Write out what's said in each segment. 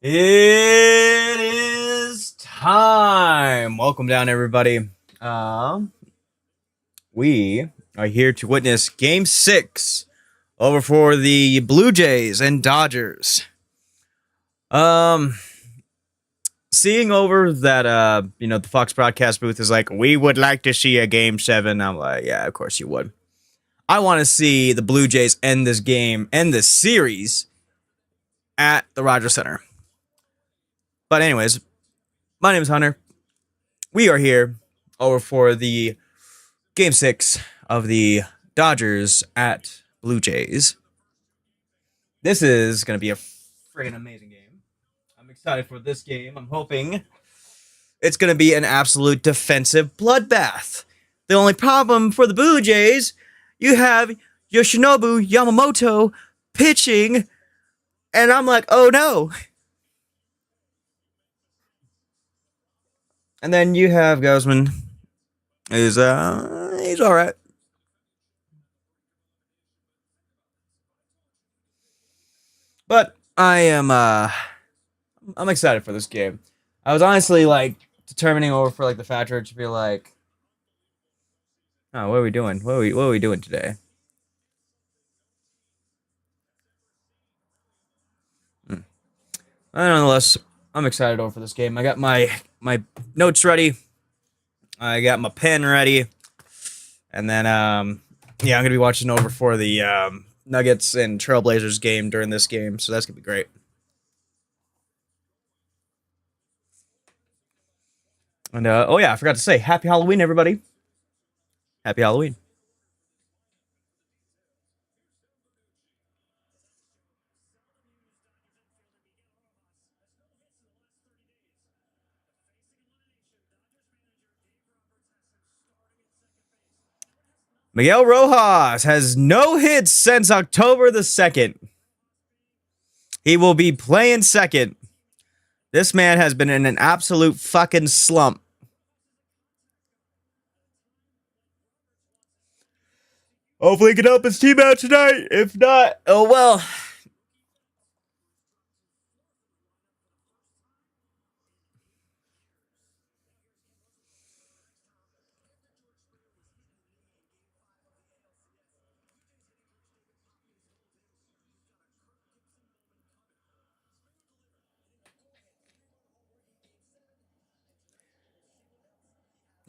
It is time. Welcome down, everybody. Um, we are here to witness Game 6 over for the Blue Jays and Dodgers. Um, Seeing over that, the Fox broadcast booth is like, we would like to see a Game 7. I'm like, yeah, of course you would. I want to see the Blue Jays end this game, end this series at the Rogers Center. But anyways, my name is Hunter. We are here over for the Game 6 of the Dodgers at Blue Jays. This is going to be a friggin' amazing game. I'm excited for this game. I'm hoping it's going to be an absolute defensive bloodbath. The only problem for the Blue Jays, you have Yoshinobu Yamamoto pitching, and I'm like, oh no. And then you have Gausman, he's all right. But I'm excited for this game. I was honestly like determining over for like the Thatcher to be like, oh, what are we doing? What are we doing today? Hmm. Nonetheless, I'm excited over for this game. I got my notes ready. I got my pen ready, and then yeah, I'm gonna be watching over for the Nuggets and Trailblazers game during this game, so that's gonna be great. And oh yeah, I forgot to say, Happy Halloween, everybody! Happy Halloween. Miguel Rojas has no hits since October the 2nd. He will be playing second. This man has been in an absolute fucking slump. Hopefully he can help his team out tonight. If not, oh well.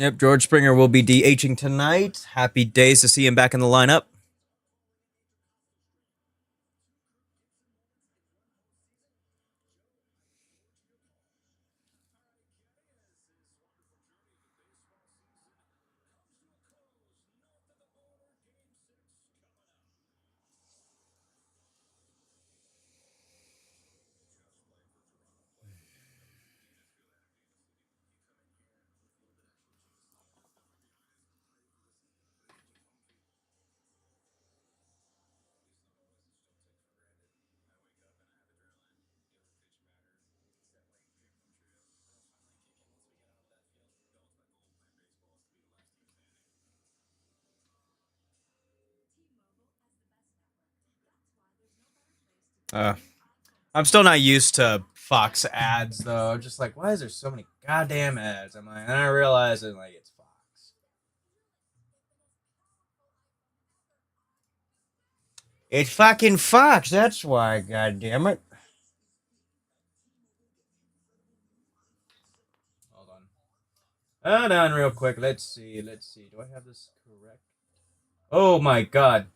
Yep, George Springer will be DHing tonight. Happy days to see him back in the lineup. Uh, I'm still not used to Fox ads though. Just like, why is there so many goddamn ads? I'm like, and I realize it like it's Fox. It's fucking Fox. That's why. Goddamn it. Hold on. Hold on, real quick. Let's see. Let's see. Do I have this correct? Oh my god.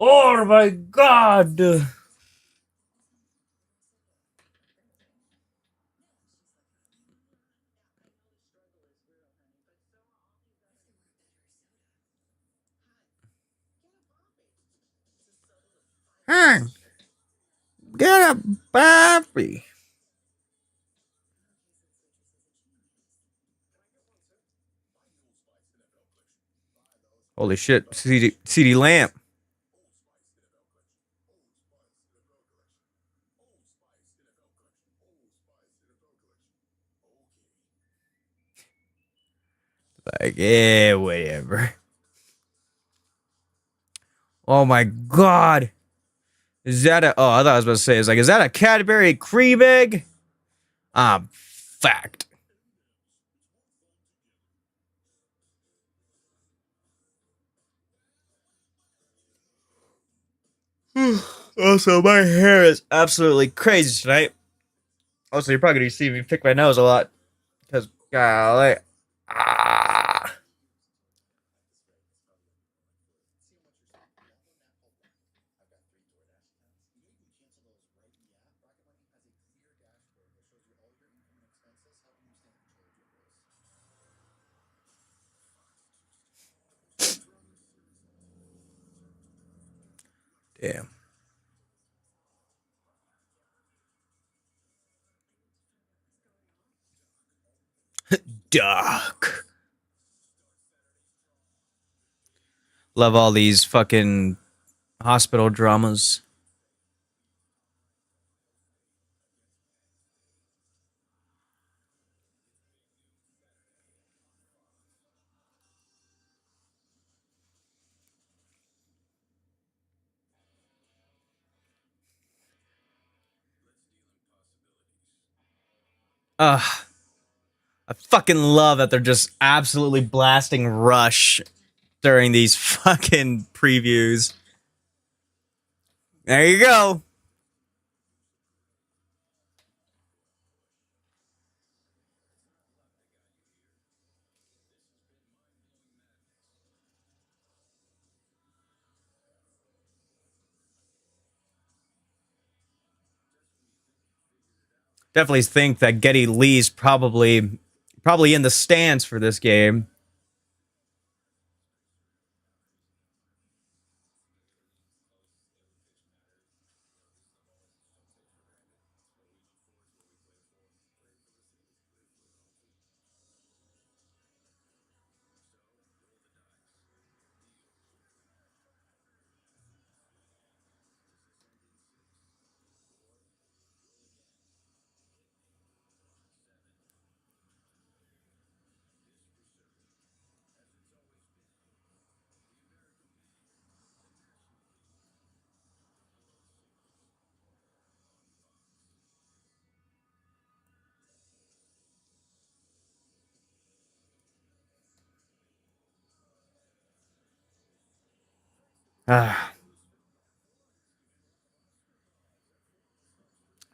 Oh my god. Hey, get a Bobby. Holy shit. CD Lamp. Like, yeah, whatever. Oh my god. Is that a... Oh, I thought I was about to say, is that a Cadbury cream egg? Fact. Also, my hair is absolutely crazy tonight. Also, you're probably going to see me pick my nose a lot. Because, golly. Ah. Damn. Duck. Love all these fucking hospital dramas. I fucking love that they're just absolutely blasting Rush during these fucking previews. There you go. Definitely think that Geddy Lee's probably in the stands for this game.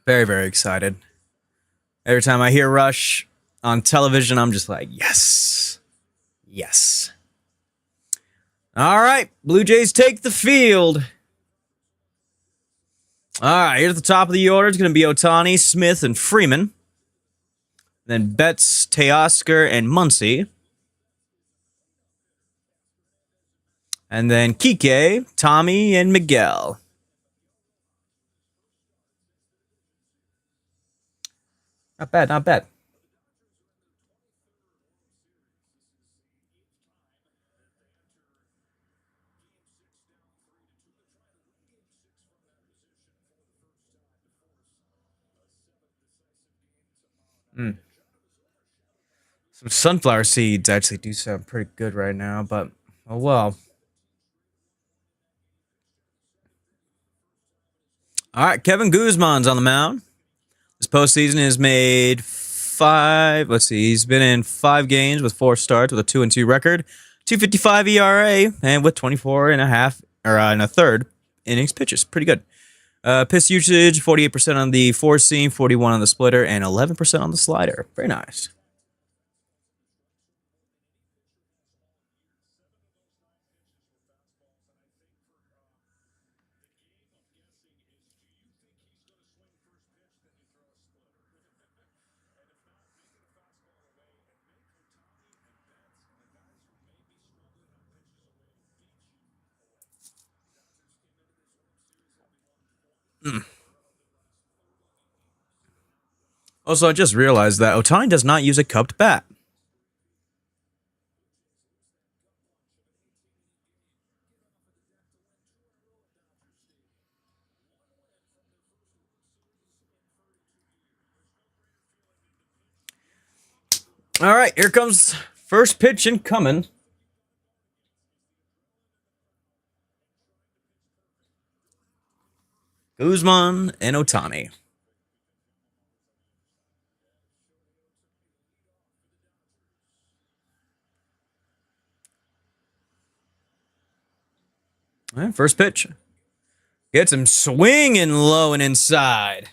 Very, very excited. Every time I hear Rush on television, I'm just like, yes. Yes. All right, Blue Jays take the field. All right, here at the top of the order is going to be Ohtani, Smith, and Freeman. Then Betts, Teoscar, and Muncy. And then Kike, Tommy, and Miguel. Not bad, not bad. Mm. Some sunflower seeds actually do sound pretty good right now, but oh well. All right, Kevin Guzman's on the mound. This postseason has made 5. Let's see, he's been in 5 games with 4 starts with a 2-2 record, 2.55 ERA, and with 24 and a half or and a third innings pitches. Pretty good. Pitch usage 48% on the 4-seam, 41 on the splitter, and 11% on the slider. Very nice. Also, I just realized that Ohtani does not use a cupped bat. All right, here comes first pitch incoming. Guzman and Otani. All right, first pitch. Gets him swinging low and inside.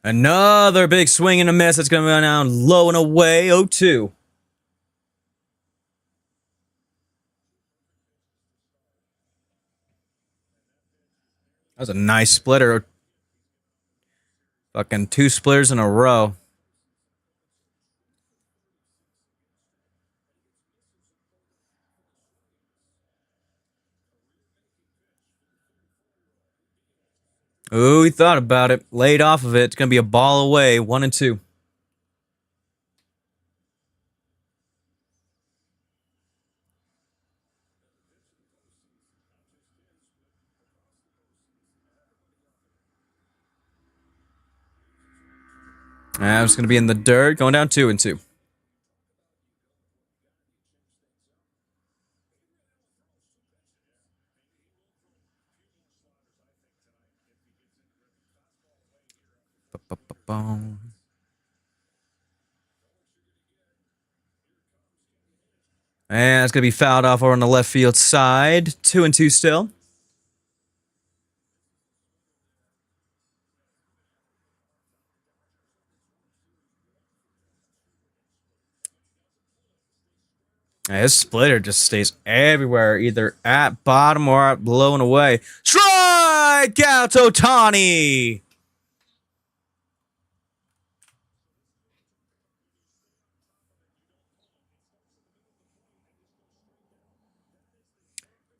Another big swing and a miss. That's going to go down low and away. 0-2. That was a nice splitter. Fucking 2 splitters in a row. Ooh, he thought about it. Laid off of it. It's going to be a ball away. 1-2. I'm just going to be in the dirt. Going down 2-2. And it's going to be fouled off over on the left field side. 2-2 still. Yeah, his splitter just stays everywhere, either at bottom or at below and away. Strikeout Otani!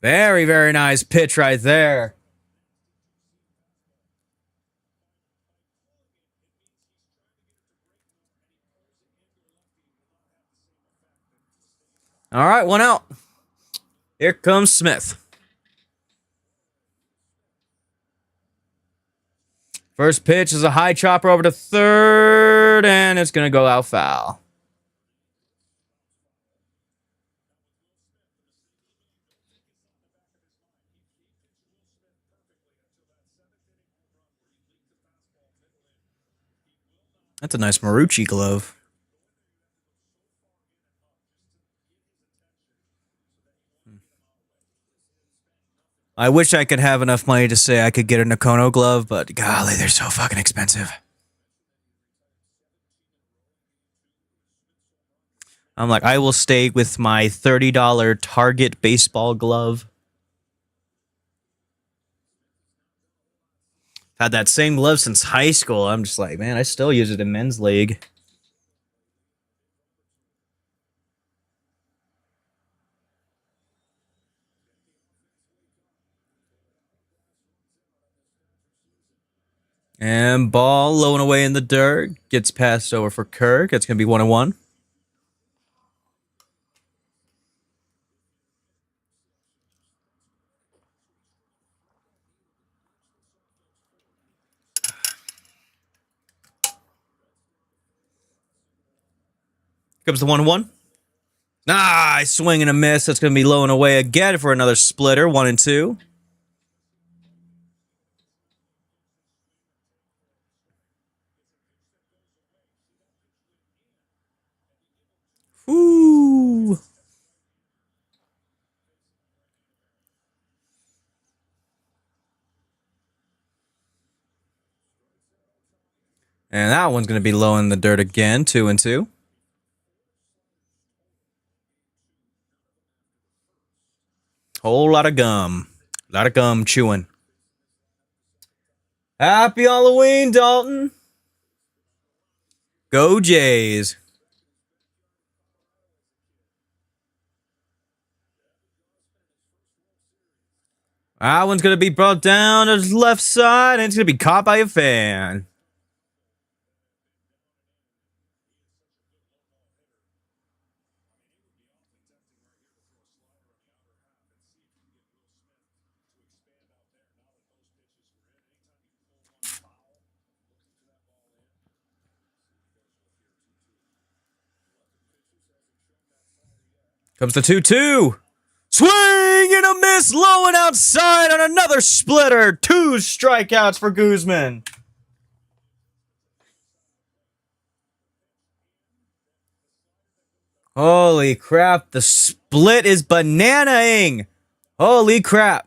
Very, very nice pitch right there. All right, 1 out. Here comes Smith. First pitch is a high chopper over to third, and it's going to go out foul. That's a nice Marucci glove. I wish I could have enough money to say I could get a Nakono glove, but golly, they're so fucking expensive. I'm like, I will stay with my $30 Target baseball glove. Had that same glove since high school. I'm just like, man, I still use it in men's league. And ball low and away in the dirt. Gets passed over for Kirk. It's going to be 1-1. Comes the 1-1. Nice swing and a miss. That's going to be low and away again for another splitter. 1-2. Ooh. And that one's going to be low in the dirt again. 2-2. Whole lot of gum. A lot of gum chewing. Happy Halloween, Dalton. Go Jays. That one's going to be brought down to the left side, and it's going to be caught by a fan. Comes the 2-2. Swing and a miss, low and outside on another splitter. 2 strikeouts for Guzman. Holy crap, the split is bananaing. Holy crap.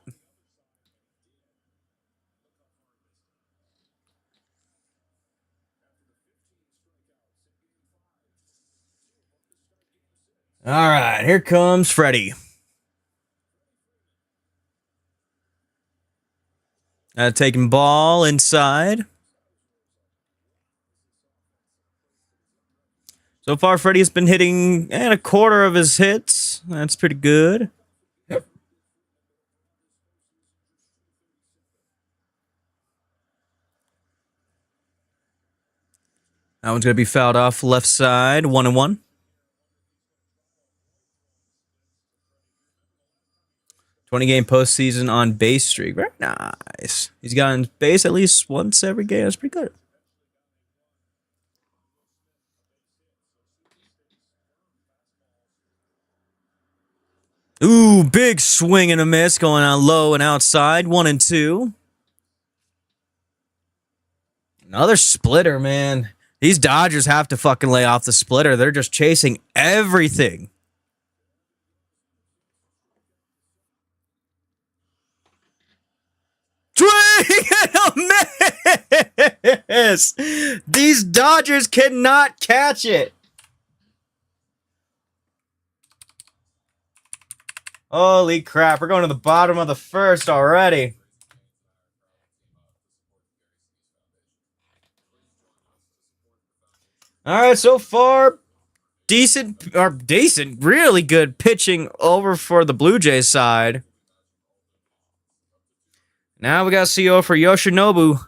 All right, here comes Freddie. Taking ball inside. So far, Freddie's been hitting a quarter of his hits. That's pretty good. Yep. That one's going to be fouled off left side, 1-1. 20-game postseason on base streak. Very nice. He's gotten base at least once every game. That's pretty good. Ooh, big swing and a miss going on low and outside. 1-2. Another splitter, man. These Dodgers have to fucking lay off the splitter. They're just chasing everything. Swing and a miss. These Dodgers cannot catch it. Holy crap. We're going to the bottom of the first already. All right, so far, decent, really good pitching over for the Blue Jays side. Now we got CO for Yoshinobu.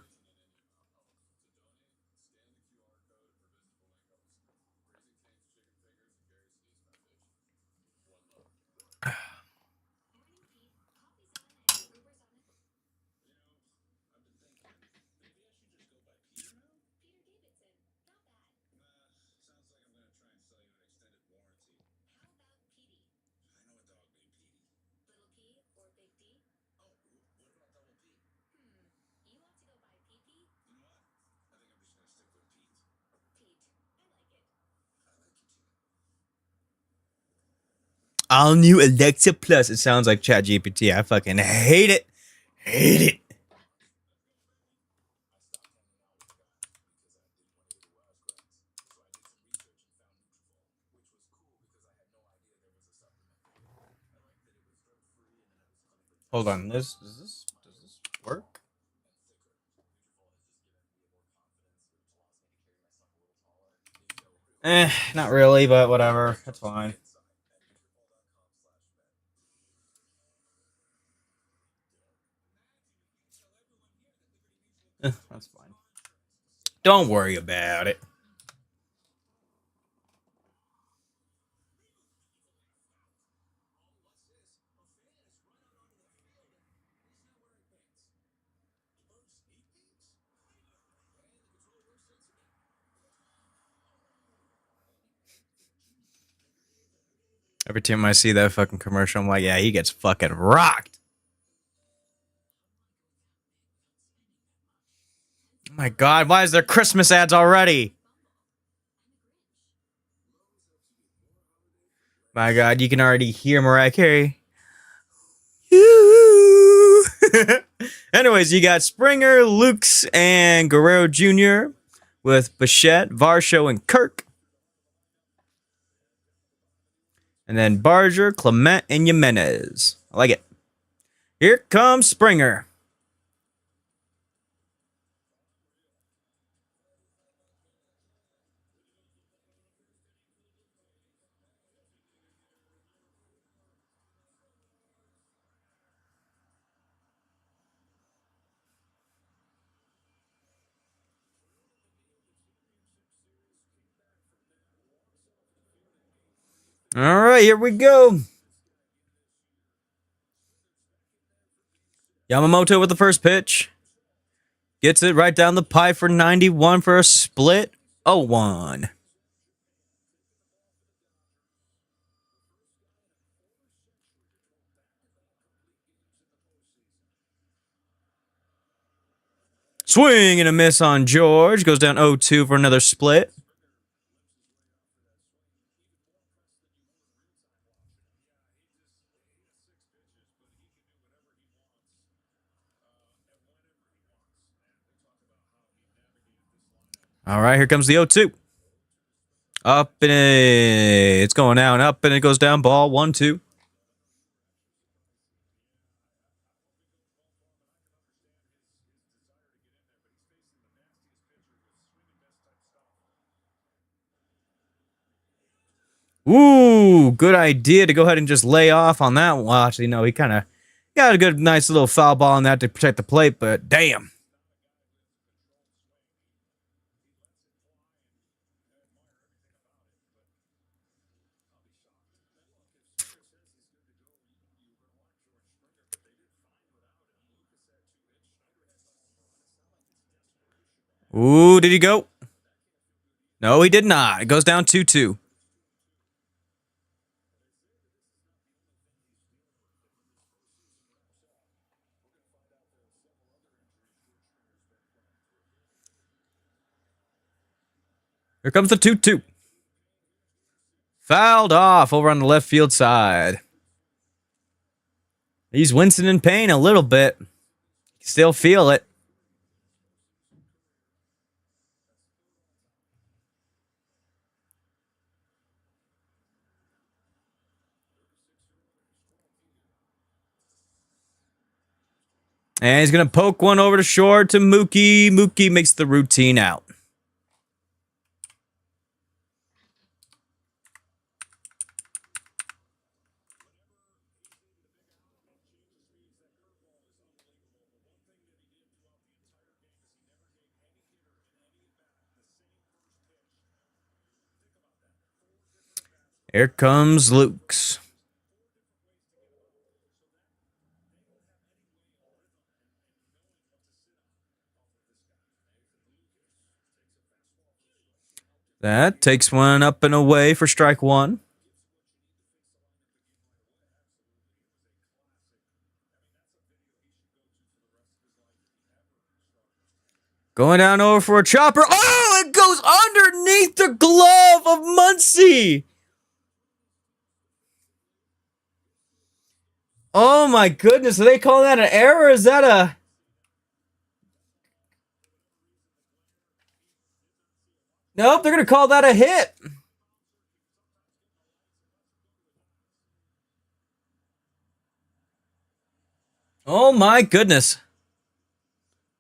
All new Alexa Plus. It sounds like ChatGPT. I fucking hate it. Hate it. Hold on. Does this work? Not really, but whatever. That's fine. That's fine. Don't worry about it. Every time I see that fucking commercial, I'm like, yeah, he gets fucking rocked. Oh my God, why is there Christmas ads already? My God, you can already hear Mariah Carey. Anyways, you got Springer, Lukes, and Guerrero Jr. with Bichette, Varsho, and Kirk. And then Barger, Clement, and Jimenez. I like it. Here comes Springer. All right, here we go. Yamamoto with the first pitch. Gets it right down the pipe for 91 for a split. 0-1. Swing and a miss on George. Goes down 0-2 for another split. All right, here comes the 0-2. Up and it's going down, up and it goes down. Ball 1-2. Ooh, good idea to go ahead and just lay off on that one. Well, actually, no, he kind of got a good, nice little foul ball on that to protect the plate, but damn. Ooh, did he go? No, he did not. It goes down 2-2. Here comes the 2-2. Fouled off over on the left field side. He's wincing in pain a little bit. Still feel it. And he's going to poke one over to short to Mookie. Mookie makes the routine out. Here comes Lukes. That takes one up and away for strike one. Going down over for a chopper. Oh, it goes underneath the glove of Muncy. Oh my goodness, are they calling that an error? Is that a... Nope, they're going to call that a hit. Oh my goodness.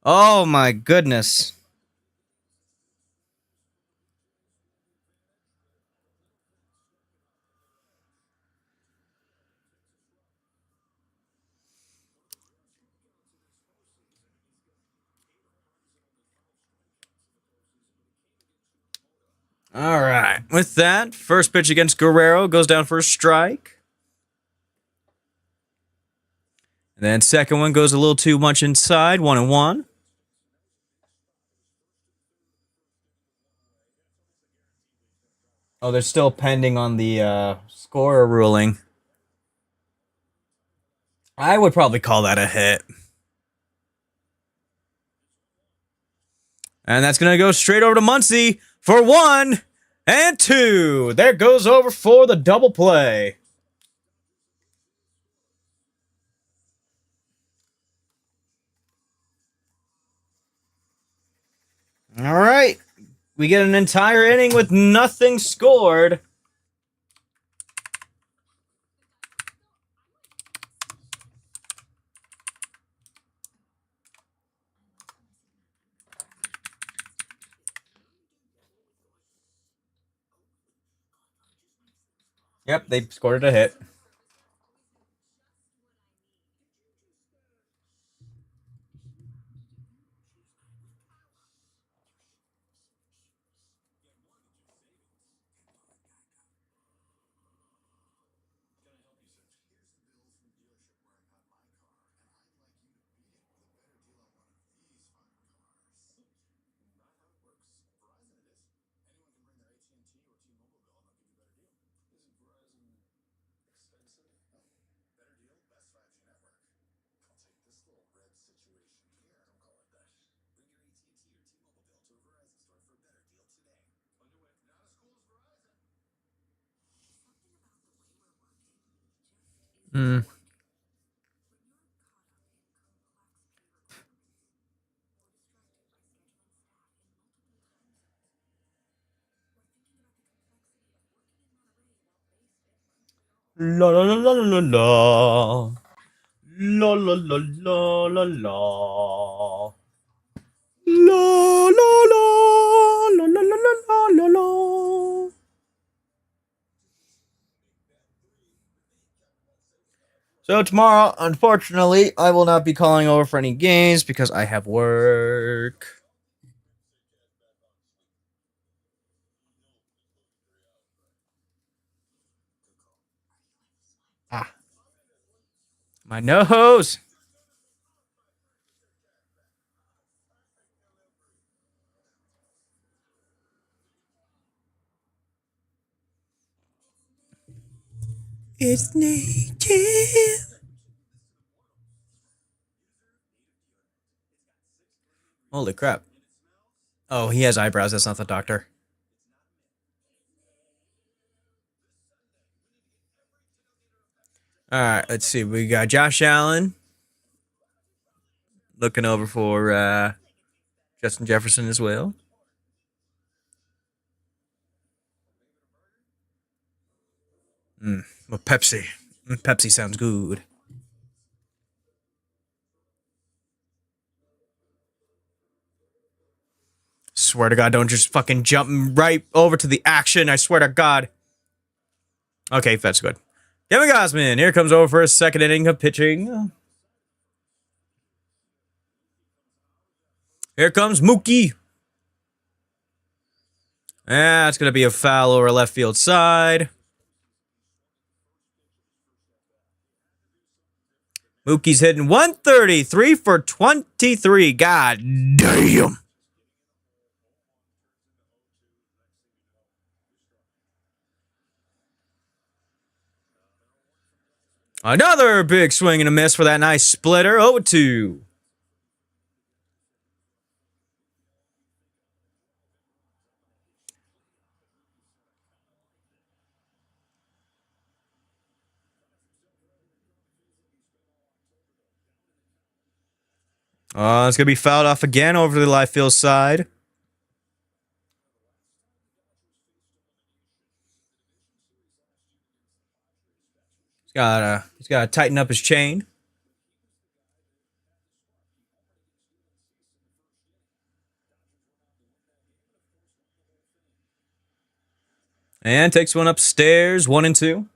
Oh my goodness. All right. With that, first pitch against Guerrero goes down for a strike. And then second one goes a little too much inside, 1-1. Oh, they're still pending on the scorer ruling. I would probably call that a hit. And that's going to go straight over to Muncy for 1 and 2. There goes over for the double play. All right. We get an entire inning with nothing scored. Yep, they scored a hit. Mm. La la la la la la. La la la la la la. La la la la la la la la la. So tomorrow, unfortunately, I will not be calling over for any games because I have work. Ah, my nose. It's naked. Holy crap. Oh, he has eyebrows. That's not the doctor. All right, let's see. We got Josh Allen looking over for Justin Jefferson as well. Well, Pepsi. Pepsi sounds good. Swear to God, don't just fucking jump right over to the action. I swear to God. Okay, that's good. Kevin Gausman, here comes over for his second inning of pitching. Here comes Mookie. It's going to be a foul over left field side. Mookie's hitting 133 for 23. God damn. Another big swing and a miss for that nice splitter. 0-2. It's going to be fouled off again over to the left field side. He's got to tighten up his chain. And takes one upstairs, 1-2.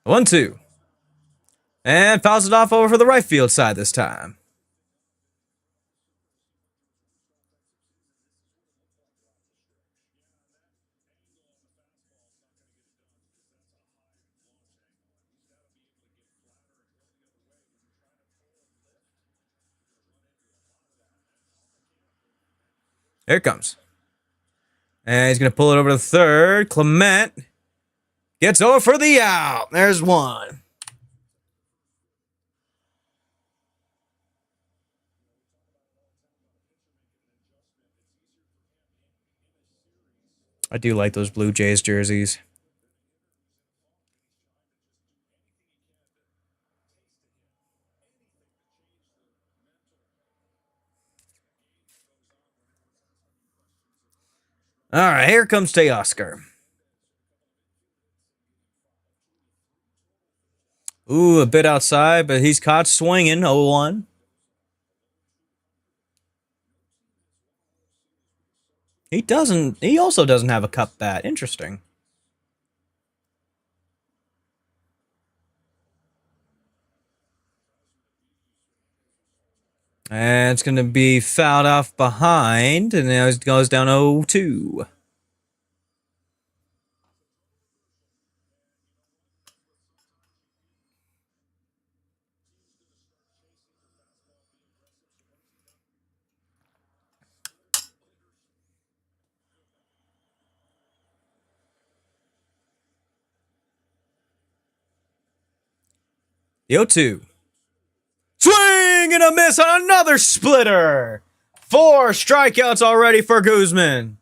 One, two. And fouls it off over for the right field side this time. Here it comes. And he's going to pull it over to third. Clement gets over for the out. There's one. I do like those Blue Jays jerseys. All right, here comes Teoscar. Ooh, a bit outside, but he's caught swinging. 0-1. He also doesn't have a cup bat. Interesting. And it's going to be fouled off behind, and now it goes down 0-2. The 0-2. Swing and a miss on another splitter. 4 strikeouts already for Guzman.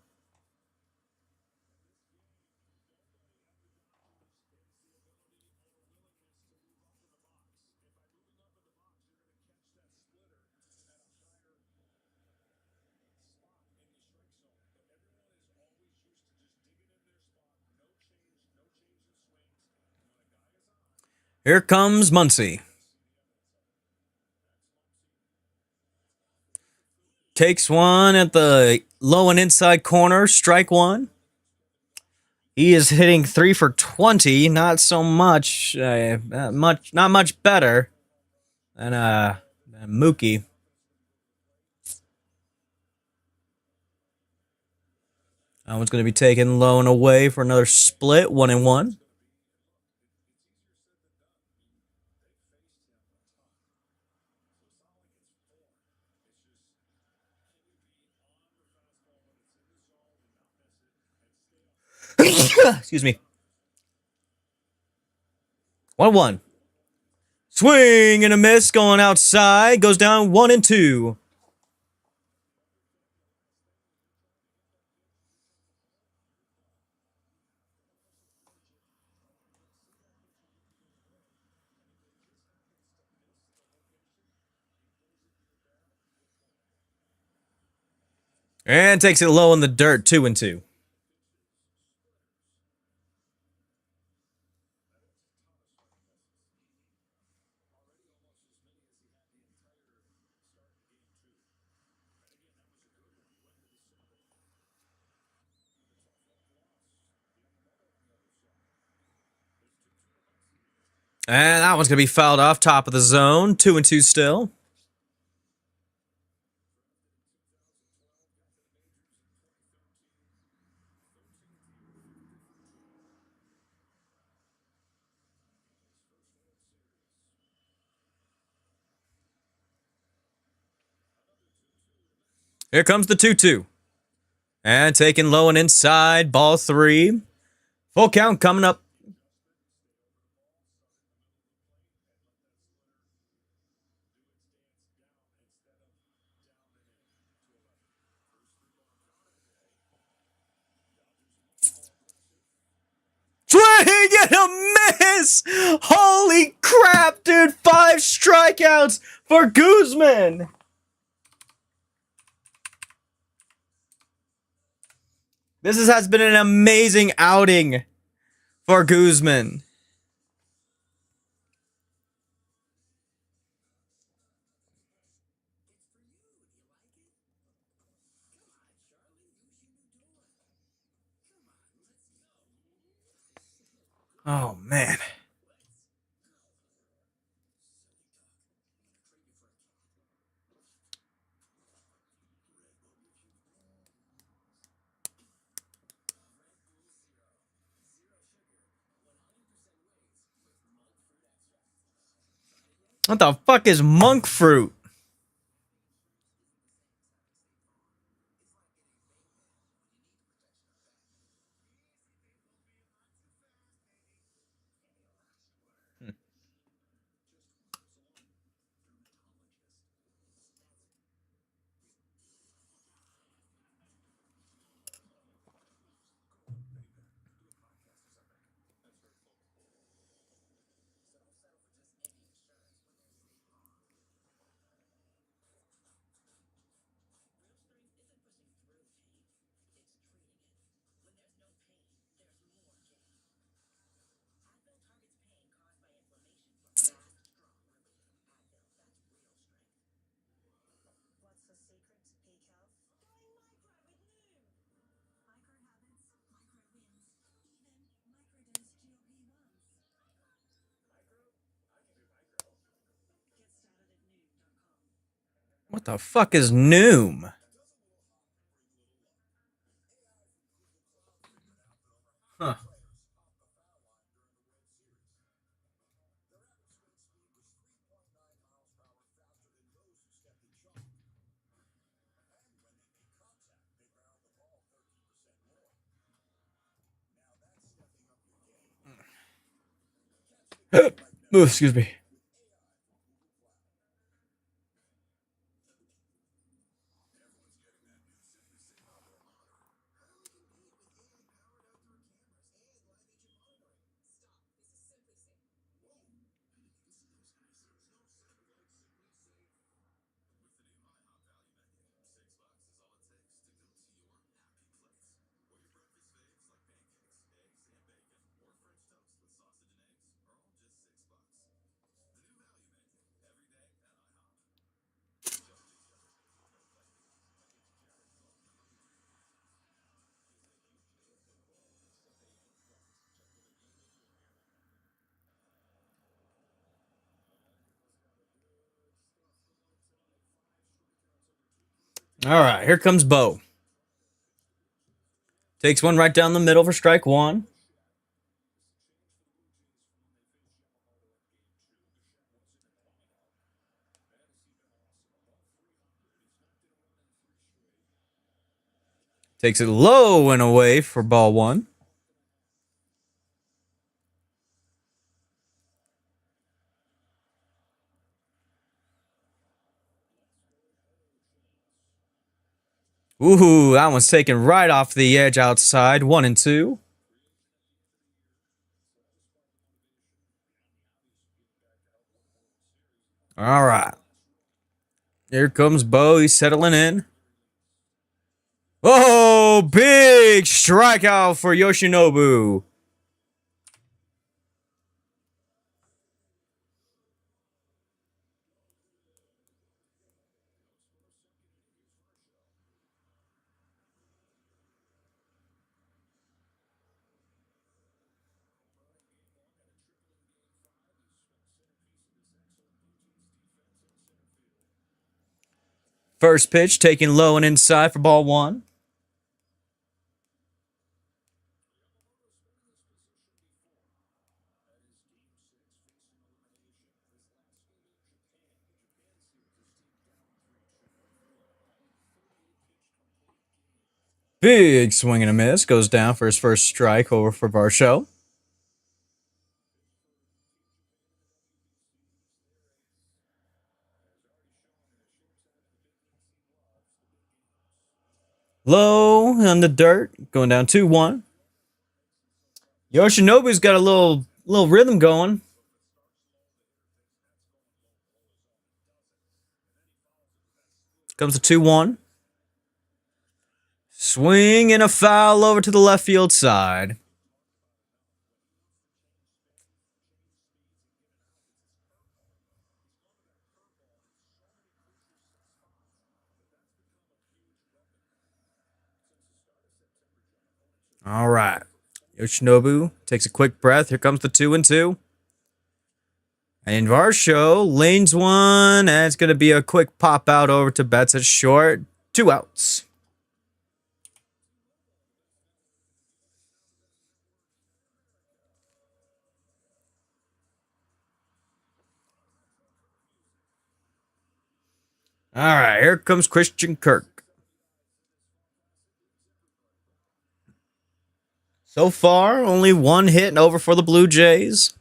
Here comes Muncy. Takes one at the low and inside corner, strike one. He is hitting 3 for 20, not so much, not much better than Mookie. That one's going to be taken low and away for another split, 1-1. Excuse me. 1-1. Swing and a miss going outside. Goes down 1-2. And takes it low in the dirt, 2-2. And that one's going to be fouled off, top of the zone, 2-2 still. Here comes the 2-2. And taken low and inside, ball 3. Full count coming up. Swing and a miss! Holy crap, dude! 5 strikeouts for Guzman! Has been an amazing outing for Guzman. Oh, man. What the fuck is monk fruit? What the fuck is Noom? Huh. Oh, excuse me. All right, here comes Bo. Takes one right down the middle for strike one. Takes it low and away for ball one. Ooh, that one's taken right off the edge outside. 1-2. All right. Here comes Bo. He's settling in. Oh, big strikeout for Yoshinobu. First pitch taken low and inside for ball one. Big swing and a miss. Goes down for his first strike over for Varsho. Low on the dirt. Going down 2-1. Yoshinobu's got a little rhythm going. Comes the 2-1. Swing and a foul over to the left field side. All right. Yoshinobu takes a quick breath. Here comes the 2-2. And Varsho lanes one, and it's going to be a quick pop out over to Betts at short. 2 outs. All right, here comes Christian Kirk. So far, only one hit and over for the Blue Jays.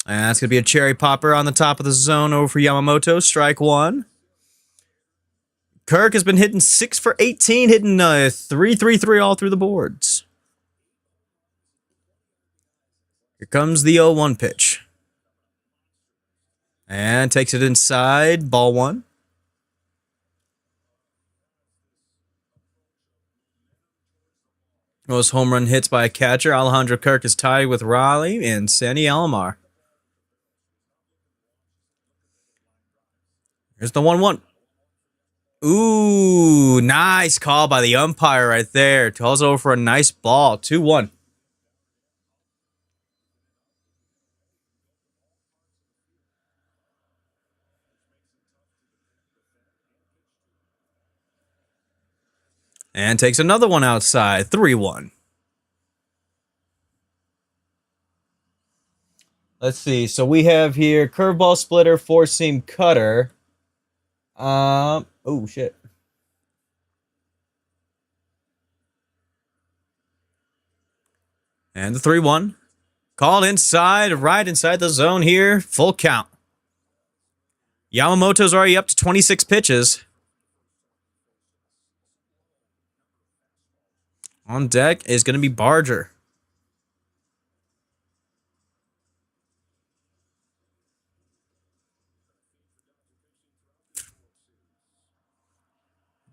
And that's going to be a cherry popper on the top of the zone over for Yamamoto. Strike one. Kirk has been hitting 6 for 18, hitting 3-3-3 all through the boards. Here comes the 0-1 pitch. And takes it inside. Ball one. Most home run hits by a catcher. Alejandro Kirk is tied with Raleigh and Sandy Alomar. Here's the 1-1. Ooh, nice call by the umpire right there. Calls over for a nice ball. 2-1. And takes another one outside. 3-1. Let's see. So we have here curveball splitter, four seam cutter. Oh shit. And the 3-1. Called inside, right inside the zone here. Full count. Yamamoto's already up to 26 pitches. On deck is going to be Barger.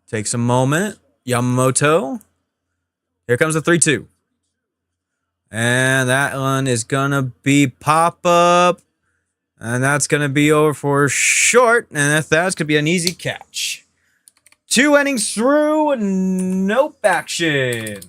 Takes a moment. Yamamoto. Here comes the 3-2. And that one is going to be pop up. And that's going to be over for short. And that's going to be an easy catch. 2 innings through. Nope action.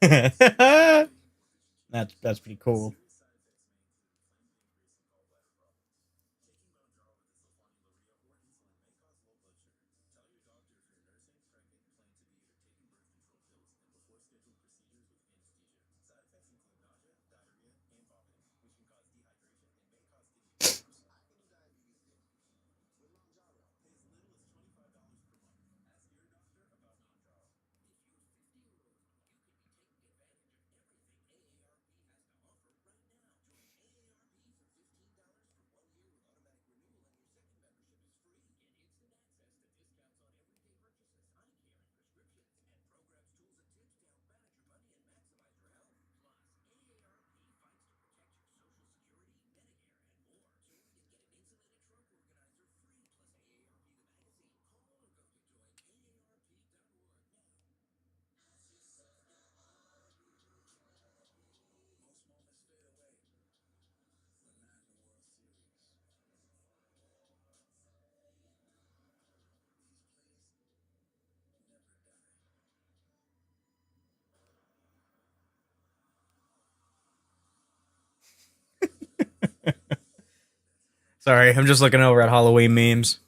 That's pretty cool. Sorry, I'm just looking over at Halloween memes.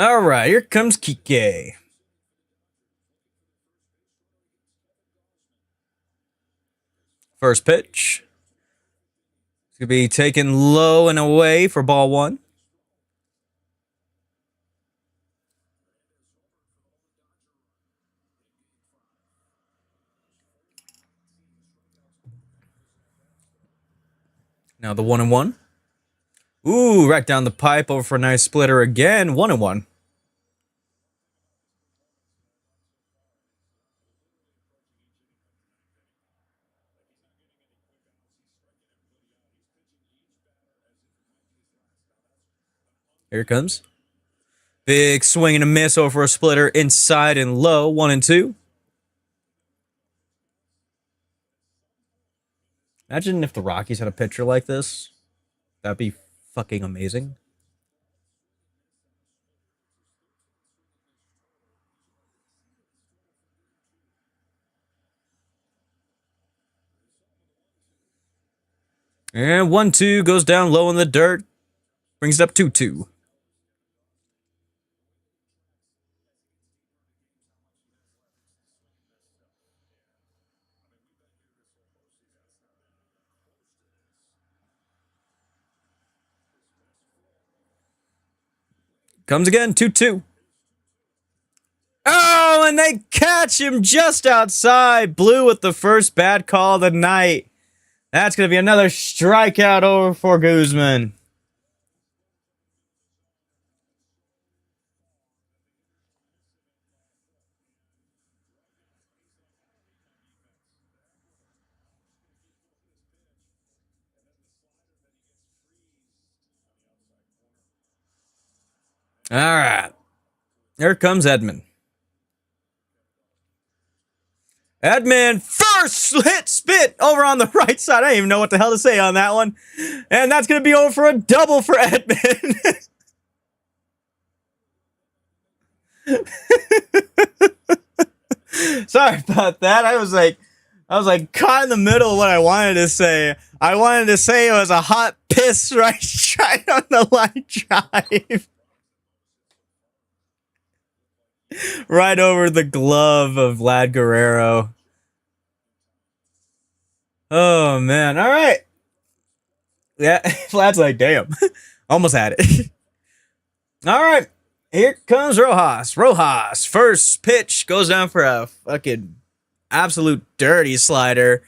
All right, here comes Kike. First pitch. It's going to be taken low and away for ball one. Now the 1-1. Ooh, right down the pipe over for a nice splitter again. 1-1. Here it comes. Big swing and a miss over a splitter inside and low. 1-2. Imagine if the Rockies had a pitcher like this. That'd be fucking amazing. And 1-2 goes down low in the dirt. Brings it up 2-2. Comes again, 2-2. Oh, and they catch him just outside. Blue with the first bad call of the night. That's going to be another strikeout over for Guzman. All right. Here comes Edman. Edman, first hit spit over on the right side. I don't even know what the hell to say on that one. And that's going to be over for a double for Edman. Sorry about that. I was like caught in the middle of what I wanted to say. I wanted to say it was a hot piss right on the line drive. Right over the glove of Vlad Guerrero. Oh man. All right. Yeah, Vlad's like, damn. Almost had it. All right. Here comes Rojas. Rojas, first pitch goes down for a fucking absolute dirty slider.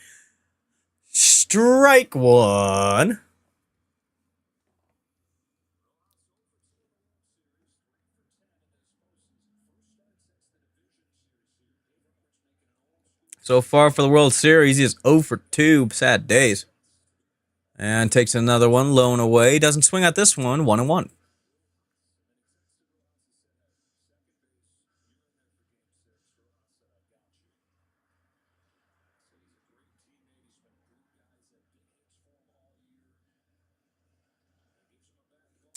Strike one. So far for the World Series, he is 0 for 2. Sad days. And takes another one, low and away. Doesn't swing at this one, 1-1.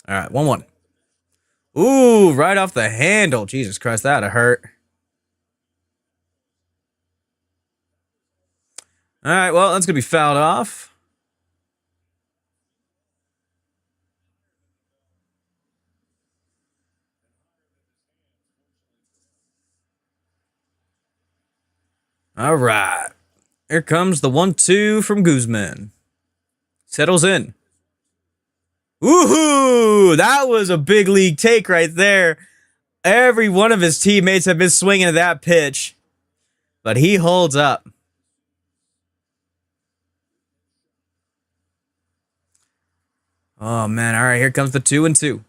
All right, 1-1. Ooh, right off the handle. Jesus Christ, that'd hurt. All right, well, that's going to be fouled off. All right. Here comes the 1-2 from Guzman. Settles in. Woohoo! That was a big league take right there. Every one of his teammates have been swinging at that pitch, but he holds up. Oh, man. All right, here comes the 2-2.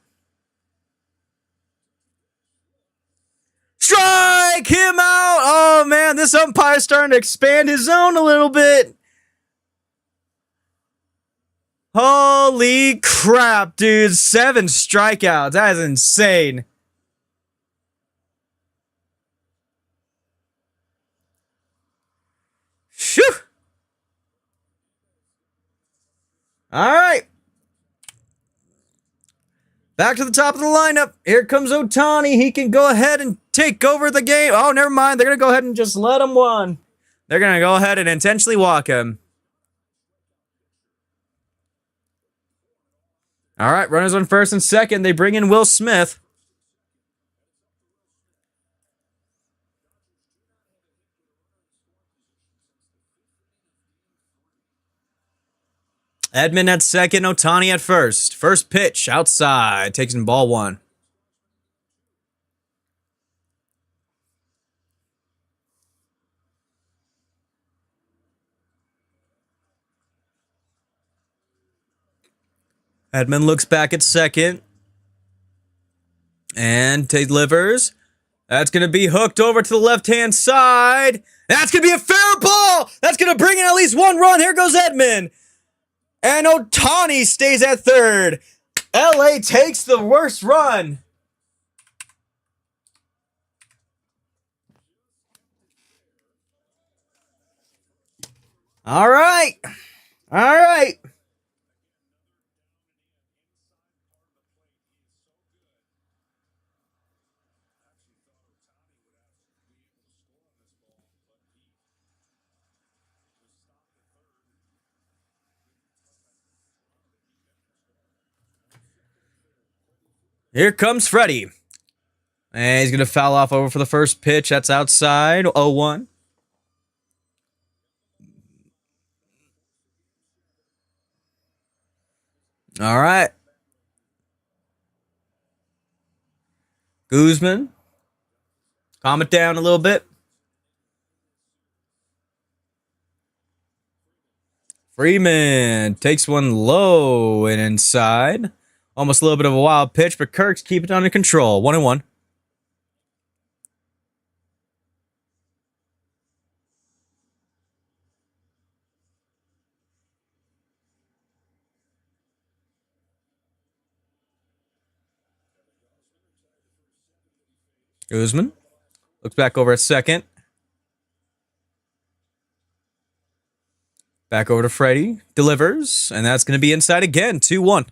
Strike him out! Oh, man, this umpire's starting to expand his zone a little bit. Holy crap, dude. 7 strikeouts. That is insane. Phew. All right. Back to the top of the lineup. Here comes Ohtani. He can go ahead and take over the game. Oh, never mind. They're going to go ahead and just let him run. They're going to go ahead and intentionally walk him. All right, runners on first and second. They bring in Will Smith. Edman at second, Ohtani at first. First pitch outside. Takes in ball 1. Edman looks back at second. And delivers. That's going to be hooked over to the left-hand side. That's going to be a fair ball. That's going to bring in at least 1 run. Here goes Edman. And Ohtani stays at third. LA takes the worst run. All right. All right. Here comes Freddie. And he's going to foul off over for the first pitch. That's outside. 0-1. All right. Guzman. Calm it down a little bit. Freeman takes one low and inside. Almost a little bit of a wild pitch, but Kirk's keeping it under control. 1-1. Guzman looks back over at second. Back over to Freddie. Delivers, and that's going to be inside again. 2-1.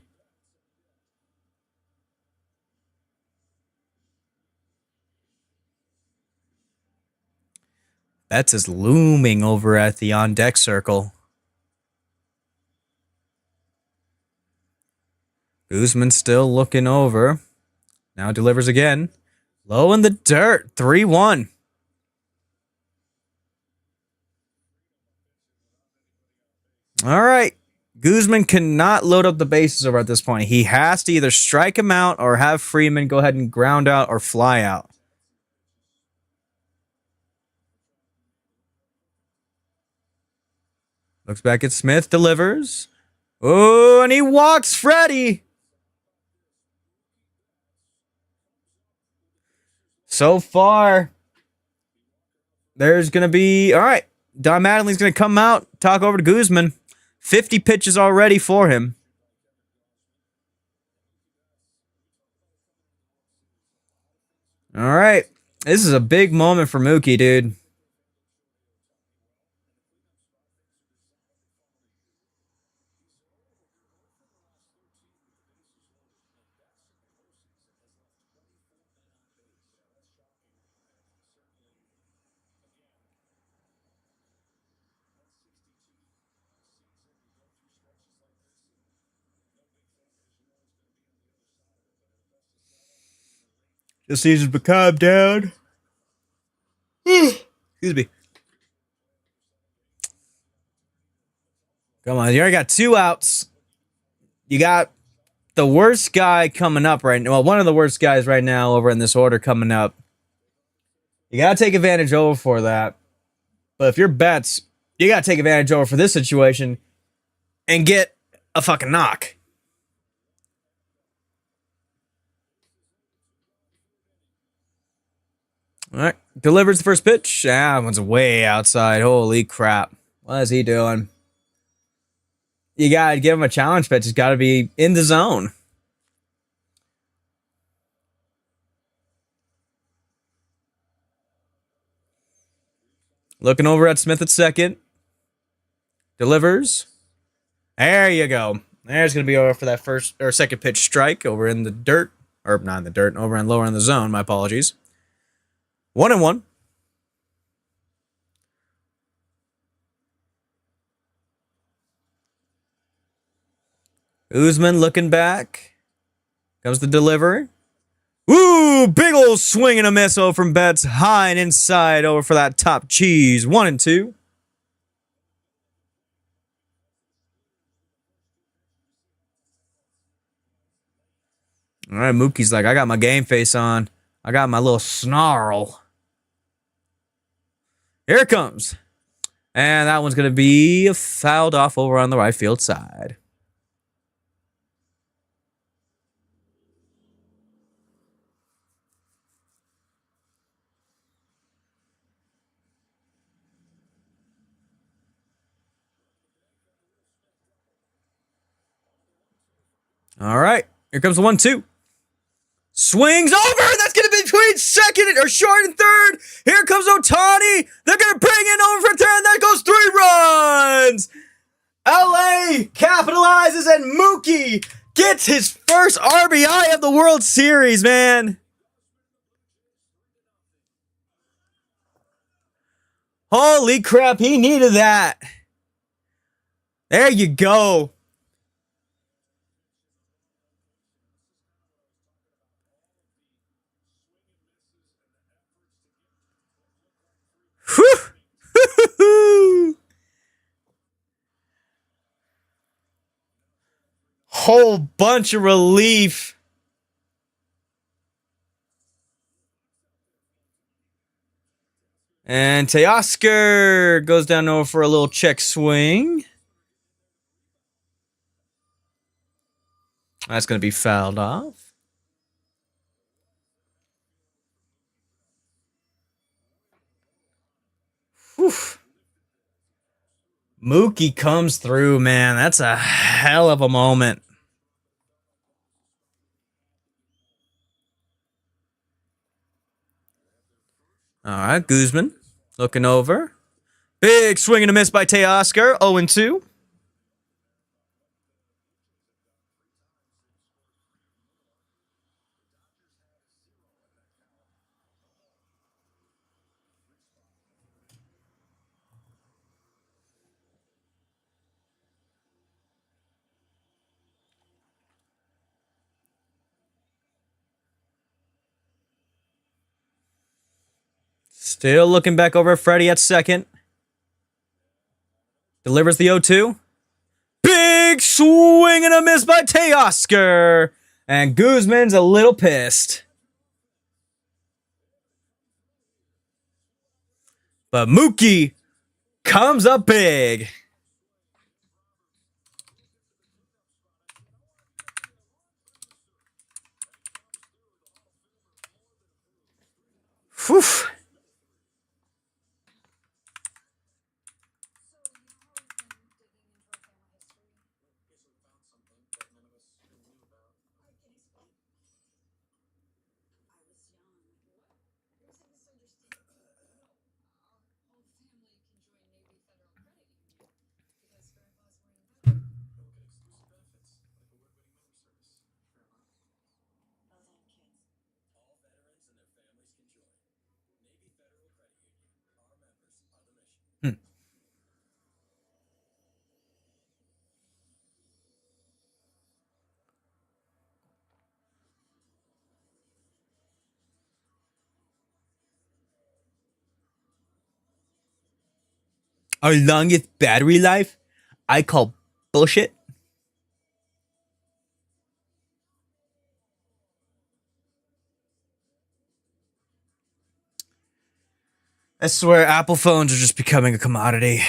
Betts is looming over at the on-deck circle. Guzman still looking over. Now delivers again. Low in the dirt. 3-1. All right. Guzman cannot load up the bases over at this point. He has to either strike him out or have Freeman go ahead and ground out or fly out. Looks back at Smith, delivers. Oh, and he walks Freddie. So far, there's going to be... All right. Don Mattingly's going to come out, talk over to Guzman. 50 pitches already for him. All right. This is a big moment for Mookie, dude. The season's become down. Excuse me. Come on, you already got 2 outs. You got the worst guy coming up right now. Well, one of the worst guys right now over in this order coming up. You got to take advantage over for that. But if you're Betts, you got to take advantage over for this situation and get a fucking knock. All right. Delivers the first pitch. That one's way outside. Holy crap. What is he doing? You got to give him a challenge pitch. He's got to be in the zone. Looking over at Smith at second. Delivers. There you go. There's going to be over for that first or second pitch strike over in the dirt. Or not in the dirt, over and lower in the zone. My apologies. 1-1. Guzman looking back. Comes the delivery. Woo! Big old swing and a miss over from Betts. High and inside over for that top cheese. 1-2. All right, Mookie's like, I got my game face on. I got my little snarl. Here it comes. And that one's going to be fouled off over on the right field side. All right, here comes the 1-2. Swings over. That's going to be between second or short and third. Here comes Ohtani. They're going to bring in over for third. And that goes 3 runs. LA capitalizes and Mookie gets his first RBI of the World Series, man. Holy crap, he needed that. There you go. Whew. Whole bunch of relief. And Teoscar goes down over for a little check swing. That's going to be fouled off. Whew. Mookie comes through, man. That's a hell of a moment. All right, Guzman looking over. Big swing and a miss by Teoscar. 0-2. Still looking back over at Freddie at second. Delivers the 0-2. Big swing and a miss by Teoscar. And Guzman's a little pissed. But Mookie comes up big. Whew. Our longest battery life? I call bullshit. I swear, Apple phones are just becoming a commodity.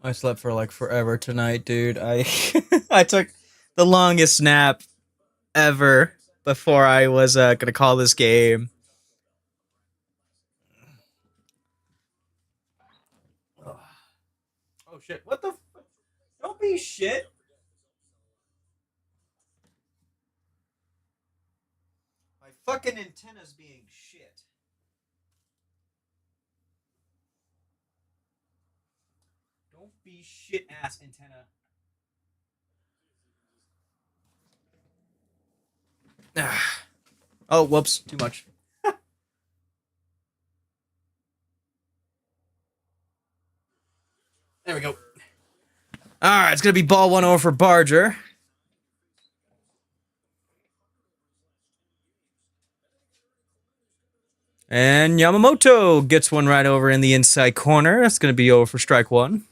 I slept for like forever tonight, dude. I I took the longest nap ever before I was gonna call this game. Oh shit! What the? Don't be shit. My fucking antenna's being shit. Don't be shit ass antenna. Oh, whoops! Too much. There we go. All right, it's gonna be ball 1 over for Barger. And Yamamoto gets one right over in the inside corner. That's going to be over for strike one.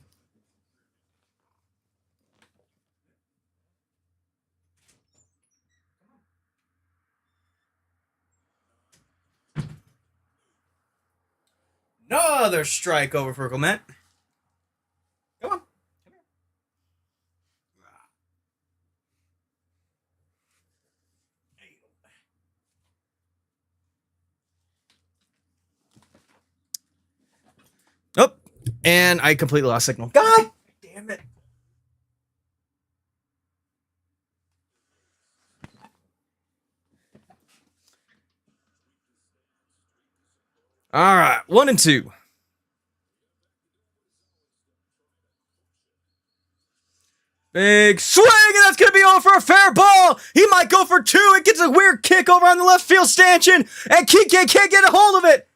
Another strike over for Clement. Come on. Come here. Oh, and I completely lost signal. God damn it. All right, 1 and 2. Big swing, and that's going to be over for a fair ball. He might go for 2. It gets a weird kick over on the left field stanchion, and Kike can't get a hold of it.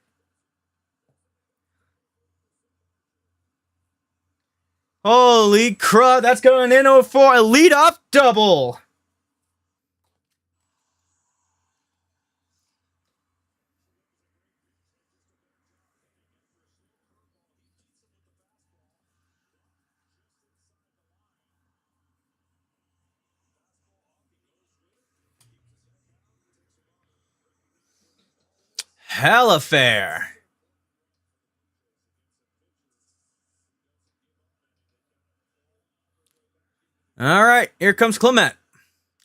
Holy crap, that's going in for a leadoff double. Hella fair. All right, here comes Clement.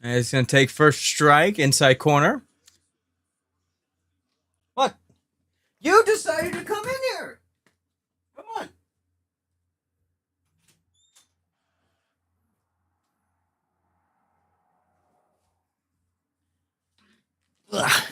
And he's going to take first strike, inside corner. What? You decided to come in here. Come on. Ugh.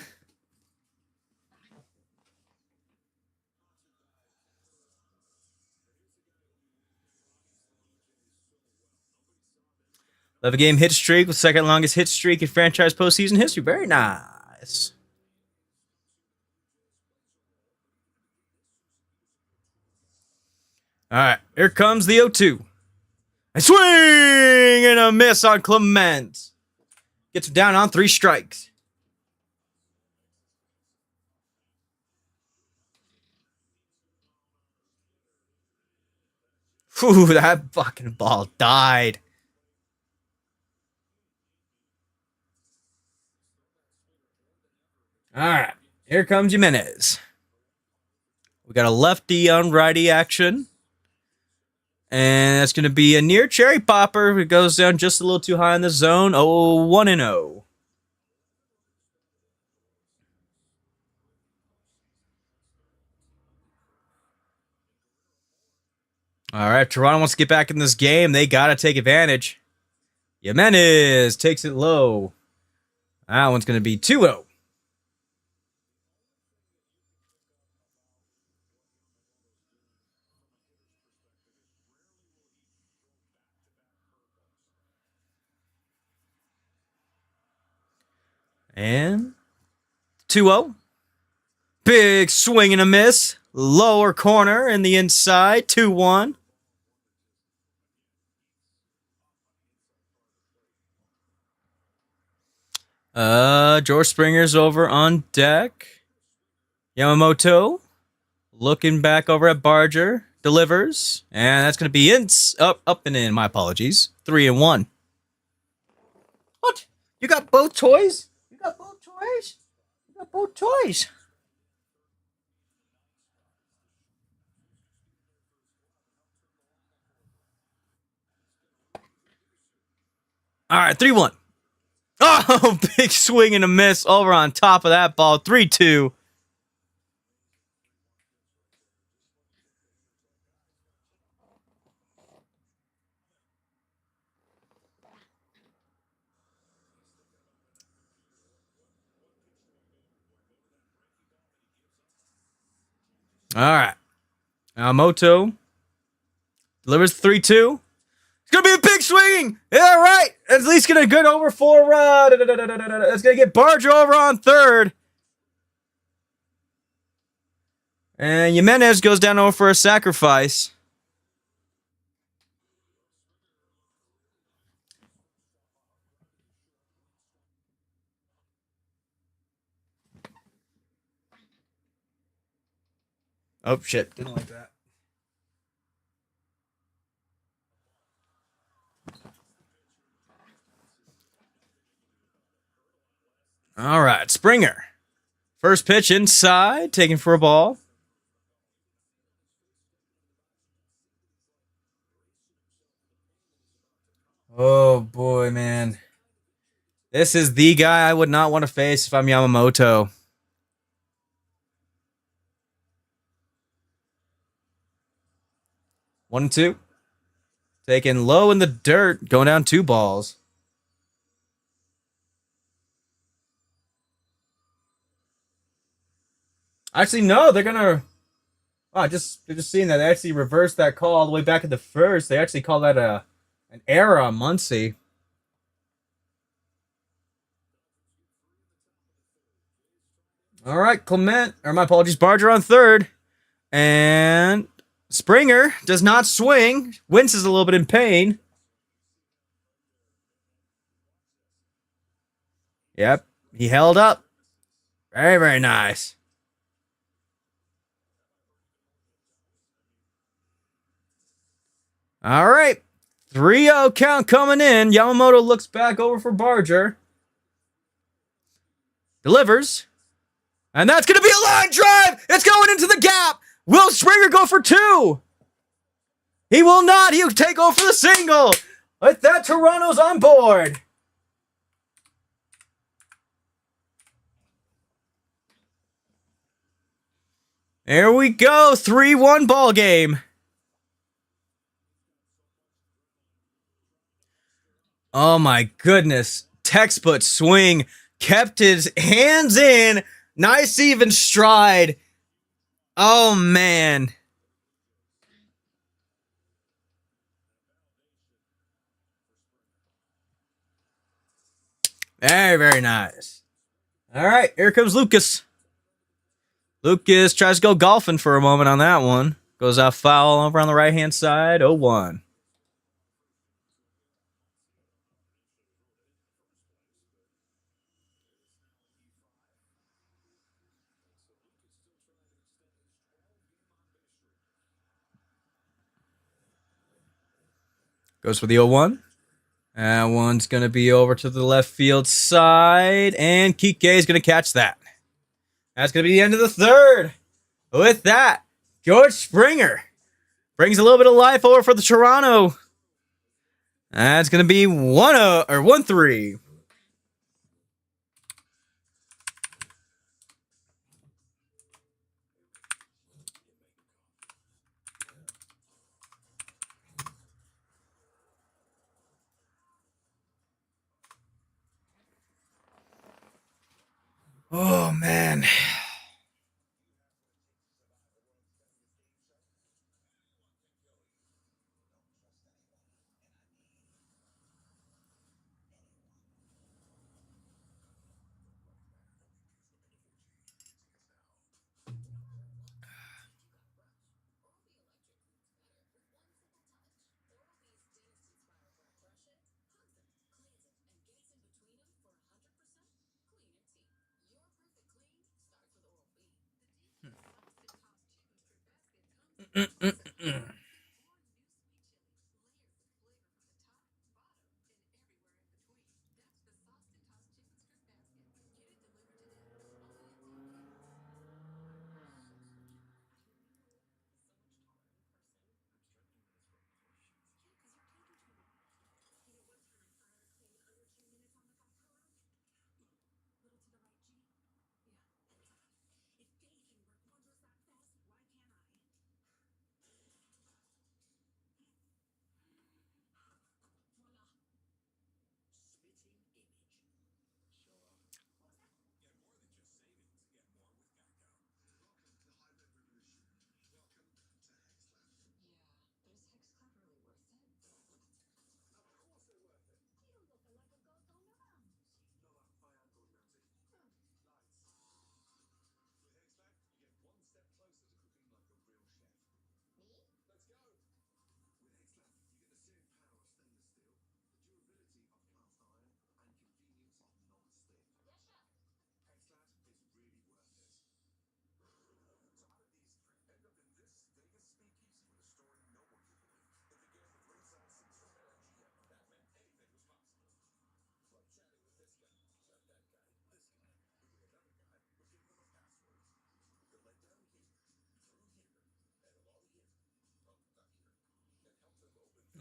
Love a game hit streak with second longest hit streak in franchise postseason history. Very nice. All right, here comes the 0-2. A swing and a miss on Clement. Gets him down on 3 strikes. Whew, that fucking ball died. All right, here comes Jimenez. We got a lefty on righty action. And that's going to be a near cherry popper. It goes down just a little too high in the zone. 1-0. All right, Toronto wants to get back in this game. They got to take advantage. Jimenez takes it low. That one's going to be 2-0. And 2-0. Big swing and a miss. Lower corner in the inside. 2-1. George Springer's over on deck. Yamamoto looking back over at Barger. Delivers. And that's going to be up and in. My apologies. 3-1. What? You got both toys? You got both toys? You got both toys. All right, 3-1. Oh, big swing and a miss over on top of that ball. 3-2. All right. Moto delivers 3-2. It's going to be a big swing. Yeah, right. At least going to get over for... it's going to get Barger over on third. And Jimenez goes down over for a sacrifice. Oh, shit. Didn't like that. All right, Springer. First pitch inside, taken for a ball. Oh, boy, man. This is the guy I would not want to face if I'm Yamamoto. One and two. Taken low in the dirt, going down 2 balls. Actually, no, they're gonna. Oh, they're just seeing that they actually reversed that call all the way back at the first. They actually call that an error on Muncy. All right, Clement, or my apologies, Barger on third, and Springer does not swing. Winces a little bit in pain. Yep, he held up. Very, very nice. All right. 3-0 count coming in. Yamamoto looks back over for Barger. Delivers. And that's going to be a line drive. It's going into the gap. Will Springer go for 2? He will not. He'll take over for the single. With that, Toronto's on board. There we go. 3-1 ball game. Oh my goodness. Textbook swing. Kept his hands in. Nice even stride. Oh man. Very, very nice. All right, here comes Lucas. Lucas tries to go golfing for a moment on that one. Goes out foul over on the right-hand side. 0-1. Goes for the 0-1. That one's going to be over to the left field side. And Kike is going to catch that. That's going to be the end of the third. With that, George Springer brings a little bit of life over for the Toronto. That's going to be 1-3. Oh, man.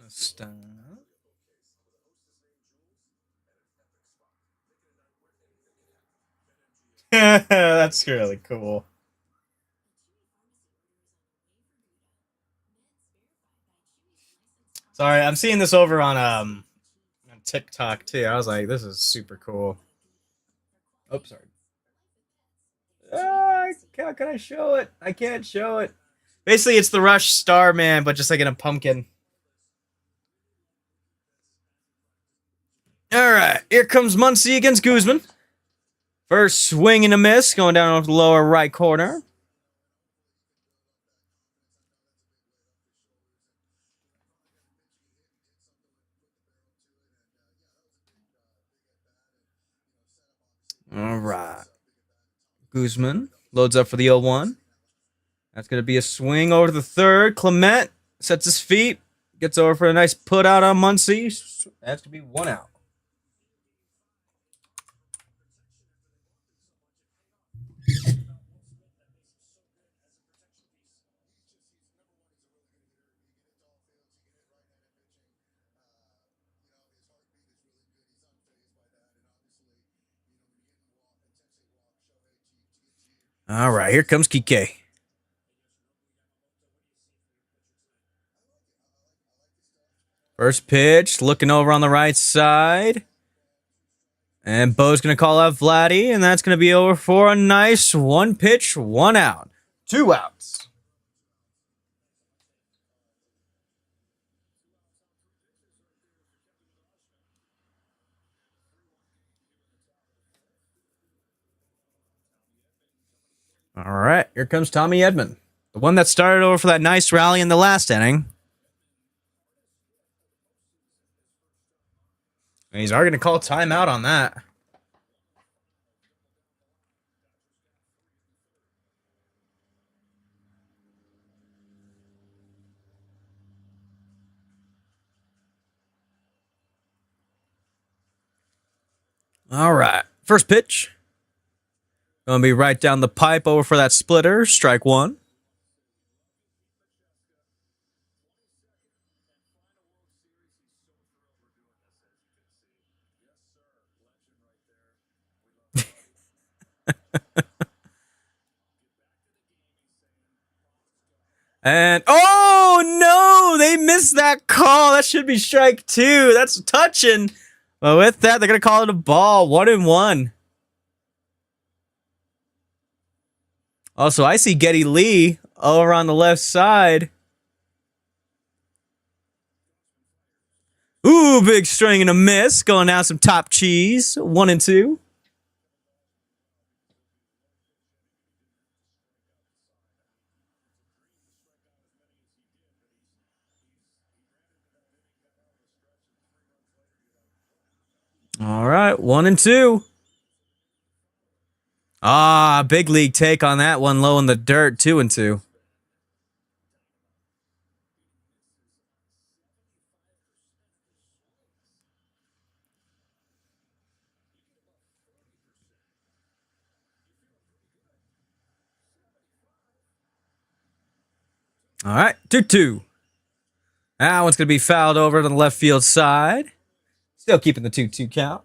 Stop. That's really cool. Sorry, I'm seeing this over on TikTok too. I was like, this is super cool. Oh, sorry. How can I show it? I can't show it. Basically, it's the Rush Starman, but just like in a pumpkin. All right, here comes Muncy against Guzman. First swing and a miss, going down off the lower right corner. All right. Guzman loads up for the 0-1. That's going to be a swing over to the third. Clement sets his feet, gets over for a nice put out on Muncy. That's going to be 1 out. All right, here comes Kike. First pitch, looking over on the right side. And Bo's going to call out Vladdy, and that's going to be over for a nice 1 pitch, 1 out. 2 outs. All right, here comes Tommy Edman, the one that started over for that nice rally in the last inning. And he's already going to call timeout on that. All right, first pitch. Going to be right down the pipe over for that splitter. Strike 1. And oh no, they missed that call. That should be strike two. That's touching. But with that, they're gonna call it a ball. 1-1. Also, I see Geddy Lee over on the left side. Ooh, big string and a miss. Going down some top cheese. 1-2. All right, 1-2. Ah, big league take on that one, low in the dirt. 2-2. All right, 2-2. That one's going to be fouled over to the left field side. Still keeping the 2-2 count.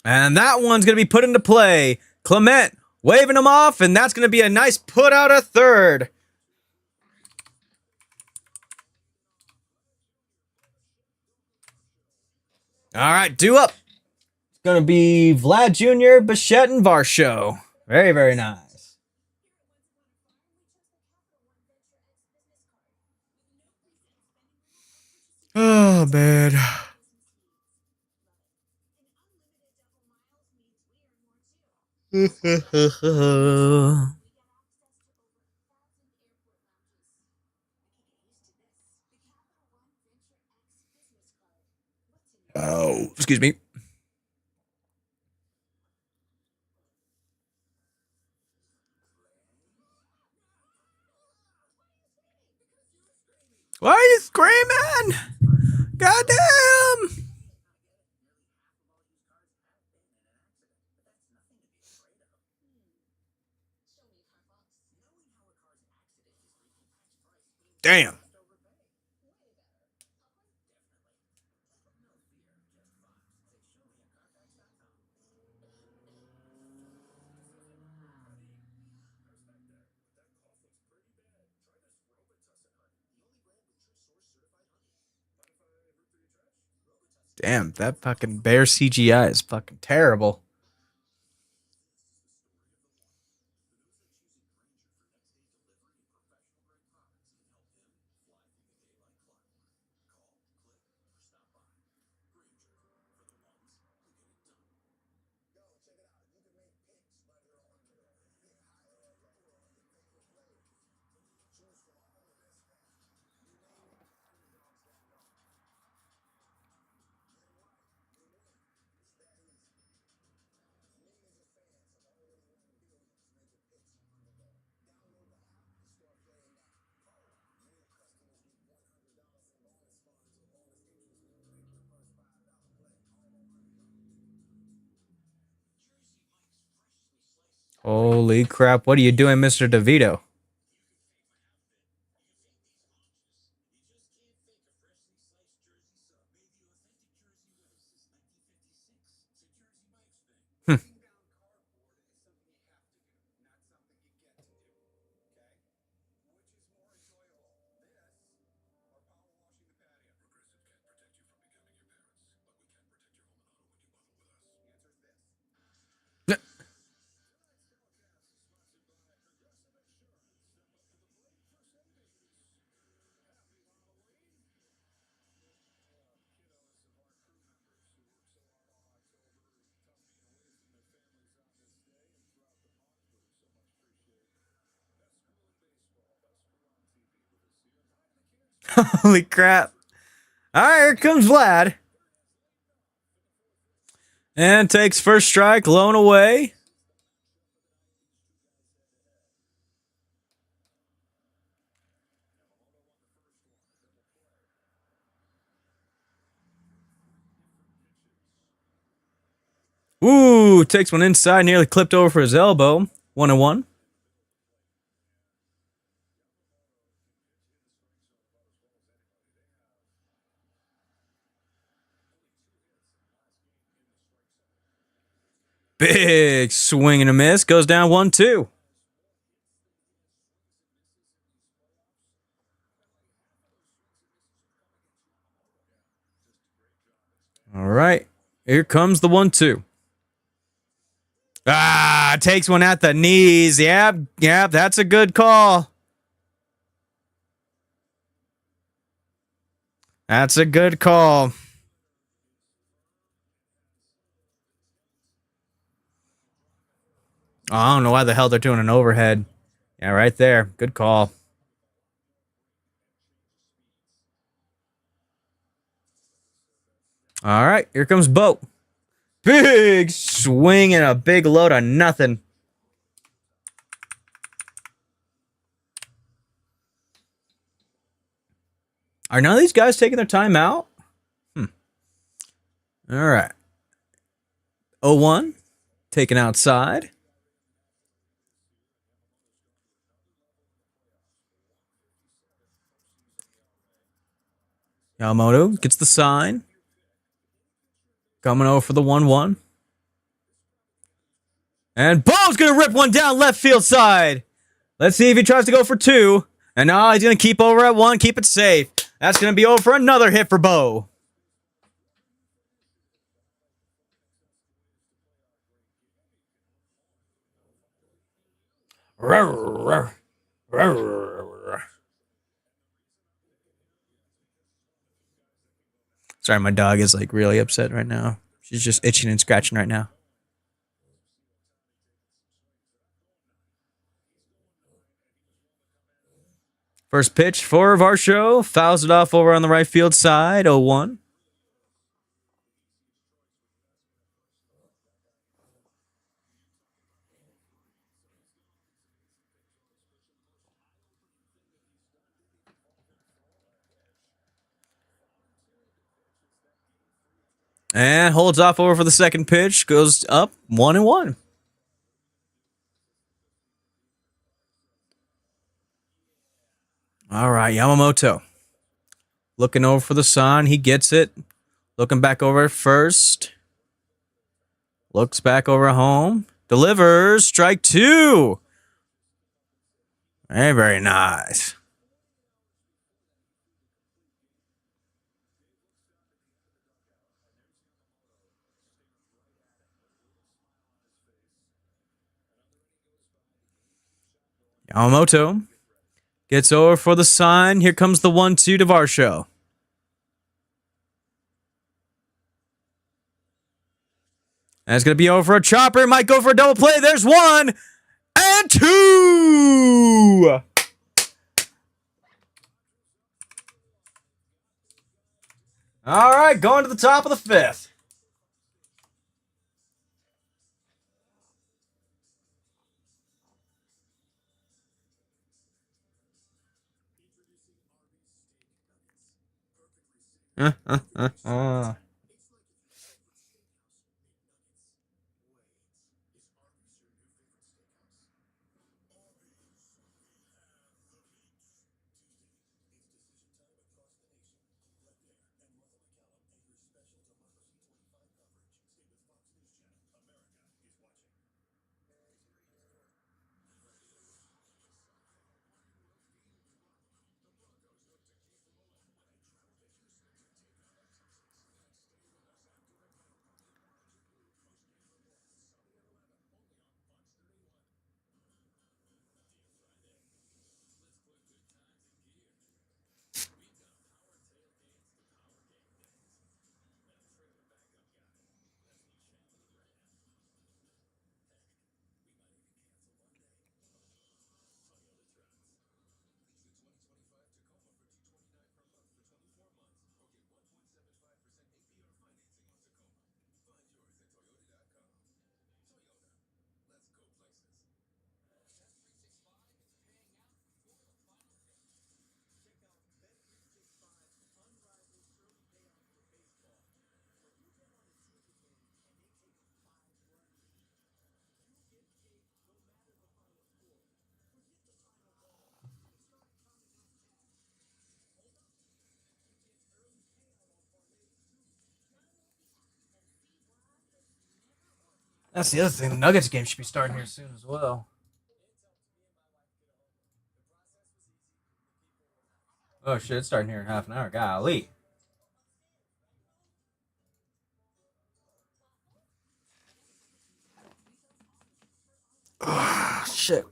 And that one's going to be put into play. Clement waving him off, and that's going to be a nice put out of third. All right, due up. It's going to be Vlad Jr., Bichette, and Varsho. Very, very nice. Oh, man. Oh, excuse me. Why are you screaming? Goddamn! Damn. Damn, that fucking bear CGI is fucking terrible. Holy crap. What are you doing, Mr. DeVito? Hmm. Holy crap. All right, here comes Vlad. And takes first strike, low and away. Ooh, takes one inside, nearly clipped over for his elbow. 1-1. Big swing and a miss. Goes down 1-2. All right. Here comes the 1-2. Ah, takes one at the knees. Yep, that's a good call. That's a good call. Oh, I don't know why the hell they're doing an overhead. Yeah, right there. Good call. All right, here comes Bo. Big swing and a big load of nothing. Are none of these guys taking their time out? All right. 0-1. Taken outside. Yamamoto gets the sign. Coming over for the 1-1. And Bo's going to rip one down left field side. Let's see if he tries to go for 2. And no, he's going to keep over at 1, keep it safe. That's going to be over for another hit for Bo. Sorry, my dog is like really upset right now. She's just itching and scratching right now. First pitch for Varsho. Fouls it off over on the right field side. 0-1. And holds off over for the second pitch. Goes up 1-1. All right, Yamamoto. Looking over for the sign. He gets it. Looking back over at first. Looks back over at home. Delivers. Strike 2. Very, very nice. Yamamoto gets over for the sign. Here comes the 1-2 to Varsho. And it's going to be over for a chopper. Might go for a double play. There's 1 and 2. All right, going to the top of the 5th. That's the other thing. The Nuggets game should be starting here soon as well. Oh shit, it's starting here in half an hour. Golly. Oh, shit.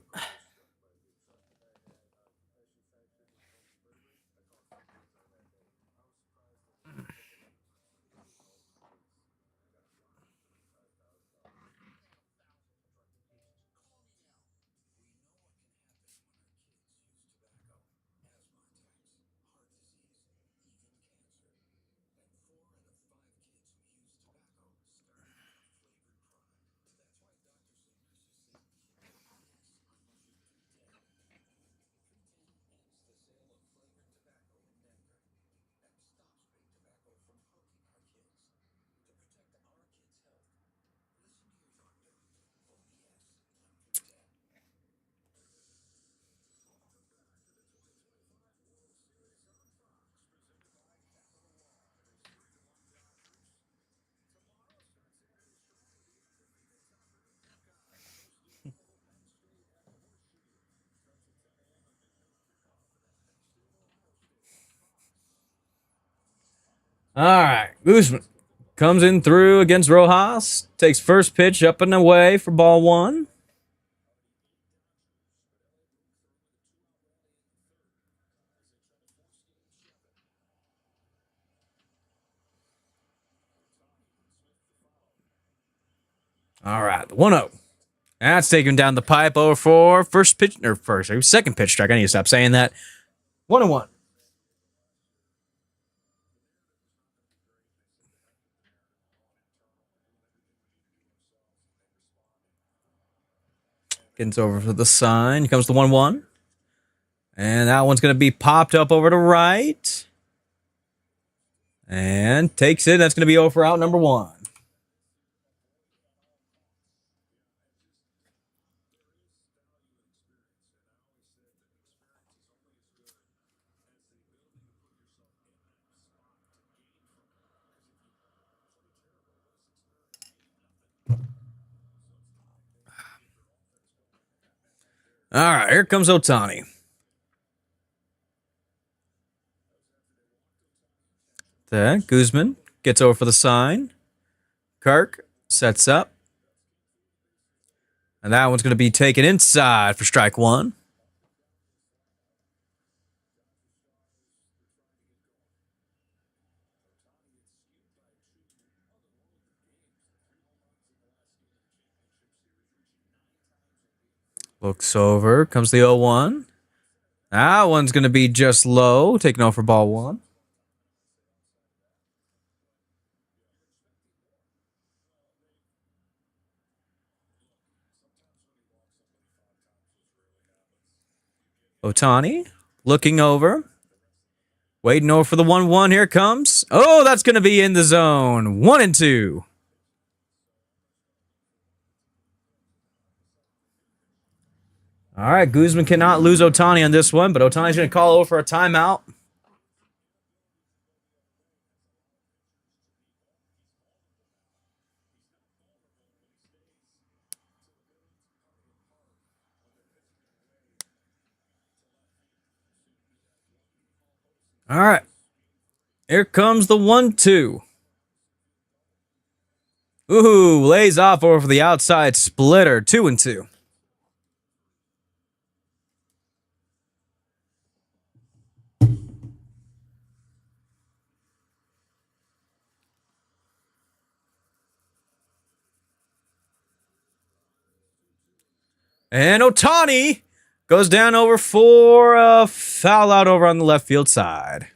All right, Guzman comes in through against Rojas. Takes first pitch up and away for ball one. All right, the 1-0. That's taking down the pipe over for second pitch strike. I need to stop saying that. 1-1. Gets over to the sign. Here comes the 1-1. And that one's going to be popped up over to right. And takes it. That's going to be over out number one. All right, here comes Ohtani. Then Guzman gets over for the sign. Kirk sets up. And that one's going to be taken inside for strike one. Looks over. Comes the 0-1. That one's going to be just low. Taking over for ball one. Ohtani looking over. Waiting over for the 1-1. Here it comes. Oh, that's going to be in the zone. 1-2. All right, Guzman cannot lose Ohtani on this one, but Ohtani's going to call over for a timeout. All right. Here comes the 1-2. Ooh, lays off over the outside splitter. 2-2. And Ohtani goes down over for a foul out over on the left field side.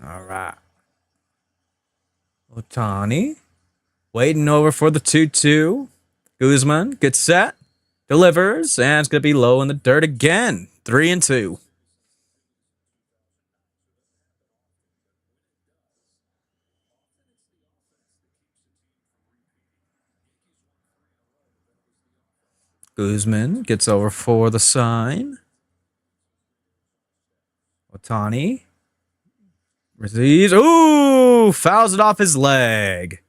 All right. Ohtani waiting over for the 2-2. Guzman gets set, delivers, and it's going to be low in the dirt again. 3-2. Guzman gets over for the sign. Otani receives. Ooh, fouls it off his leg.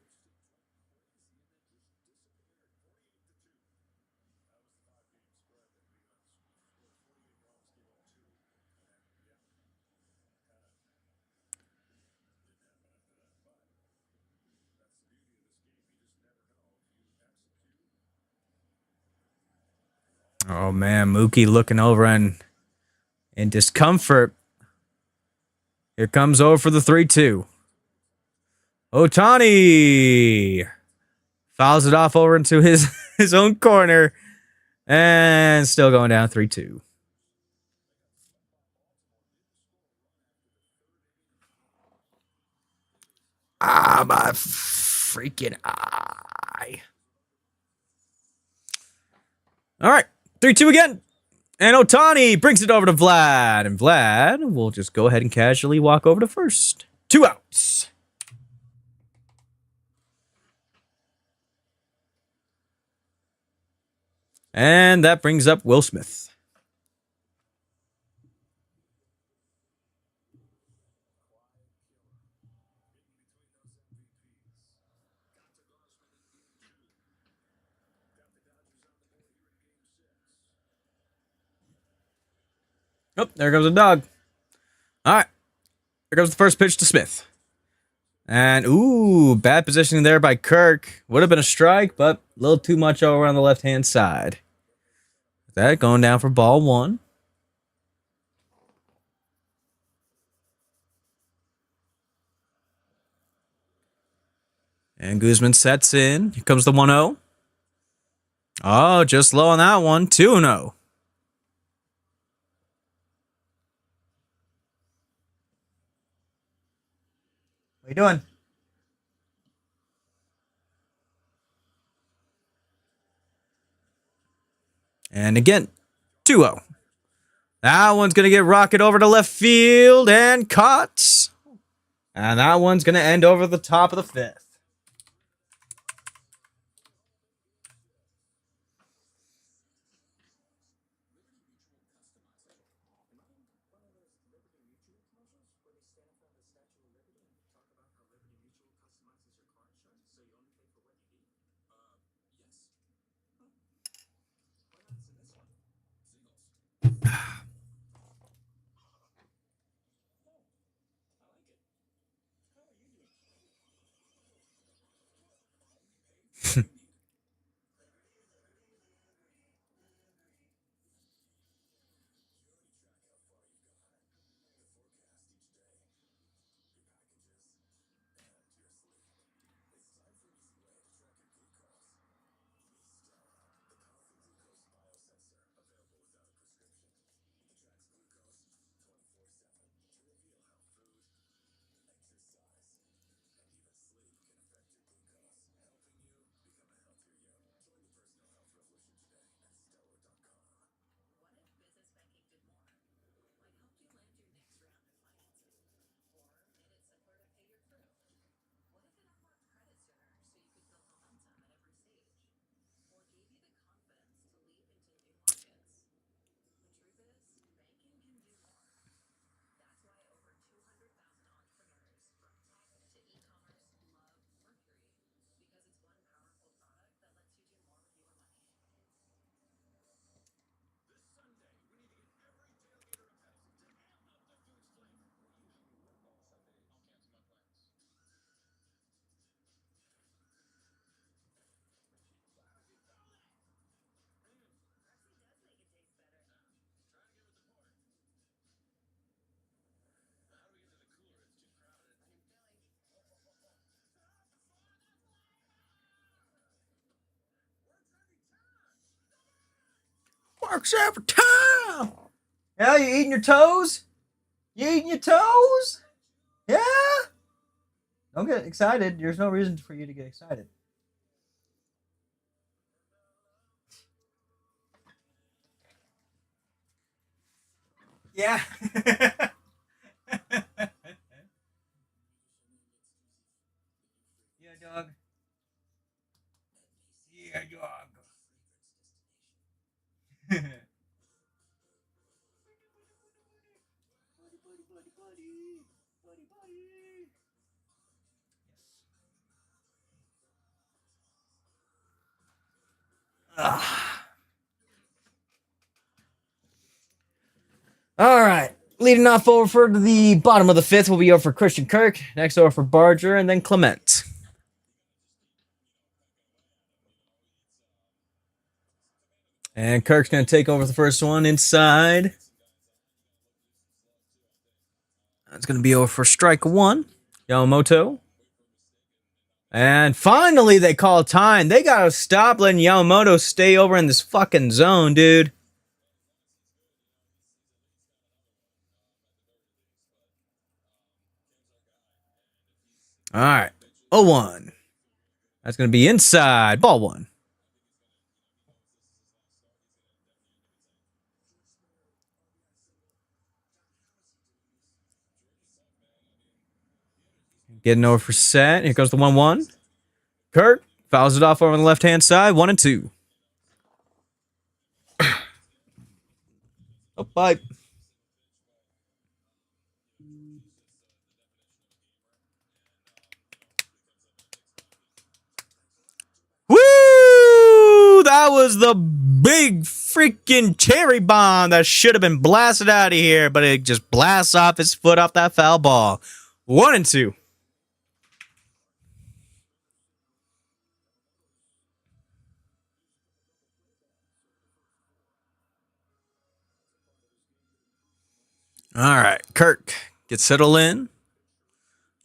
Oh man, Mookie looking over and in discomfort. Here comes over for the 3-2. Otani fouls it off over into his own corner and still going down 3-2. Ah, my freaking eye. All right, 3-2 again. And Otani brings it over to Vlad. And Vlad will just go ahead and casually walk over to first. 2 outs. And that brings up Will Smith. Oh, there goes the dog. All right. Here goes the first pitch to Smith. And, ooh, bad positioning there by Kirk. Would have been a strike, but a little too much over on the left-hand side. That going down for ball 1. And Guzman sets in. Here comes the 1-0. Oh, just low on that one. 2-0. What are you doing? And again, 2-0. That one's going to get rocket over to left field and caught. And that one's going to end over the top of the 5th. Works every time. Yeah, you eating your toes? You eating your toes? Yeah? Don't get excited. There's no reason for you to get excited. Yeah. Yeah, dog. Yeah, dog. All right. Leading off over for the bottom of the fifth will be over for Christian Kirk. Next over for Barger and then Clement. And Kirk's going to take over the first one inside. That's going to be over for strike one. Yamamoto. And finally, they call time. They got to stop letting Yamamoto stay over in this fucking zone, dude. All right. 0-1. That's going to be inside. Ball one. Getting over for set. Here goes the 1-1. Kirk fouls it off over on the left-hand side. 1-2. Oh, bye. Woo! That was the big freaking cherry bomb that should have been blasted out of here, but it just blasts off his foot off that foul ball. 1-2. All right, Kirk gets settled in.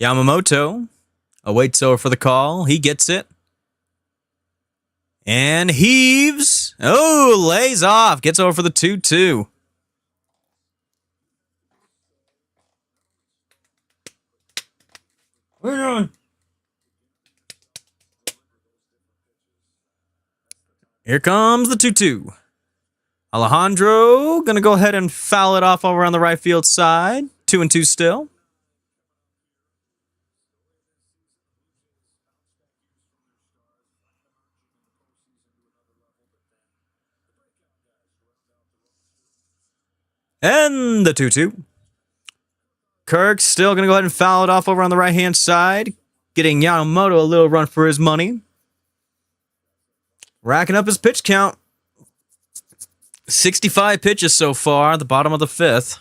Yamamoto awaits over for the call. He gets it. And heaves. Oh, lays off. Gets over for the 2-2. What are you doing? Here comes the 2-2. Alejandro gonna go ahead and foul it off over on the right field side. 2-2 still. And the 2-2. Kirk's still gonna go ahead and foul it off over on the right hand side, getting Yamamoto a little run for his money. Racking up his pitch count. 65 pitches so far, the bottom of the fifth.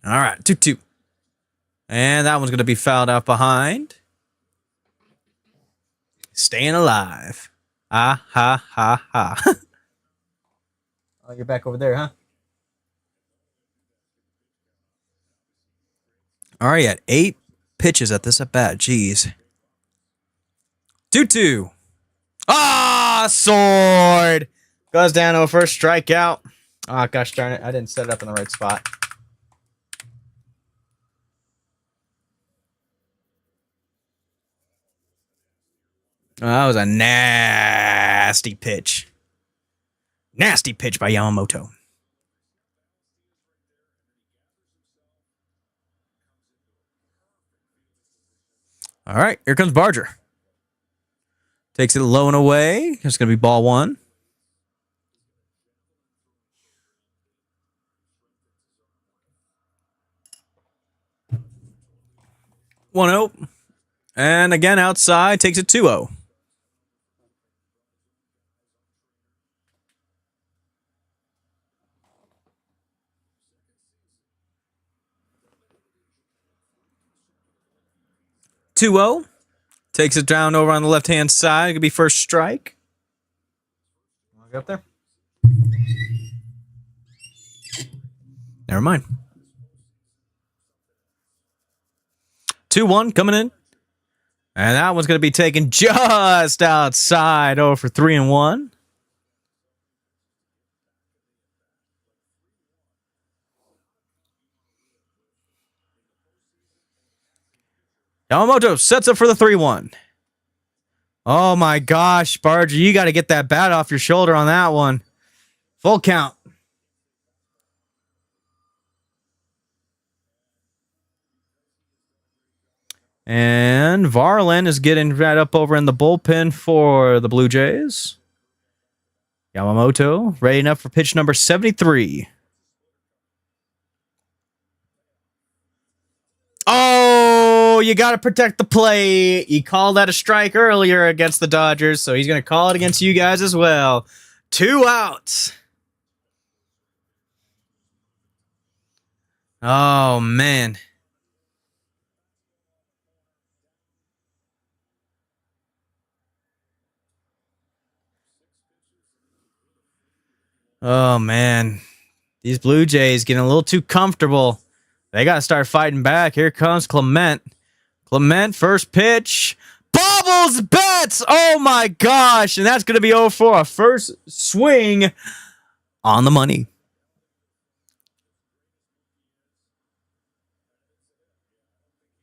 All right, 2-2. And that one's going to be fouled out behind. Staying alive. Ah, ha, ha, ha. Oh, you're back over there, huh? All right, at 8 pitches at this at bat. Jeez. 2-2. Ah, sword. Goes down to a first strikeout. Oh, gosh darn it. I didn't set it up in the right spot. Oh, that was a nasty pitch. Nasty pitch by Yamamoto. All right, here comes Barger. Takes it low and away. It's going to be ball one. One 0. And again outside, takes it 2-0. Takes it down over on the left-hand side. It could be first strike. I'll get up there. Never mind. 2-1 coming in. And that one's going to be taken just outside over for 3-1. Yamamoto sets up for the 3-1. Oh my gosh, Barger, you got to get that bat off your shoulder on that one. Full count. And Varland is getting right up over in the bullpen for the Blue Jays. Yamamoto ready enough for pitch number 73. Oh, Oh, you got to protect the plate. He called that a strike earlier against the Dodgers, so he's going to call it against you guys as well. 2 outs. Oh, man. Oh, man. These Blue Jays getting a little too comfortable. They got to start fighting back. Here comes Clement. Clement, first pitch. Bobbles bats! Oh, my gosh. And that's going to be over for a first swing on the money.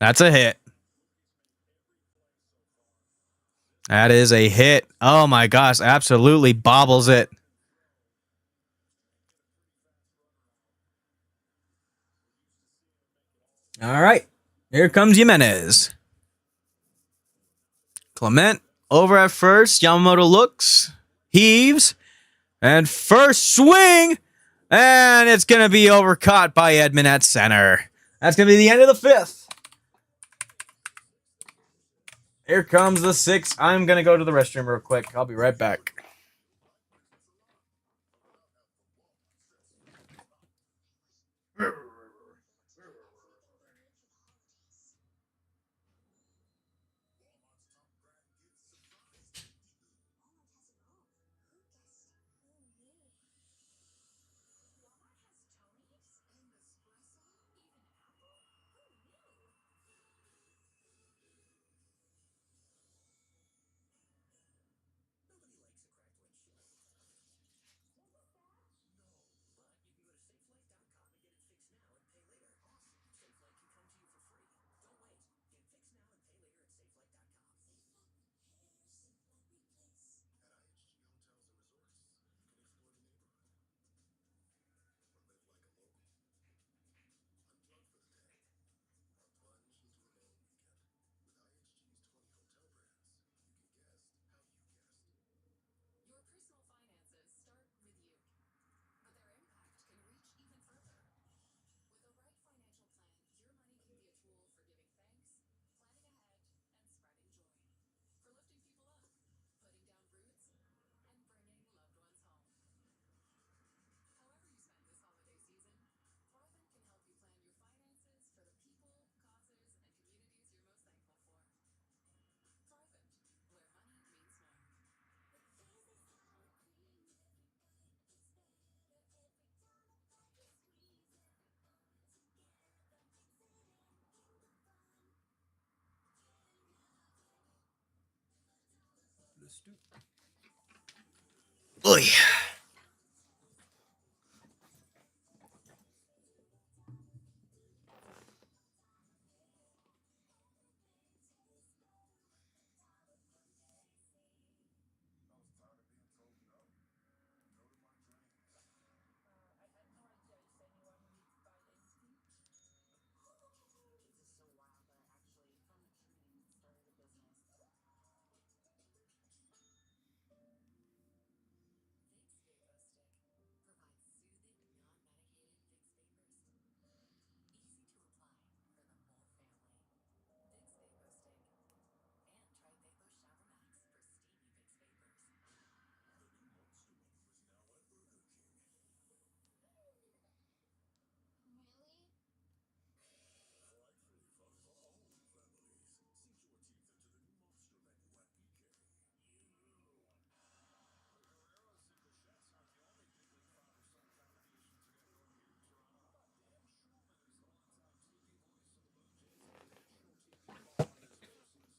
That's a hit. That is a hit. Oh, my gosh. Absolutely bobbles it. All right. Here comes Jimenez. Clement over at first. Yamamoto looks, heaves, and first swing. And it's going to be overcaught by Edman at center. That's going to be the end of the 5th. Here comes the 6th. I'm going to go to the restroom real quick. I'll be right back. Oy.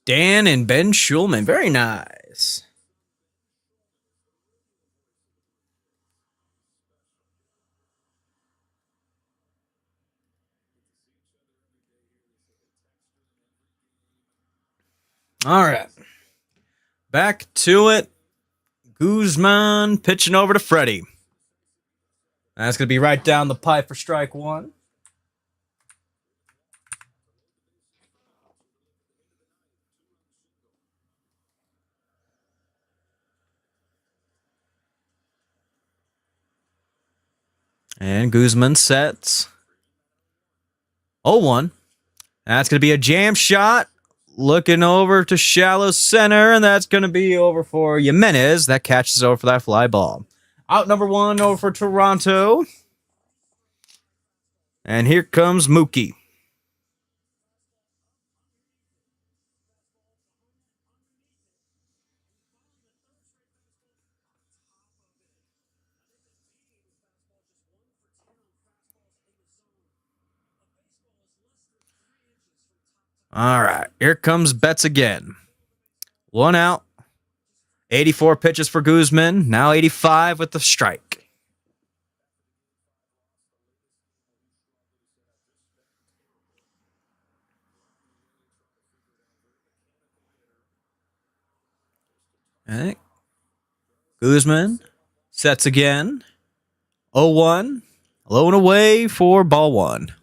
Dan and Ben Schulman. Very nice. All right. Back to it. Guzman pitching over to Freddie. That's going to be right down the pipe for strike 1. And Guzman sets 0-1. That's going to be a jam shot. Looking over to shallow center, and that's going to be over for Jimenez. That catches over for that fly ball. Out number 1 over for Toronto. And here comes Mookie. All right, here comes Betts again. 1 out. 84 pitches for Guzman. Now 85 with the strike. All right. Guzman sets again. 0-1. Low and away for ball 1.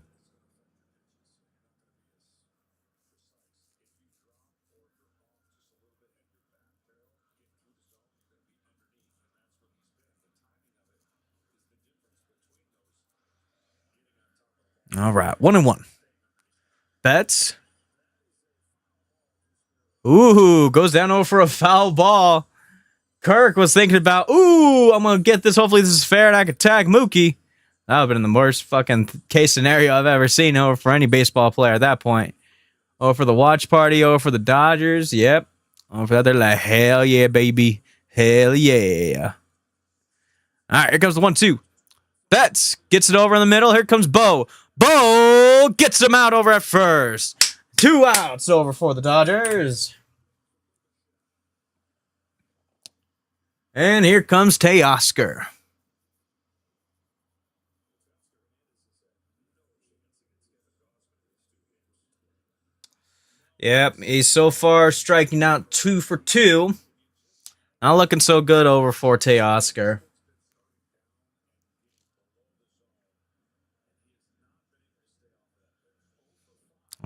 All right, 1-1. Betts. Ooh, goes down over for a foul ball. Kirk was thinking about, I'm going to get this. Hopefully this is fair and I can tag Mookie. That would have been the worst fucking case scenario I've ever seen over for any baseball player at that point. Over for the watch party, over for the Dodgers. Yep. Over for that, they're like, hell yeah, baby. Hell yeah. All right, here comes the 1-2. Betts gets it over in the middle. Here comes Bo. Bo gets him out over at first. 2 outs over for the Dodgers. And here comes Teoscar. Yep, he's so far striking out 2 for 2. Not looking so good over for Teoscar.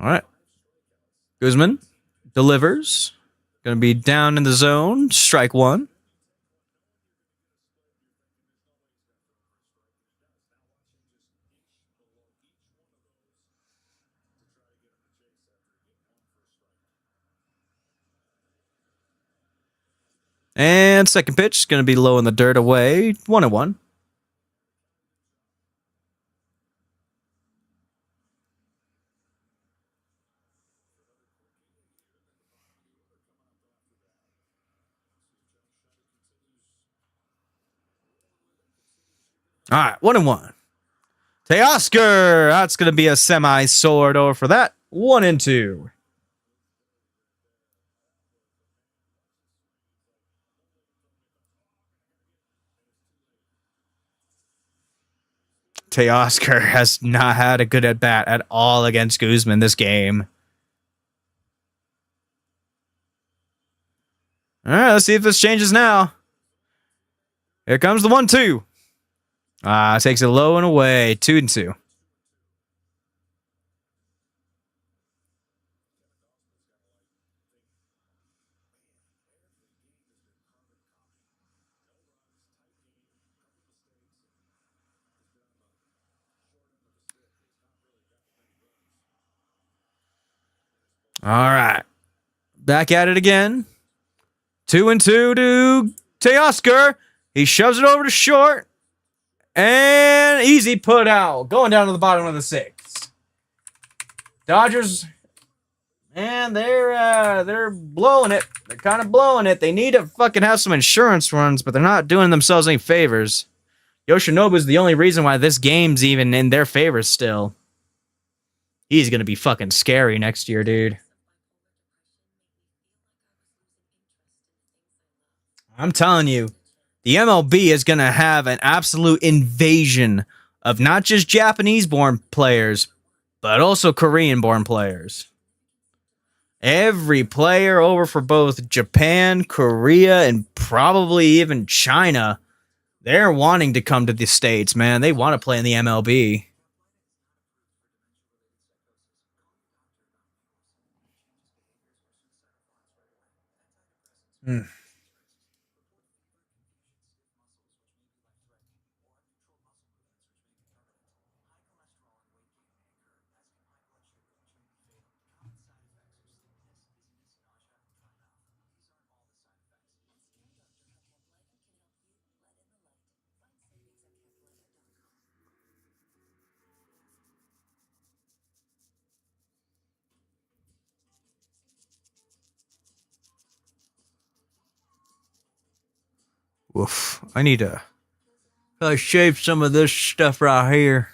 All right. Guzman delivers. Going to be down in the zone. Strike 1. And second pitch is going to be low in the dirt away. 1-1. All right, 1-1. Teoscar. That's going to be a semi-sword over for that. 1-2. Teoscar has not had a good at bat at all against Guzman this game. All right, let's see if this changes now. Here comes the 1-2. Takes it low and away. 2-2. All right. Back at it again. 2-2 to Teoscar. He shoves it over to short. And easy put out. Going down to the bottom of the 6th. Dodgers, man, they're blowing it. They're kind of blowing it. They need to fucking have some insurance runs, but they're not doing themselves any favors. Yoshinobu's the only reason why this game's even in their favor still. He's going to be fucking scary next year, dude. I'm telling you, the MLB is going to have an absolute invasion of not just Japanese-born players, but also Korean-born players. Every player over for both Japan, Korea, and probably even China, they're wanting to come to the States, man. They want to play in the MLB. Hmm. Woof. I need to shave some of this stuff right here.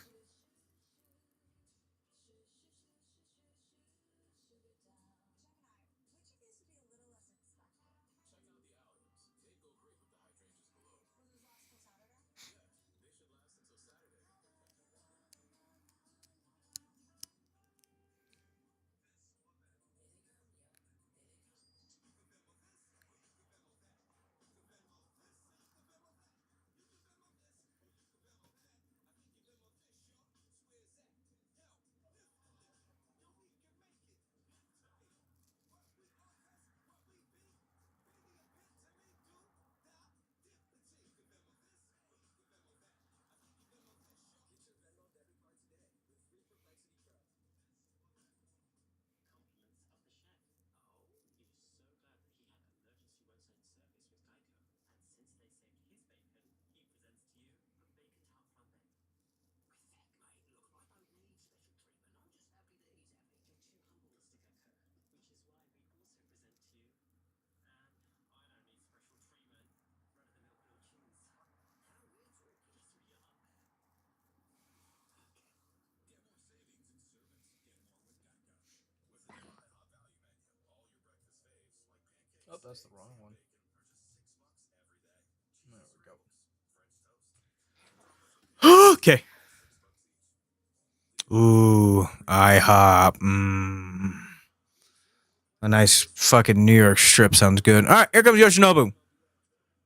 Oh, that's the wrong one. There we go. Okay. Ooh, IHOP. A nice fucking New York strip sounds good. All right, here comes Yoshinobu.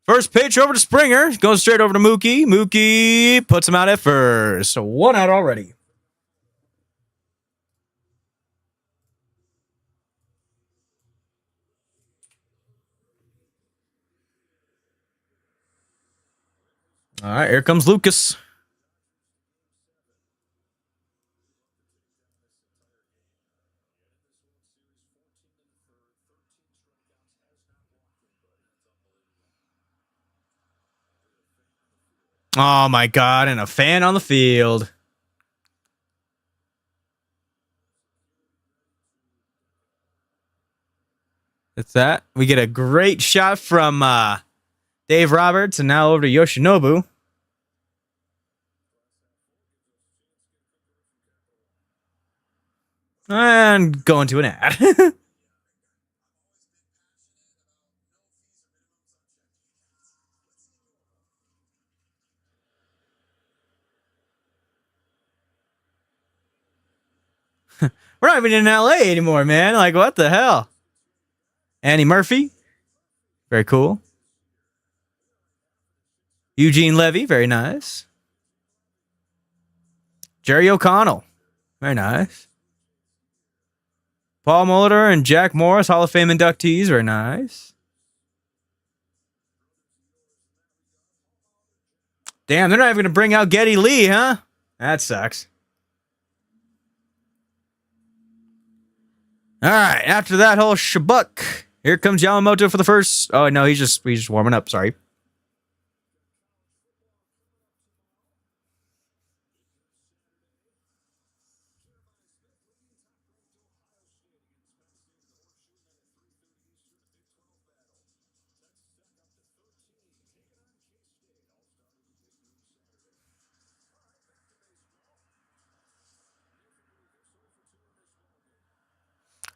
First pitch over to Springer. Goes straight over to Mookie. Mookie puts him out at first. So 1 out already. All right, here comes Lucas. Oh my God, and a fan on the field. That's that. We get a great shot from Dave Roberts, and now over to Yoshinobu. And going to an ad. We're not even in LA anymore, man. Like, what the hell? Annie Murphy. Very cool. Eugene Levy. Very nice. Jerry O'Connell. Very nice. Paul Molitor and Jack Morris, Hall of Fame inductees. Very nice. Damn, they're not even going to bring out Geddy Lee, huh? That sucks. All right, after that whole shabuk, here comes Yamamoto for the first. Oh no, he's just warming up. Sorry.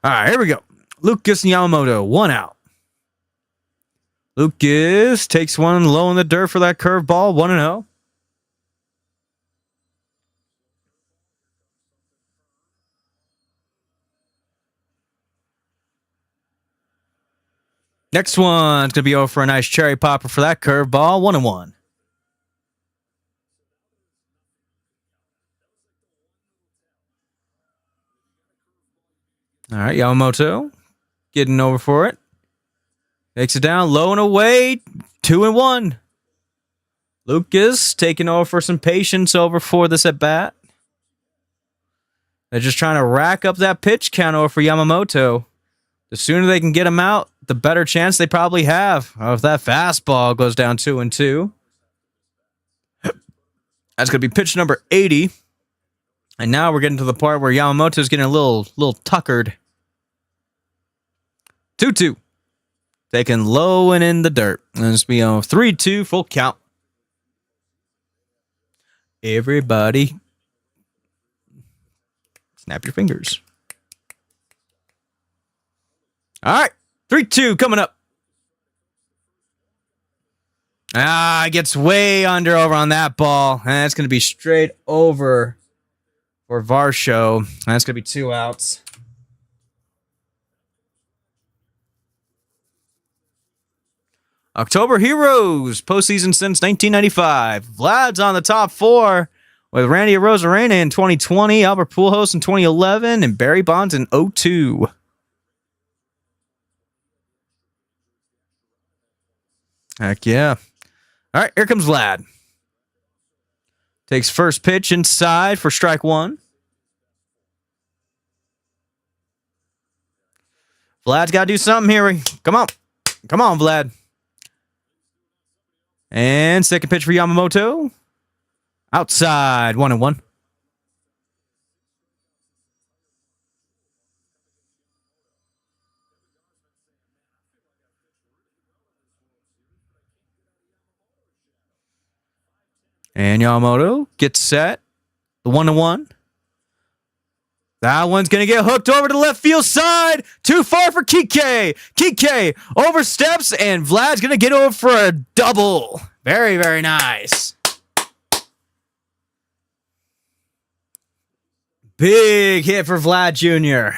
All right, here we go. Lucas and Yamamoto, 1 out. Lucas takes one low in the dirt for that curveball, 1-0. Next one's going to be over for a nice cherry popper for that curveball, 1-1. All right, Yamamoto getting over for it. Takes it down, low and away, 2-1. Lucas taking over for some patience over for this at bat. They're just trying to rack up that pitch count over for Yamamoto. The sooner they can get him out, the better chance they probably have. If that fastball goes down 2-2. That's going to be pitch number 80. And now we're getting to the part where Yamamoto's getting a little tuckered. 2-2. Taken low and in the dirt. And it's be on 3-2, full count. Everybody, snap your fingers. All right, 3-2 coming up. Gets way under over on that ball. And that's going to be straight over for Varsho. That's going to be 2 outs. October Heroes, postseason since 1995. Vlad's on the top 4 with Randy Arozarena in 2020, Albert Pujols in 2011, and Barry Bonds in 2002. Heck yeah. All right, here comes Vlad. Takes first pitch inside for strike 1. Vlad's got to do something here. Come on. Come on, Vlad. And second pitch for Yamamoto. Outside, 1-1. And Yamamoto gets set. The 1-1. That one's going to get hooked over to the left field side. Too far for Kike. Kike oversteps, and Vlad's going to get over for a double. Very, very nice. Big hit for Vlad Jr.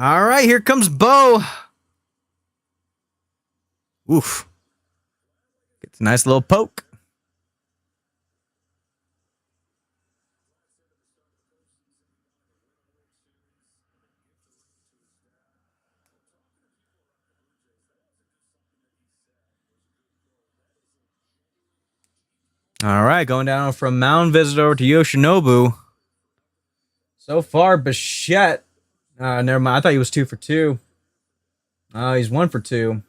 All right, here comes Bo. Oof. Gets a nice little poke. All right, going down from Mound Visitor to Yoshinobu. So far, Bichette. Never mind. I thought he was 2 for 2. He's 1 for 2.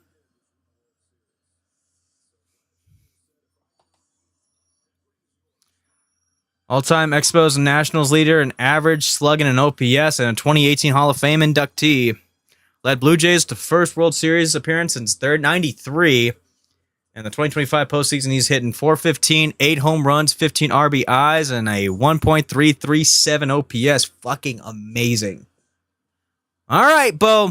All-time Expos and Nationals leader, an average slugging and OPS, and a 2018 Hall of Fame inductee. Led Blue Jays to first World Series appearance since 93. And the 2025 postseason, he's hitting .415, 8 home runs, 15 RBIs, and a 1.337 OPS. Fucking amazing. All right, Bo.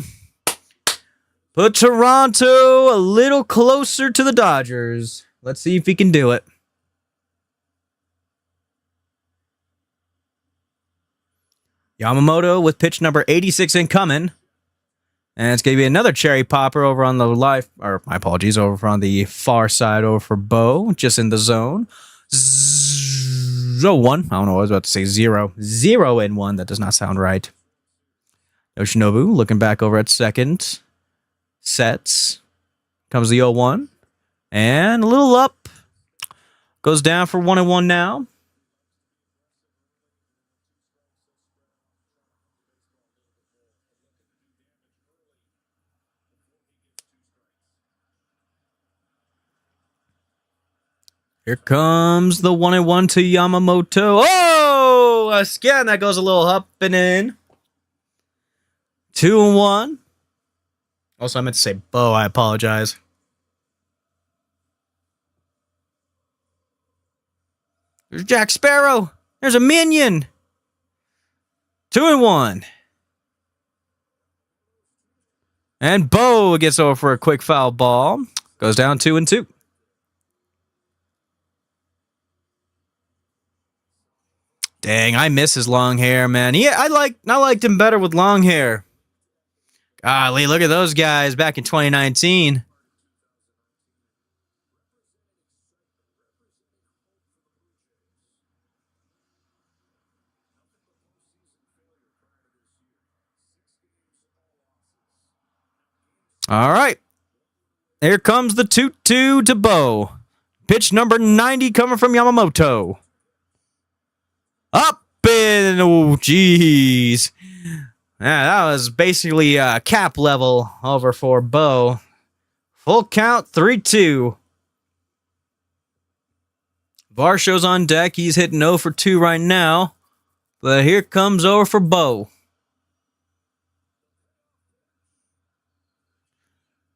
Put Toronto a little closer to the Dodgers. Let's see if he can do it. Yamamoto with pitch number 86 incoming. And it's going to be another cherry popper over on the over on the far side over for Bo, just in the zone. 0-1. I don't know what I was about to say. 0-1. That does not sound right. Yoshinobu looking back over at second. Sets. Comes the 0-1. And a little up. Goes down for 1-1 now. Here comes the 1-1 to Yamamoto. Oh! Again, that goes a little up and in. 2-1. Also, I meant to say Bo. I apologize. There's Jack Sparrow. There's a minion. 2-1. And Bo gets over for a quick foul ball. Goes down 2-2. Dang, I miss his long hair, man. I liked him better with long hair. Golly, look at those guys back in 2019. All right. Here comes the 2-2 to Bo. Pitch number 90 coming from Yamamoto. Up and, oh, jeez. Yeah, that was basically cap level over for Bo. Full count, 3-2. Varsho's on deck. He's hitting 0 for 2 right now. But here comes over for Bo.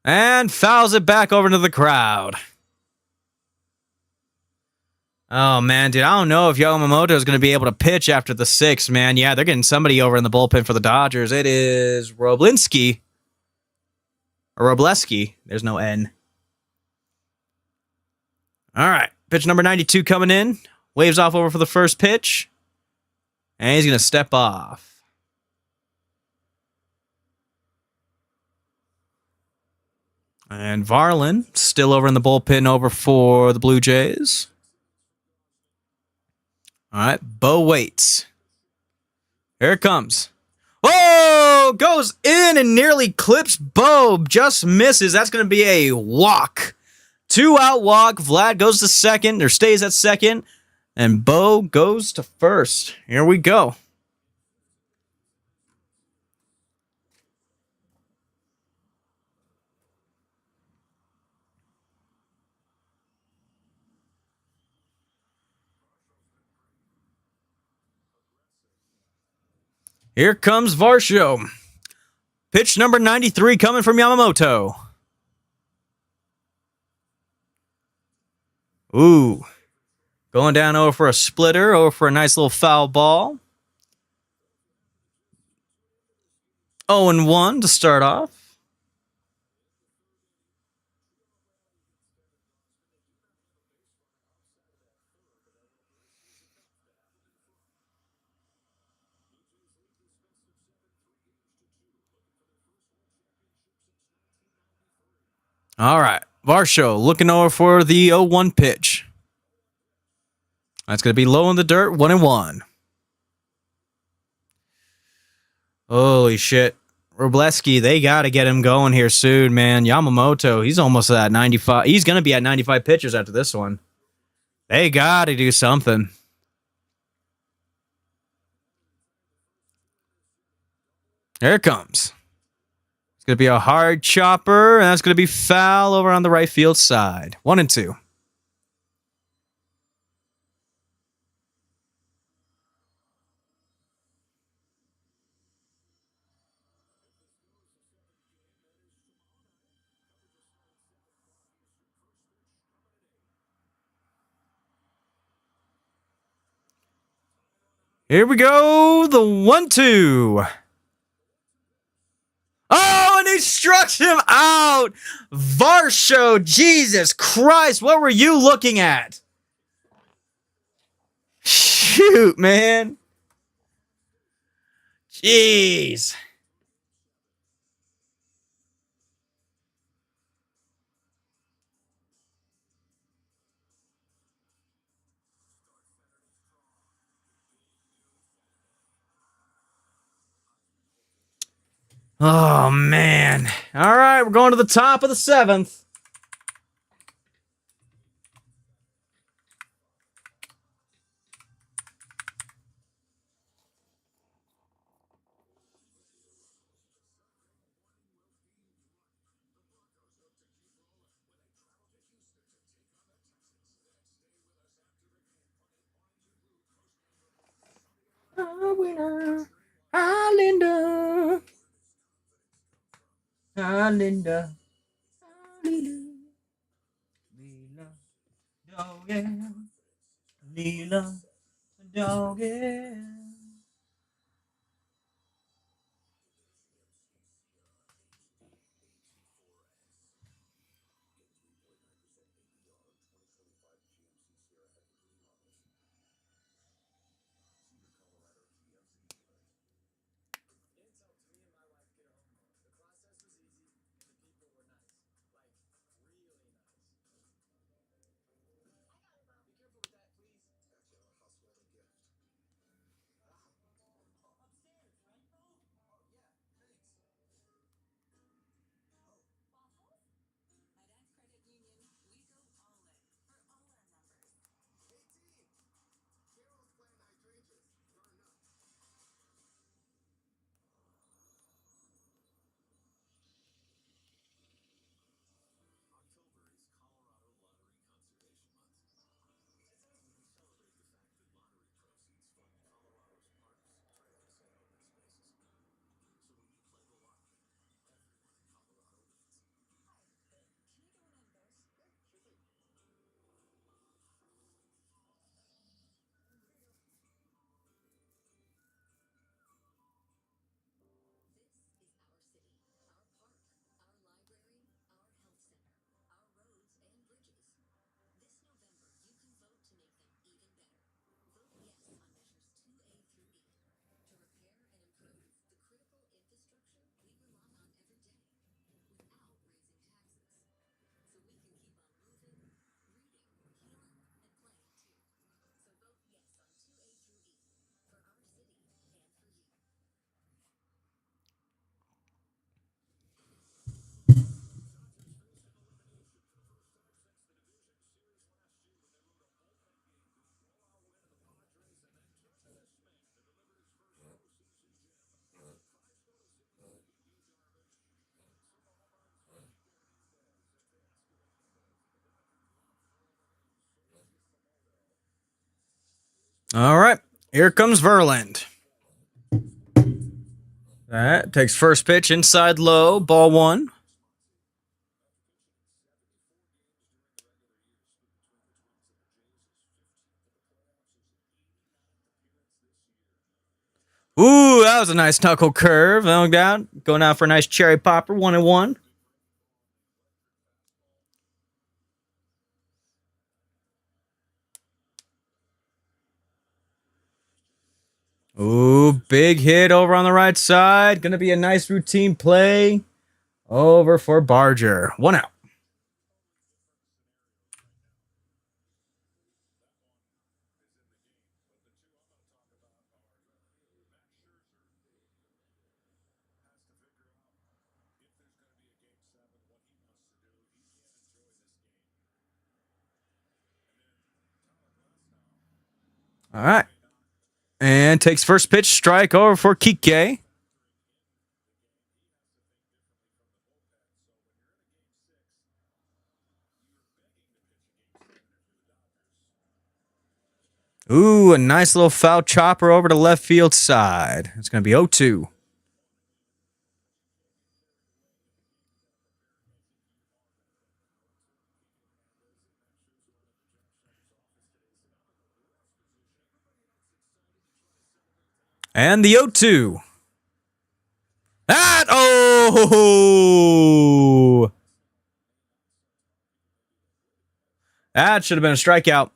And fouls it back over to the crowd. Oh, man, dude, I don't know if Yamamoto is going to be able to pitch after the 6th, man. Yeah, they're getting somebody over in the bullpen for the Dodgers. It is Roblinski. Or Robleski. There's no N. All right, pitch number 92 coming in. Waves off over for the first pitch. And he's going to step off. And Varlin still over in the bullpen over for the Blue Jays. All right, Bo waits. Here it comes. Oh, goes in and nearly clips Bo. Just misses. That's going to be a walk. 2-out walk. Vlad goes to second, or stays at second. And Bo goes to first. Here we go. Here comes Varsho. Pitch number 93 coming from Yamamoto. Ooh. Going down over for a splitter, over for a nice little foul ball. 0-1 to start off. All right. Varsho looking over for the 0-1 pitch. That's going to be low in the dirt, 1-1. Holy shit. Robleski, they got to get him going here soon, man. Yamamoto, he's almost at 95. He's going to be at 95 pitches after this one. They got to do something. Here it comes. It's going to be a hard chopper, and that's going to be foul over on the right field side. 1-2. Here we go. The 1-2. Oh, and he struck him out. Varsho, Jesus Christ, what were you looking at? Shoot, man. Jeez. Oh, man. All right, we're going to the top of the 7th. Our winner, Linda. Linda. Lila, doggy. Lila, doggy. All right, here comes Verland. That takes first pitch inside low, ball one. Ooh, that was a nice knuckle curve. No doubt. Going out for a nice cherry popper, 1-1. Ooh, big hit over on the right side. Gonna be a nice routine play over for Barger. 1 out. All right. And takes first pitch, strike over for Kike. Ooh, a nice little foul chopper over to left field side. It's going to be 0-2. And the 0-2. That, oh! That should have been a strikeout.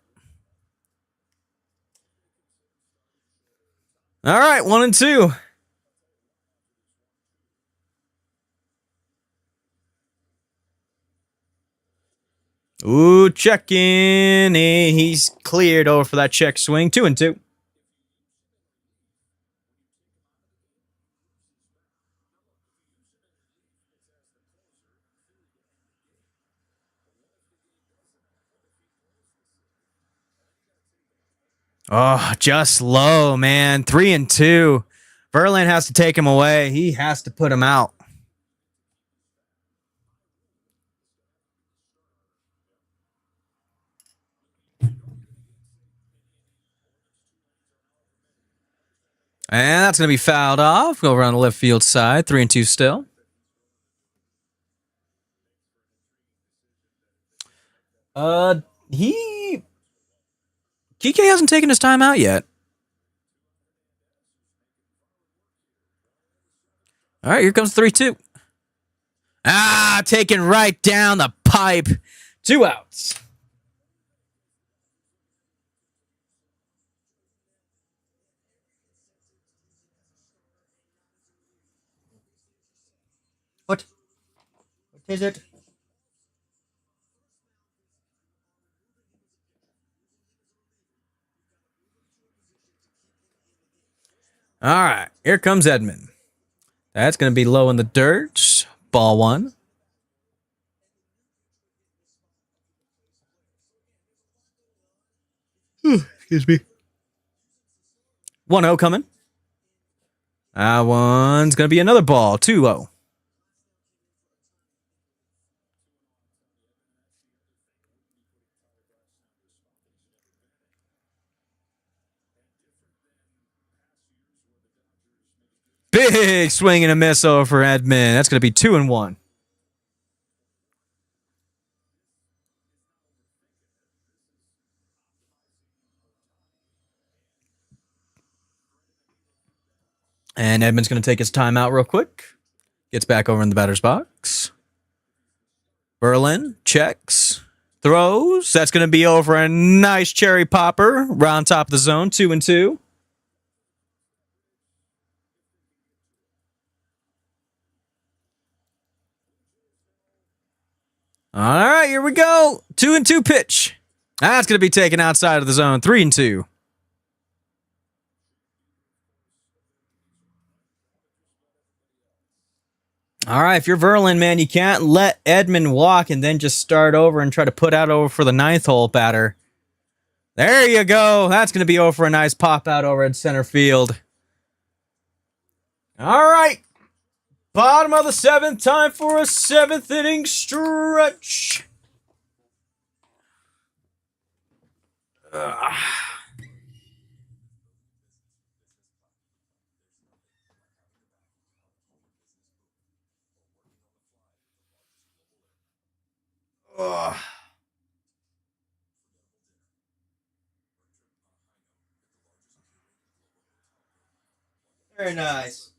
All right, 1-2. Ooh, check in. He's cleared over for that check swing. 2-2. Oh, just low, man. 3-2. Verlander has to take him away. He has to put him out. And that's going to be fouled off. Go around the left field side. 3-2 still. Kike hasn't taken his time out yet. All right, here comes 3-2. Taken right down the pipe. 2 outs. What is it? All right, here comes Edman. That's going to be low in the dirt. Ball one. Excuse me. 1-0 coming. That one's going to be another ball. 2-0. Big swing and a miss over for Edman. That's going to be 2-1. And Edman's going to take his time out real quick. Gets back over in the batter's box. Berlin checks, throws. That's going to be over a nice cherry popper. Round top of the zone. 2-2. All right, here we go. 2-2 pitch. That's going to be taken outside of the zone. 3-2. All right, if you're Verlin, man, you can't let Edman walk and then just start over and try to put out over for the ninth hole batter. There you go. That's going to be over for a nice pop out over at center field. All right. Bottom of the seventh, time for a seventh inning stretch. Very nice.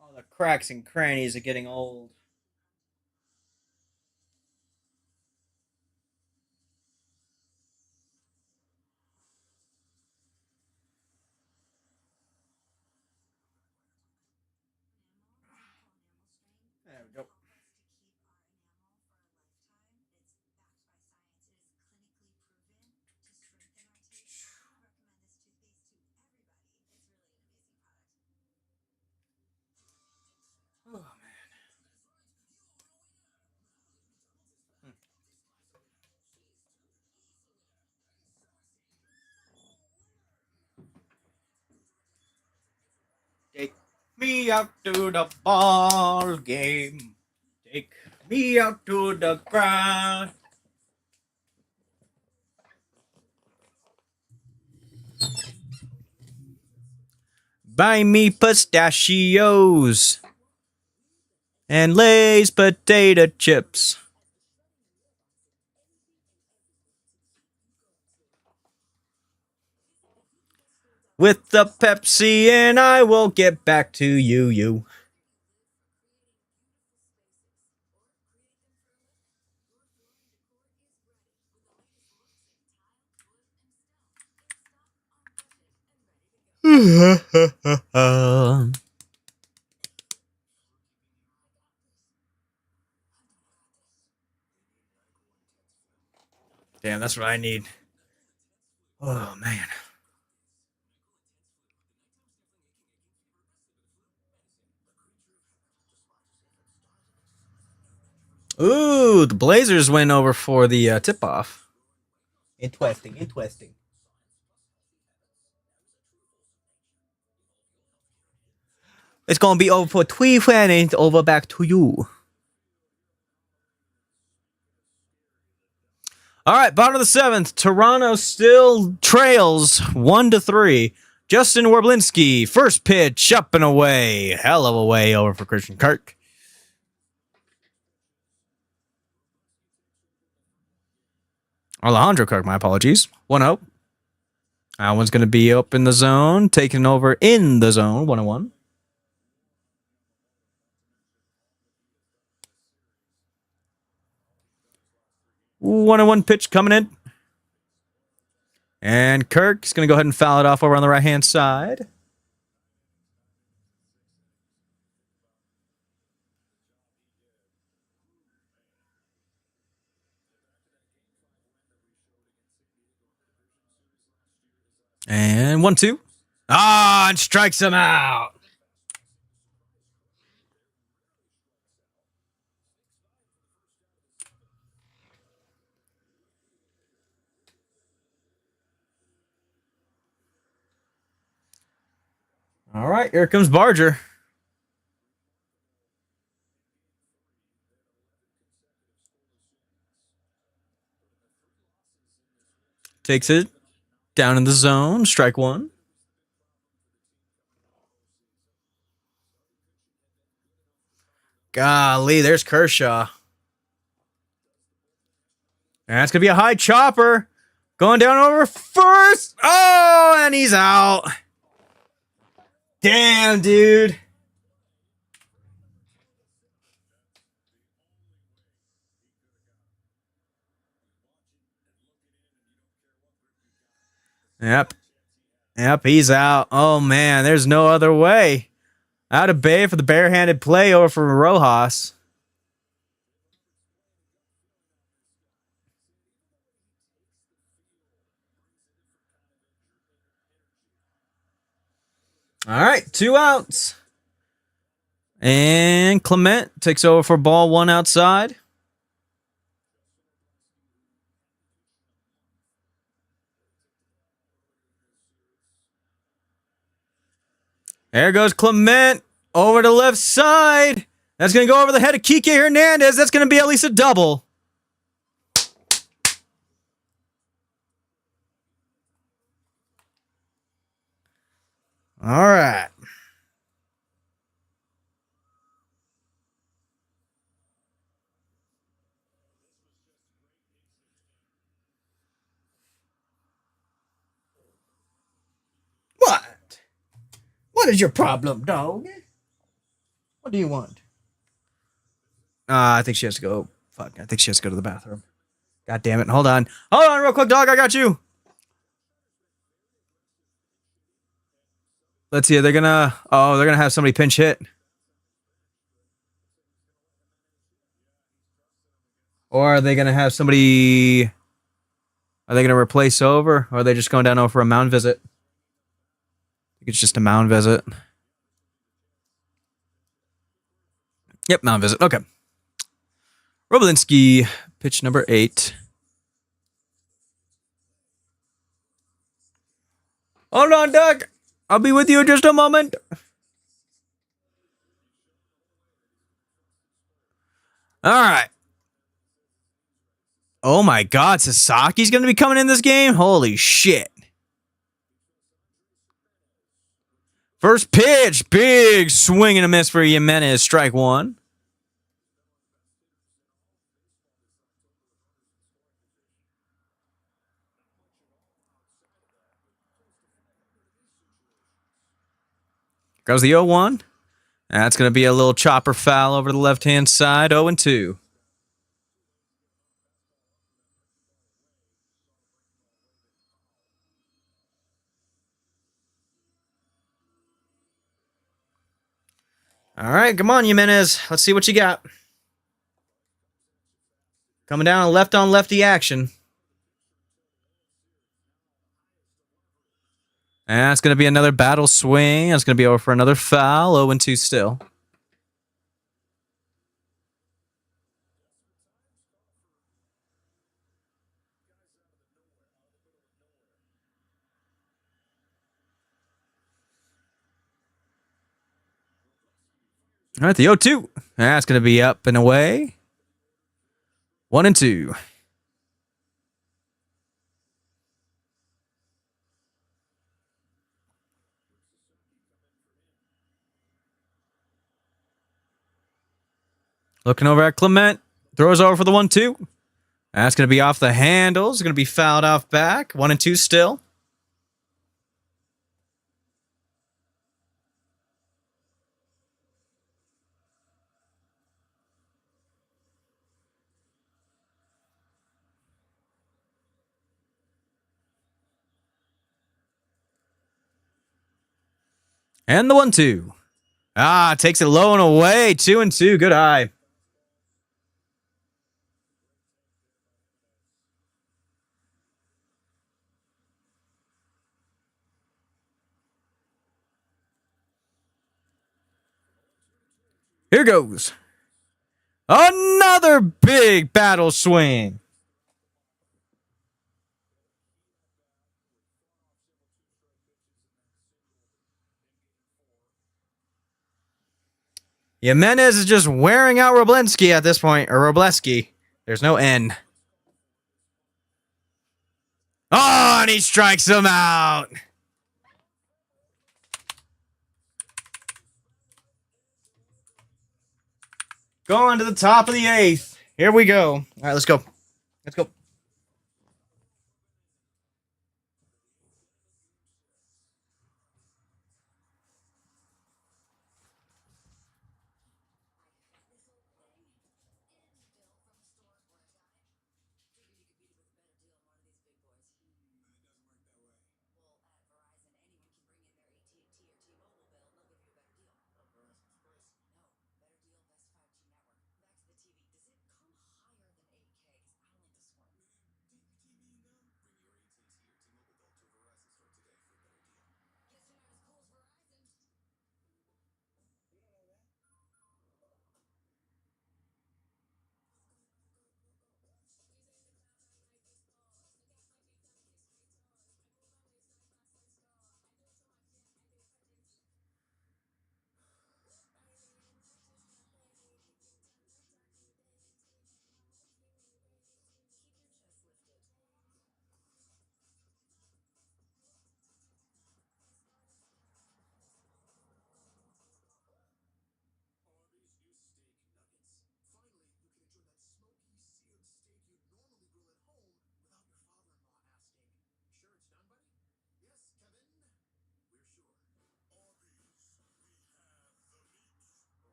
All the cracks and crannies are getting old. There we go. Oh, man. Take me out to the ball game. Take me out to the ground. Buy me pistachios and Lay's potato chips. With the Pepsi, and I will get back to you. Damn, that's what I need. Oh, man. Ooh, the Blazers went over for the tip-off. Interesting. It's going to be over for 3 minutes, over back to you. All right, bottom of the 7th. Toronto still trails 1-3. Justin Werblinski, first pitch, up and away. Hell of a way over for Christian Kirk. Alejandro Kirk, my apologies. 1-0. That one's going to be up in the zone, taking over in the zone, 1-1. One pitch coming in. And Kirk's going to go ahead and foul it off over on the right-hand side. And 1-2. Ah, and strikes him out. All right, here comes Barger. Takes it down in the zone. Strike one. Golly, there's Kershaw. And that's going to be a high chopper. Going down over first. Oh, and he's out. Damn, dude. Yep, he's out. Oh, man, there's no other way. Out of bay for the barehanded play over for Rojas. All right, 2 outs. And Clement takes over for ball 1 outside. There goes Clement over to left side. That's going to go over the head of Kike Hernandez. That's going to be at least a double. All right. What? What is your problem, dog? What do you want? I think she has to go. Fuck. I think she has to go to the bathroom. God damn it. Hold on. Hold on real quick, dog. I got you. Let's see. They're gonna. Oh, they're gonna have somebody pinch hit. Or are they gonna have somebody? Are they gonna replace over? Or are they just going down over for a mound visit? I think it's just a mound visit. Yep, mound visit. Okay. Roblinski, pitch number 8. Hold on, Doug. I'll be with you in just a moment. All right. Oh my God, Sasaki's going to be coming in this game? Holy shit. First pitch, big swing and a miss for Jimenez, strike 1. Goes the 0-1. That's going to be a little chopper foul over the left-hand side, 0-2. All right, come on, Jimenez. Let's see what you got. Coming down on lefty action. And that's going to be another battle swing. That's going to be over for another foul, 0-2 still. All right, the 0-2. That's going to be up and away. 1-2. Looking over at Clement. Throws over for the 1-2. That's going to be off the handles. It's going to be fouled off back. 1-2 still. And the 1-2. Takes it low and away. 2-2. Good eye. Here goes. Another big battle swing. Jimenez is just wearing out Roblinski at this point. Or Robleski. There's no N. Oh, and he strikes him out. Going to the top of the 8th. Here we go. All right, let's go. Let's go.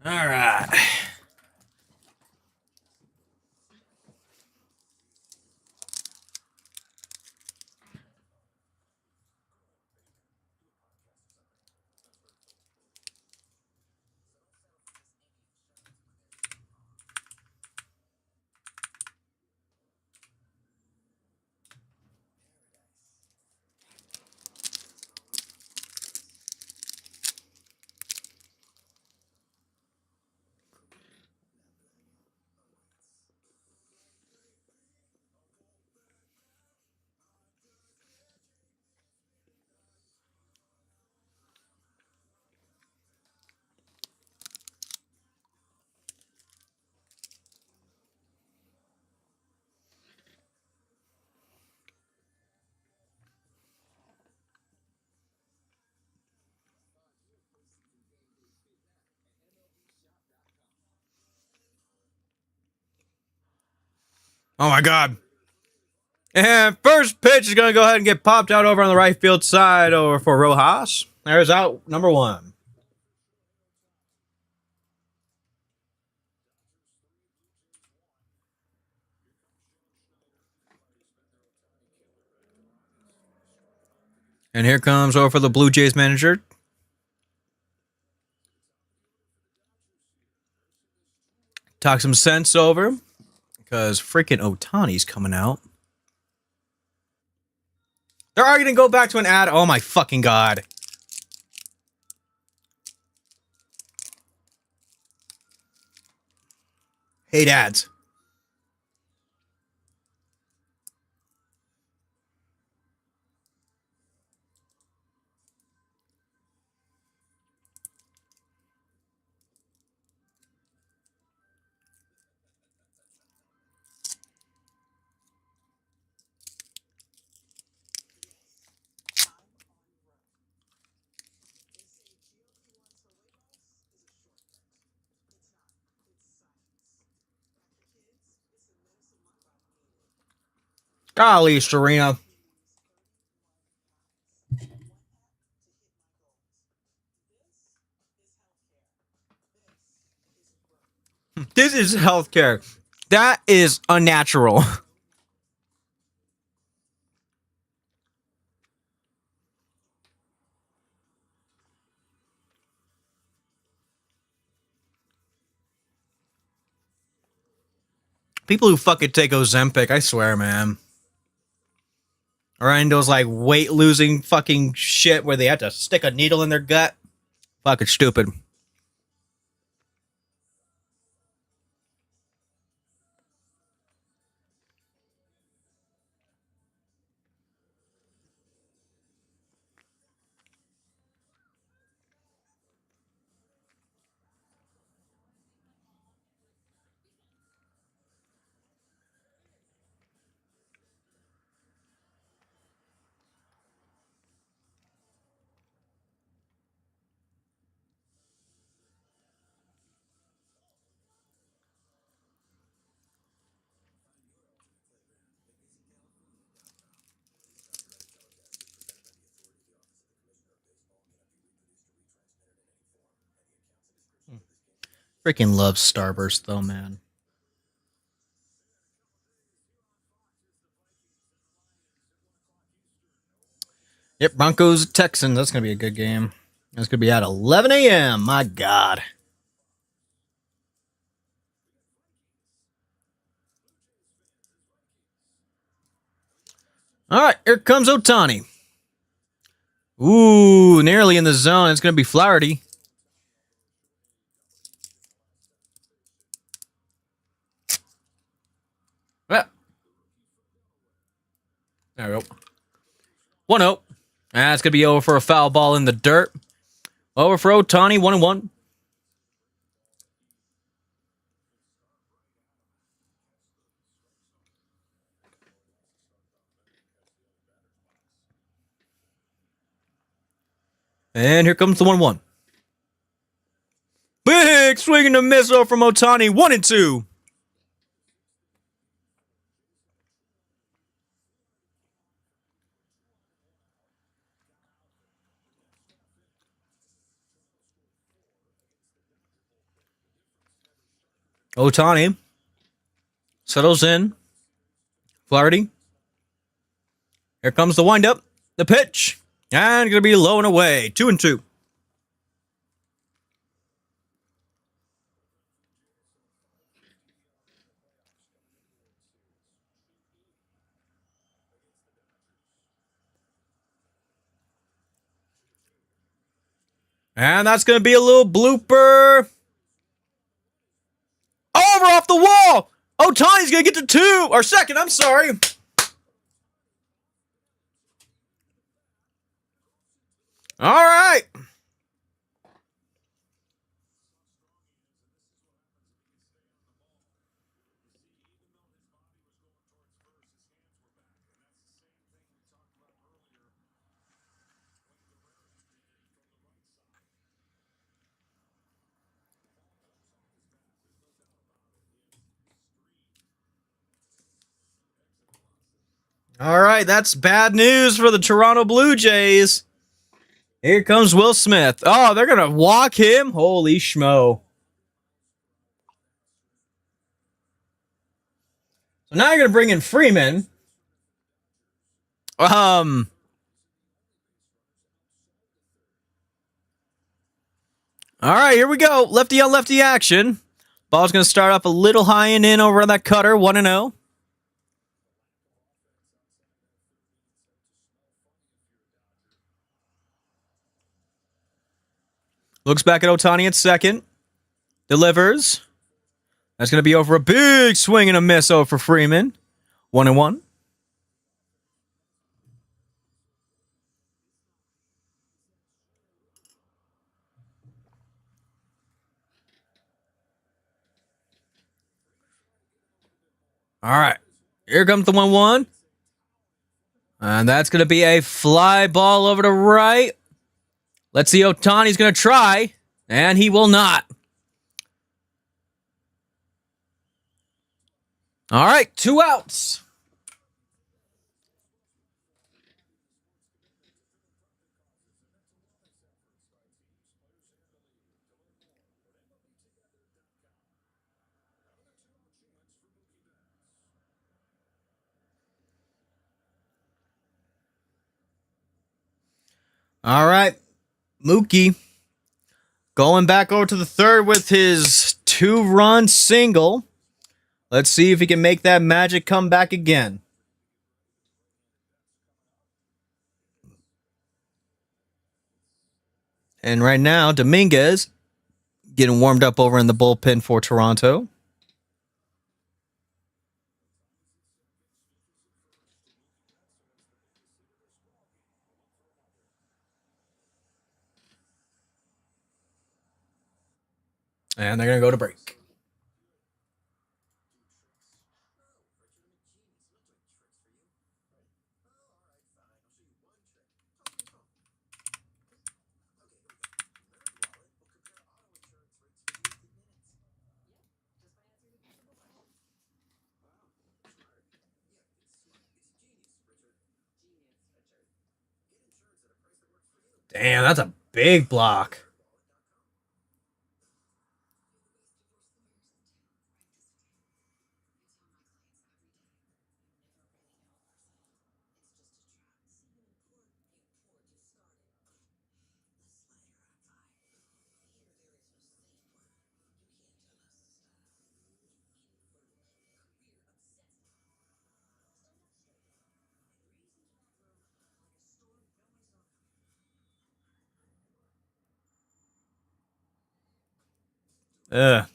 All right. Oh my God. And first pitch is going to go ahead and get popped out over on the right field side over for Rojas. There's out number one. And here comes over for the Blue Jays manager. Talk some sense over because freaking Ohtani's coming out. They're already going to go back to an ad. Oh my fucking God. Hate ads. Golly, Serena. This is healthcare. That is unnatural. People who fucking take Ozempic, I swear, man. Or in those like weight losing fucking shit where they have to stick a needle in their gut. Fucking stupid. Freaking love Starburst though, man. Yep, Broncos Texans. That's gonna be a good game. That's gonna be at 11 a.m. My God. All right, here comes Ohtani. Ooh, nearly in the zone. It's gonna be Flaherty. Yeah. There we go. 1-0. That's gonna be over for a foul ball in the dirt. Over for Ohtani, 1-1. And here comes the 1-1. Big swing and a miss over from Ohtani, 1-2. Ohtani settles in. Flaherty. Here comes the windup. The pitch. And going to be low and away. 2-2. And that's going to be a little blooper. Over off the wall. Ohtani's going to get to 2. Or second, I'm sorry. All right. All right, that's bad news for the Toronto Blue Jays. Here comes Will Smith. Oh, they're going to walk him? Holy schmo. So now you're going to bring in Freeman. All right, here we go. Lefty on lefty action. Ball's going to start off a little high and in over on that cutter. 1-0. Looks back at Ohtani at second. Delivers. That's going to be over a big swing and a miss over for Freeman. 1-1. All right. Here comes the 1-1. And that's going to be a fly ball over to right. Let's see. Ohtani's going to try. And he will not. All right. 2 outs. All right. Mookie going back over to the third with his 2-run single. Let's see if he can make that magic come back again. And right now, Dominguez getting warmed up over in the bullpen for Toronto. And they're going to go to break. Damn, that's a big block. Ugh.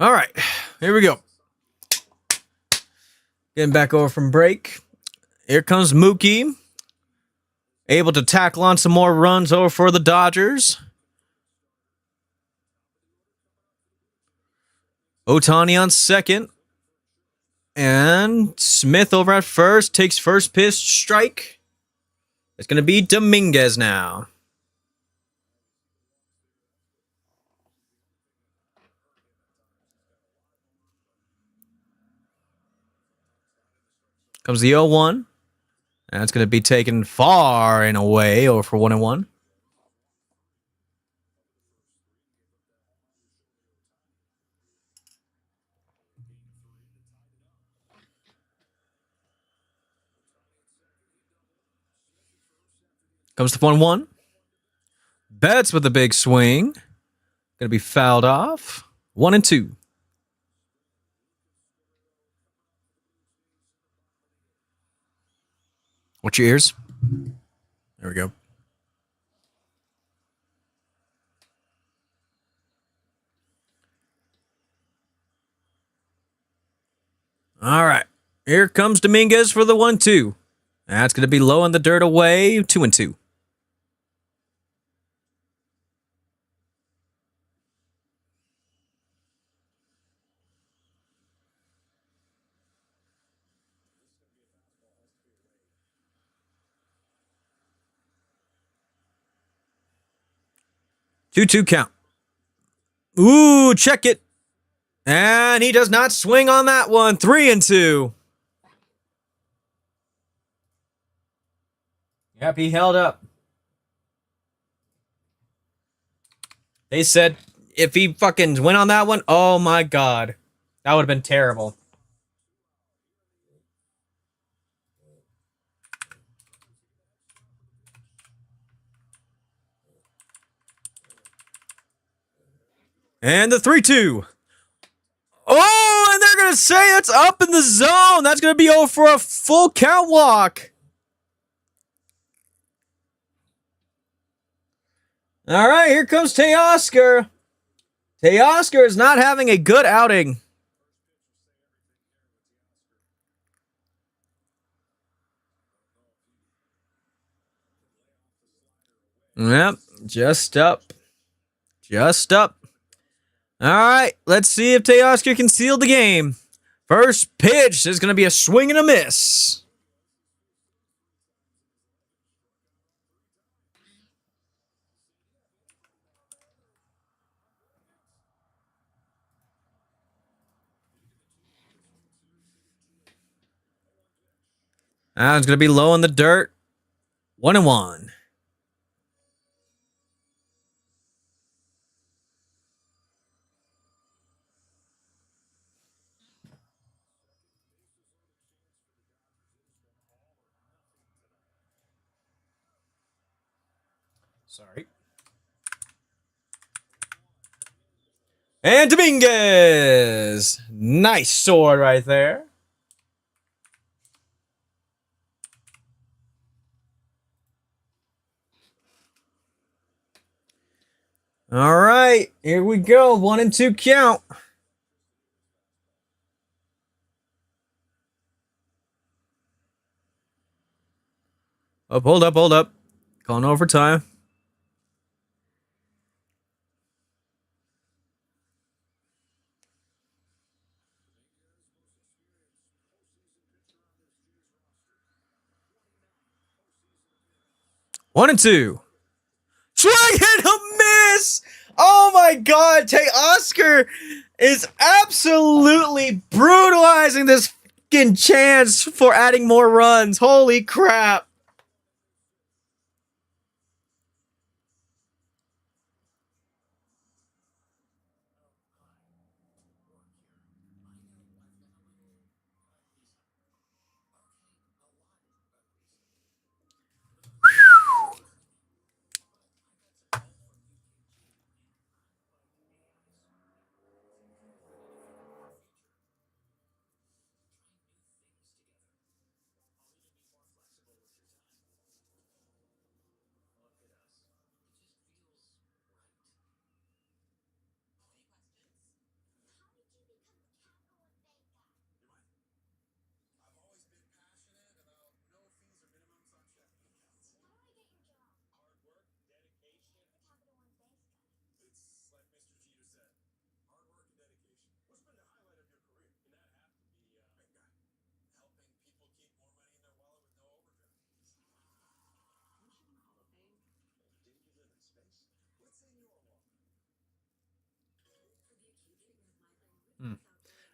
All right, here we go. Getting back over from break. Here comes Mookie. Able to tackle on some more runs over for the Dodgers. Ohtani on second. And Smith over at first. Takes first pitch strike. It's going to be Dominguez now. Comes the 0-1. That's going to be taken far and away over for 1-1. Comes the 1-1. Betts with a big swing. Going to be fouled off. 1-2. Watch your ears. There we go. All right. Here comes Dominguez for the 1-2. That's going to be low in the dirt away. 2-2. Two count. Ooh, check it. And he does not swing on that one. 3-2. Yep, he held up. They said if he fucking went on that one, oh my God. That would have been terrible. And the 3-2. Oh, and they're going to say it's up in the zone. That's going to be over for a full count walk. All right, here comes Teoscar. Teoscar is not having a good outing. Yep, just up. Just up. All right, let's see if Teoscar can seal the game. First pitch is going to be a swing and a miss. It's going to be low in the dirt. 1-1. Sorry. And Dominguez. Nice sword right there. All right, here we go. 1-2 count. Hold up. Calling overtime. One and two. Swing and a miss! Oh my God, Teoscar is absolutely brutalizing this fucking chance for adding more runs. Holy crap.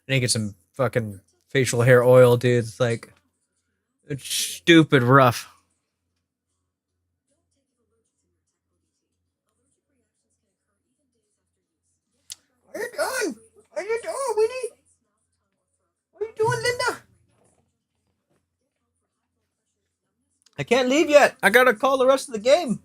need to get some fucking facial hair oil, dude. It's like, it's stupid rough. What are you doing? What are you doing, Winnie? What are you doing, Linda? I can't leave yet. I gotta call the rest of the game.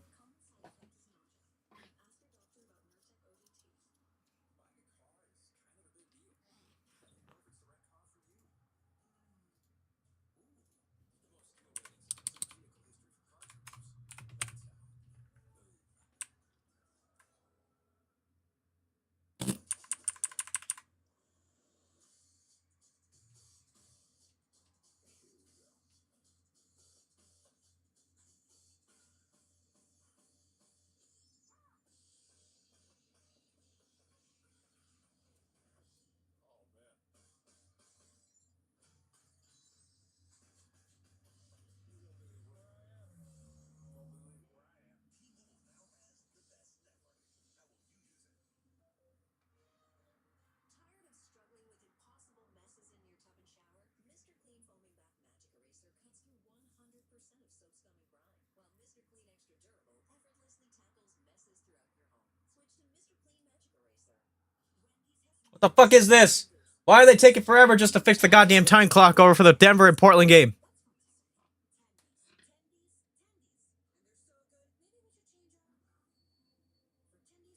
What the fuck is this? Why are they taking forever just to fix the goddamn time clock over for the Denver and Portland game?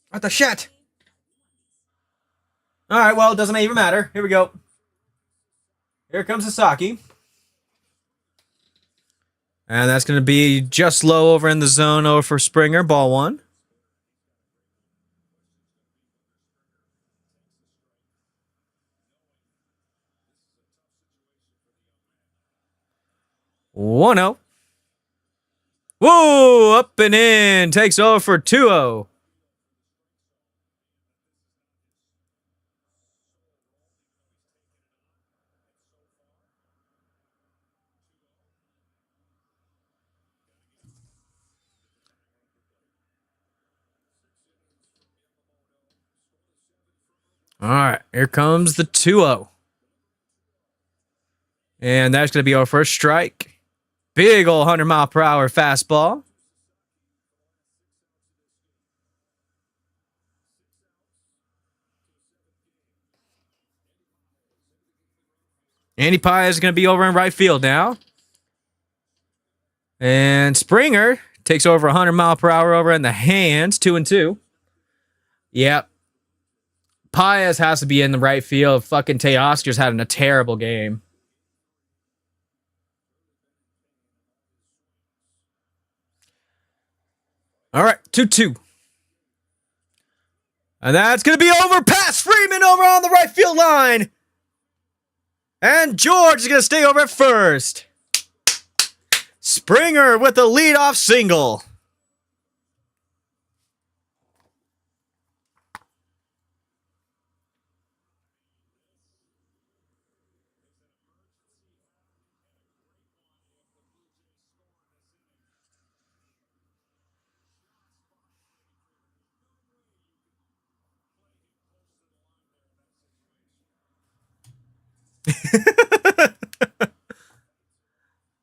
What the shit? Alright, well, it doesn't even matter. Here we go. Here comes Sasaki. And that's going to be just low over in the zone over for Springer. Ball one. One 0. Whoa, up and in. Takes over for 2-0. All right, here comes the 2-0. And that's going to be our first strike. Big old 100-mile-per-hour fastball. Andy Paez is going to be over in right field now. And Springer takes over 100-mile-per-hour over in the hands. 2-2. Yep. Paez has to be in the right field. Fucking Teoscar's having a terrible game. All right, 2-2. And that's going to be over past Freeman over on the right field line. And George is going to stay over at first. Springer with the leadoff single.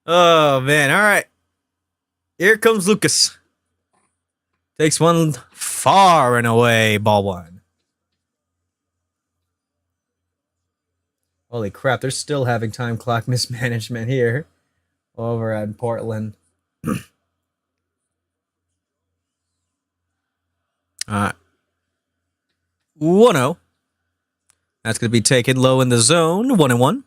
Oh, man. All right. Here comes Lucas. Takes one far and away. Ball one. Holy crap. They're still having time clock mismanagement here over at Portland. All right. 1-0. That's going to be taken low in the zone. 1-1.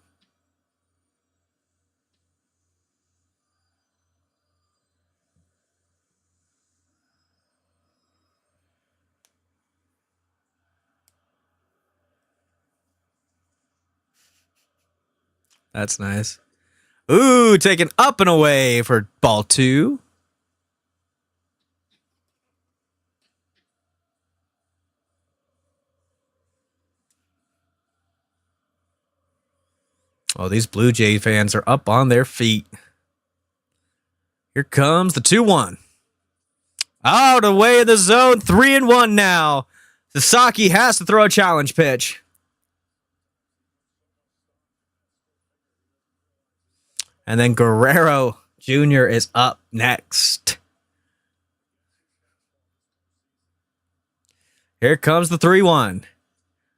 That's nice. Ooh, taken up and away for ball two. Oh, these Blue Jay fans are up on their feet. Here comes the 2-1. Out of the way of the zone. 3-1 now. Sasaki has to throw a challenge pitch. And then Guerrero Jr. is up next. Here comes the 3-1.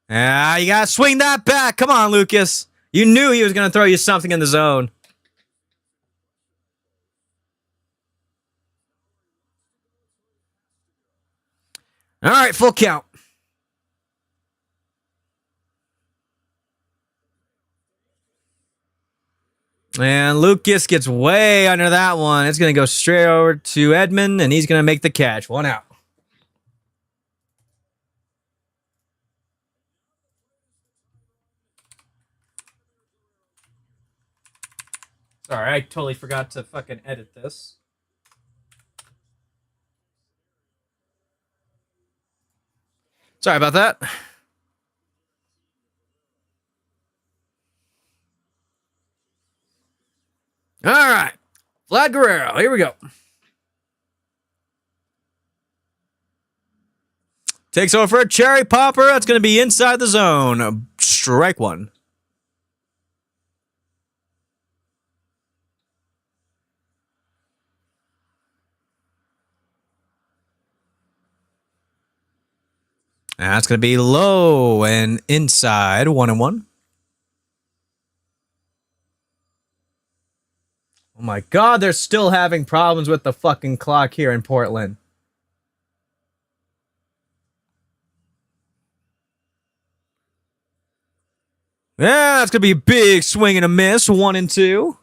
Ah, you gotta swing that back. Come on, Lucas. You knew he was gonna throw you something in the zone. All right, full count. And Lucas gets way under that one. It's going to go straight over to Edmund, and he's going to make the catch. 1 out. Sorry, I totally forgot to fucking edit this. Sorry about that. All right. Vlad Guerrero. Here we go. Takes over for a cherry popper. That's going to be inside the zone. Strike one. That's going to be low and inside 1-1. Oh my God, they're still having problems with the fucking clock here in Portland. Yeah, that's going to be a big swing and a miss. 1-2.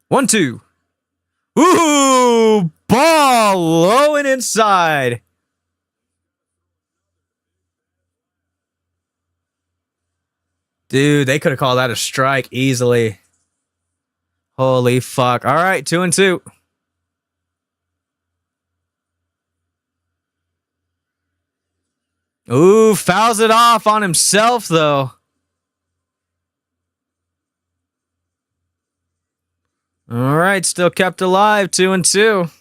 One, two. Ooh, ball low and inside. Dude, they could have called that a strike easily. Holy fuck. All right, 2-2. Ooh, fouls it off on himself, though. All right, still kept alive, 2-2.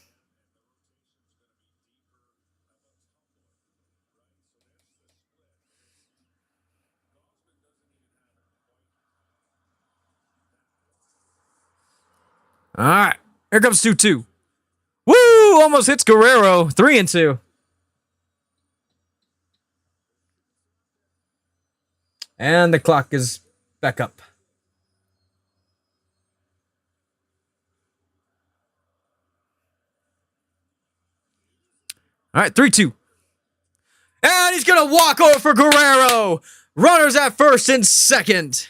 All right, here comes 2-2. Woo! Almost hits Guerrero. 3-2. And the clock is back up. All right, 3-2. And he's going to walk over for Guerrero. Runners at first and second.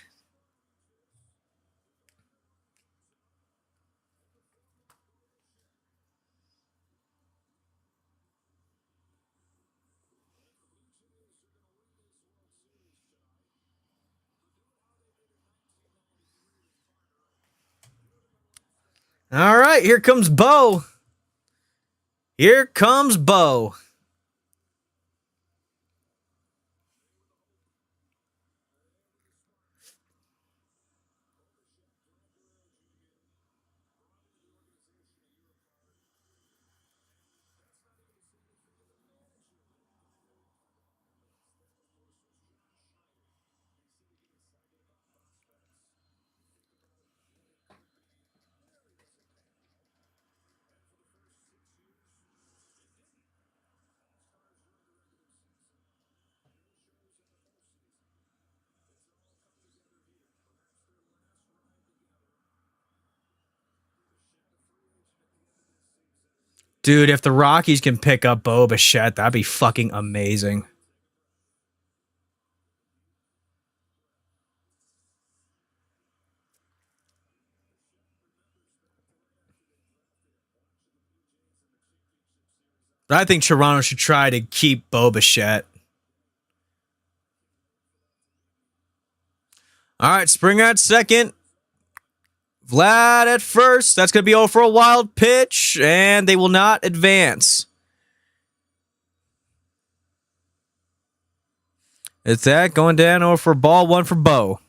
All right, here comes Bo. Here comes Bo. Dude, if the Rockies can pick up Bo Bichette, that'd be fucking amazing. But I think Toronto should try to keep Bo Bichette. All right, Springer at second. Vlad at first. That's going to be over for a wild pitch, and they will not advance. It's that going down over for ball one for Bo.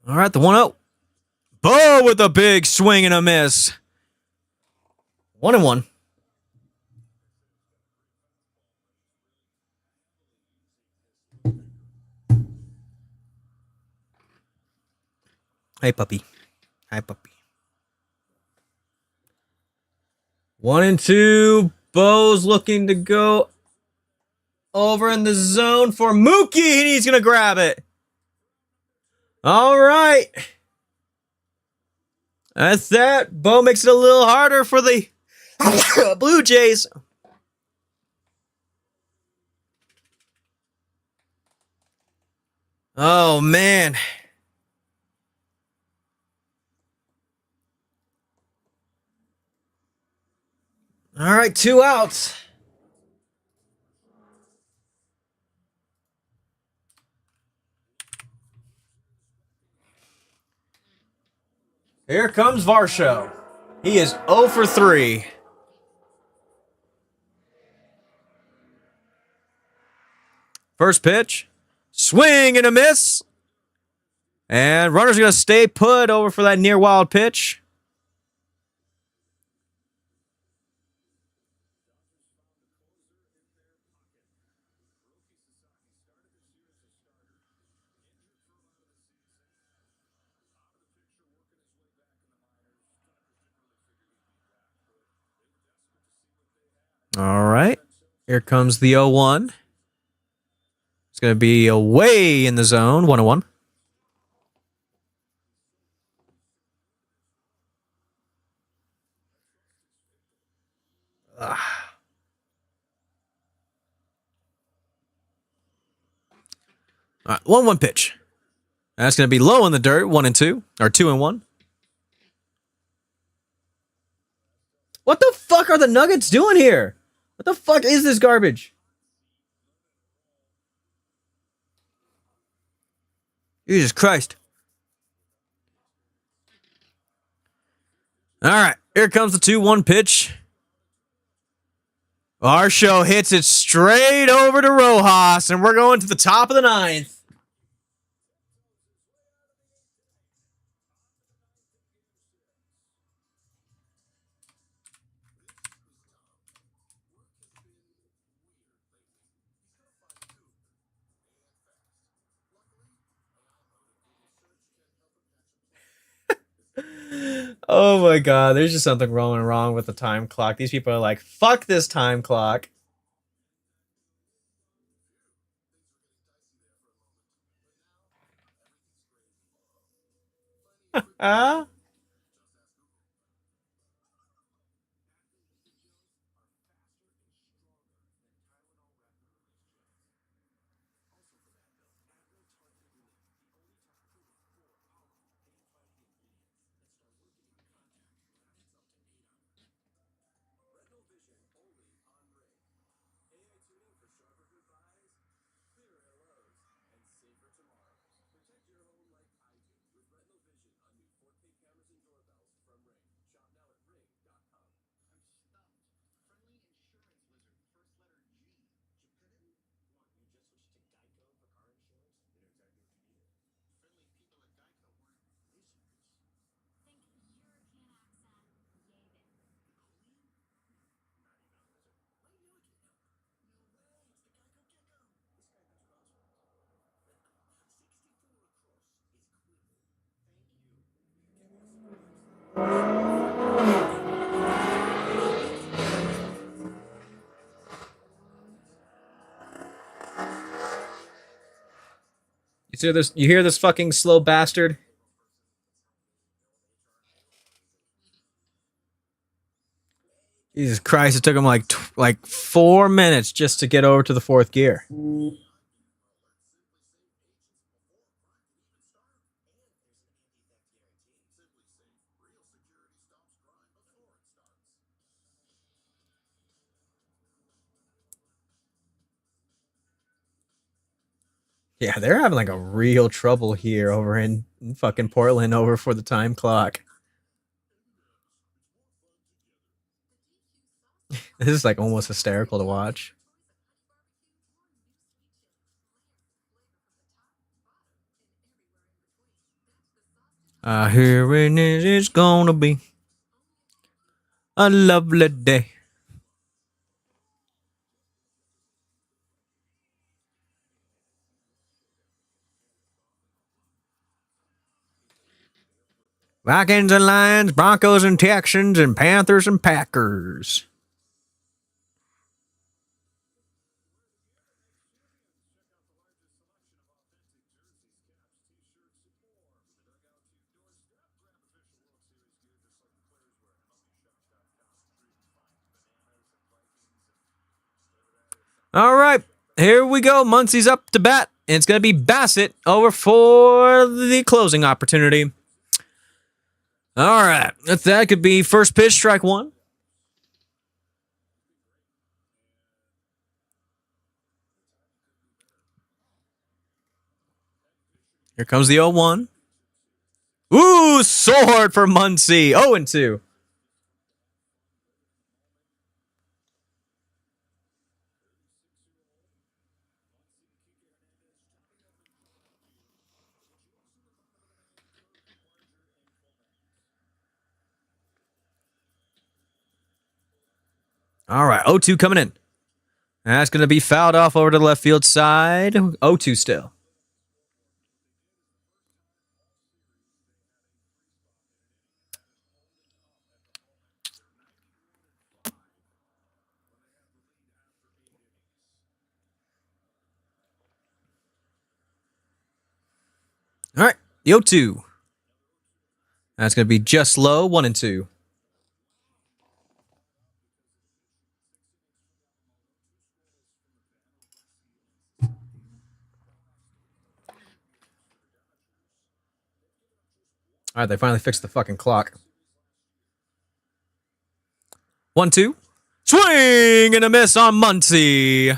All right, the 1-0. Bo with a big swing and a miss. 1-1. Hey, puppy. Hi, puppy. 1-2. Bo's looking to go over in the zone for Mookie, and he's going to grab it. All right. That's that. Bo makes it a little harder for the Blue Jays. Oh, man. All right, 2 outs. Here comes Varsho. He is 0 for 3. First pitch. Swing and a miss. And runner's going to stay put over for that near wild pitch. All right. Here comes the 0-1. It's going to be away in the zone. 1-1. All right, 1-1 pitch. That's going to be low in the dirt. 1-2 or 2-1. What the fuck are the Nuggets doing here? What the fuck is this garbage? Jesus Christ. All right, here comes the 2-1 pitch. Varsho hits it straight over to Rojas, and we're going to the top of the 9th. Oh my god, there's just something wrong with the time clock. These people are like, fuck this time clock. Huh? You hear this fucking slow bastard? Jesus Christ, it took him like 4 minutes just to get over to the 4th gear. Yeah, they're having like a real trouble here over in fucking Portland over for the time clock. This is like almost hysterical to watch. Here it is, it's gonna be a lovely day. Vikings and Lions, Broncos and Texans, and Panthers and Packers. All right, here we go. Muncie's up to bat. And it's going to be Bassett over for the closing opportunity. All right, that could be first pitch, strike one. Here comes the 0-1. Ooh, sword for Muncie. 0-2. All right, 0-2 coming in. That's going to be fouled off over to the left field side. 0-2 still. All right, 0-2. That's going to be just low, 1-2. All right, they finally fixed the fucking clock. 1-2. Swing and a miss on Muncie.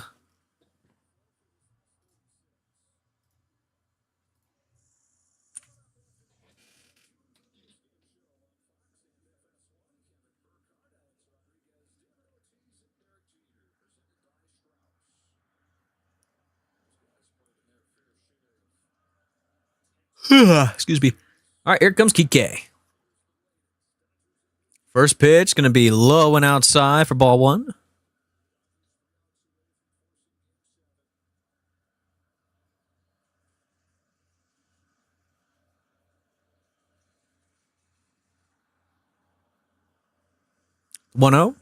Excuse me. All right, here comes Kike. First pitch going to be low and outside for ball one. One zero.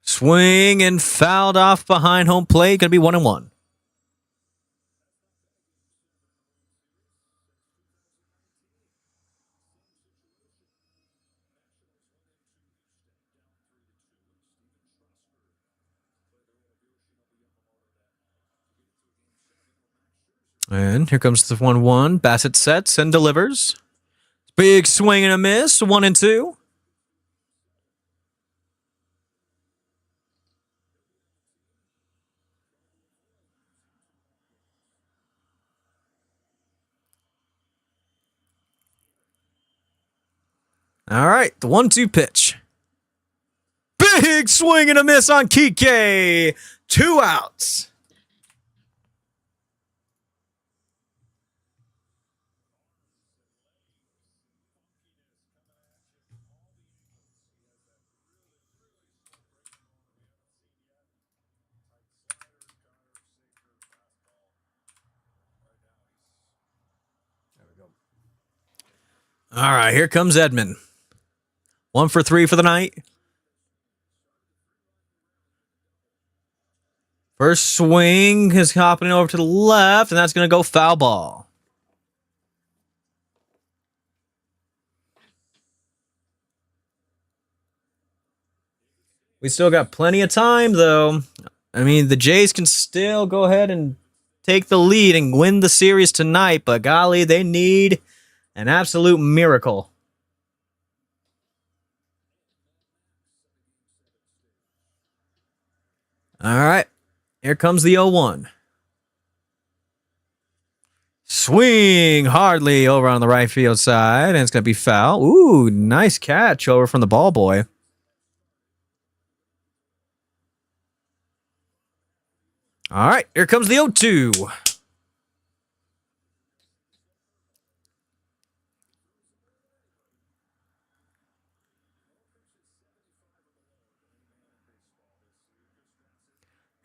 Swing and fouled off behind home plate. Going to be 1-1. And here comes the 1-1. Bassett sets and delivers. Big swing and a miss. 1-2. All right, the 1-2 pitch. Big swing and a miss on Kike. 2 outs. All right, here comes Edman. 1 for 3 for the night. First swing is hopping over to the left, and that's going to go foul ball. We still got plenty of time, though. I mean, the Jays can still go ahead and take the lead and win the series tonight, but golly, they need an absolute miracle. All right. Here comes the 0-1. Swing hardly over on the right field side, and it's going to be foul. Ooh, nice catch over from the ball boy. All right, here comes the 0-2.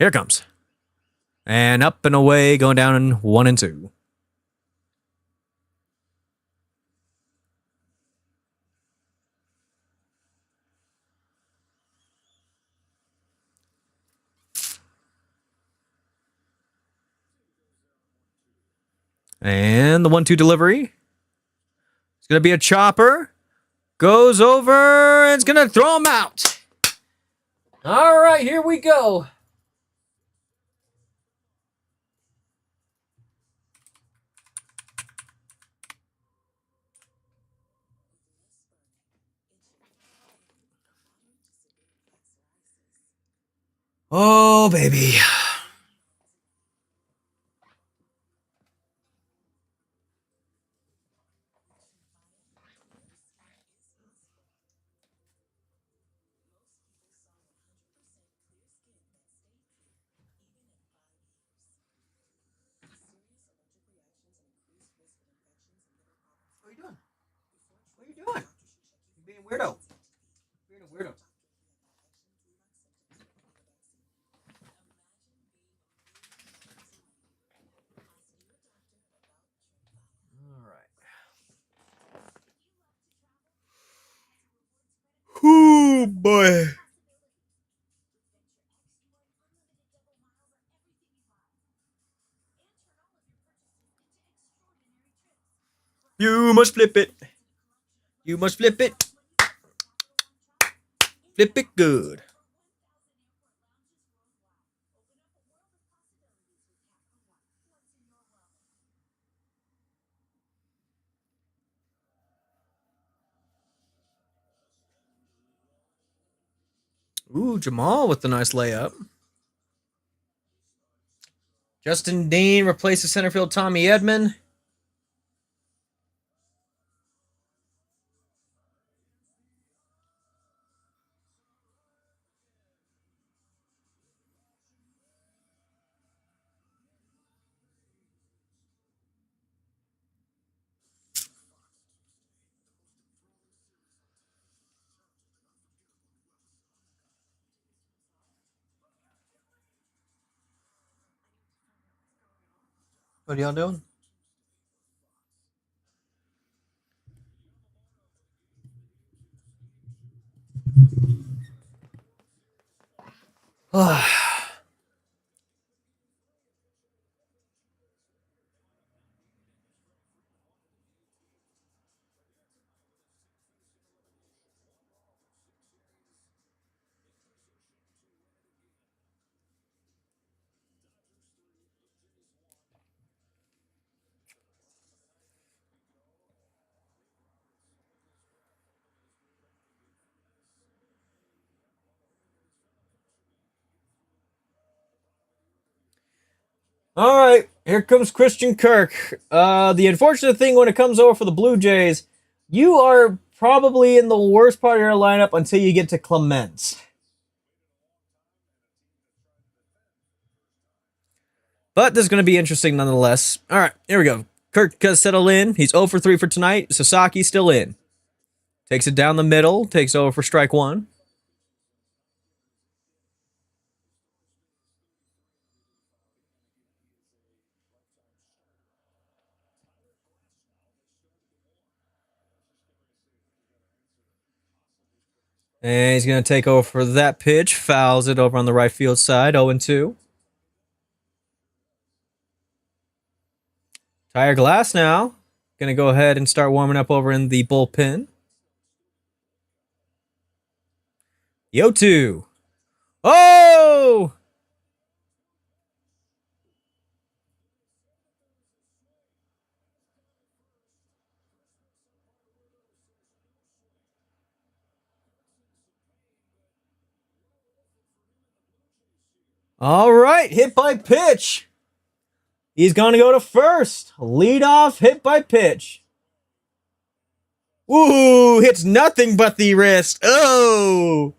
Here it comes. And up and away, going down in 1 and 2. And the 1-2 delivery. It's going to be a chopper. Goes over and it's going to throw him out. All right, here we go. Oh, baby. What are you doing? What are you doing? You're being weirdo. You're being a weirdo. All right. Ooh, boy. You must flip it. You must flip it. Flip it good. Ooh, Jamal with the nice layup. Justin Dean replaces center field Tommy Edman. What are y'all doing? All right, here comes Christian Kirk. The unfortunate thing when it comes over for the Blue Jays, you are probably in the worst part of your lineup until you get to Clemens. But this is going to be interesting nonetheless. All right, here we go. Kirk has settled in. He's 0 for 3 for tonight. Sasaki's still in. Takes it down the middle. Takes over for strike one. And he's going to take over for that pitch. Fouls it over on the right field side. 0-2. Tire Glass now. Going to go ahead and start warming up over in the bullpen. Yo2. Oh! All right, hit by pitch. He's going to go to first. Lead off, hit by pitch. Ooh, hits nothing but the wrist. Oh!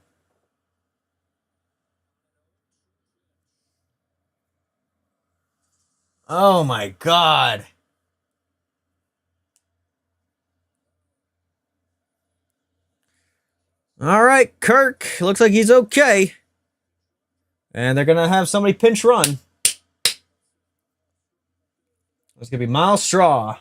Oh my God. All right, Kirk. Looks like he's okay. And they're going to have somebody pinch run. It's going to be Miles Straw.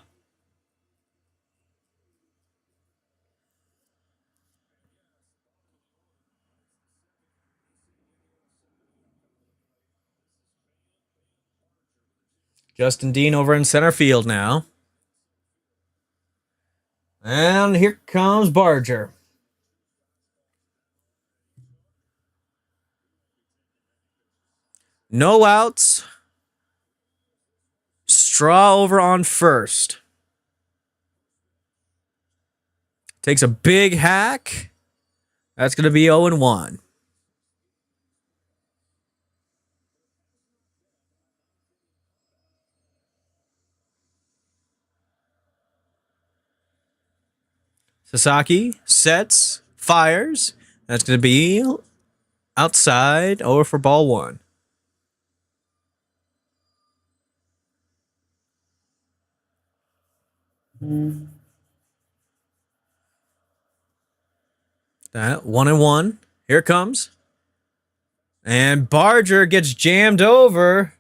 Justin Dean over in center field now. And here comes Barger. No outs. Straw over on first. Takes a big hack. That's going to be 0-1. Sasaki sets, fires. That's going to be outside, over for ball one. That 1-1. Here it comes. And Barger gets jammed over.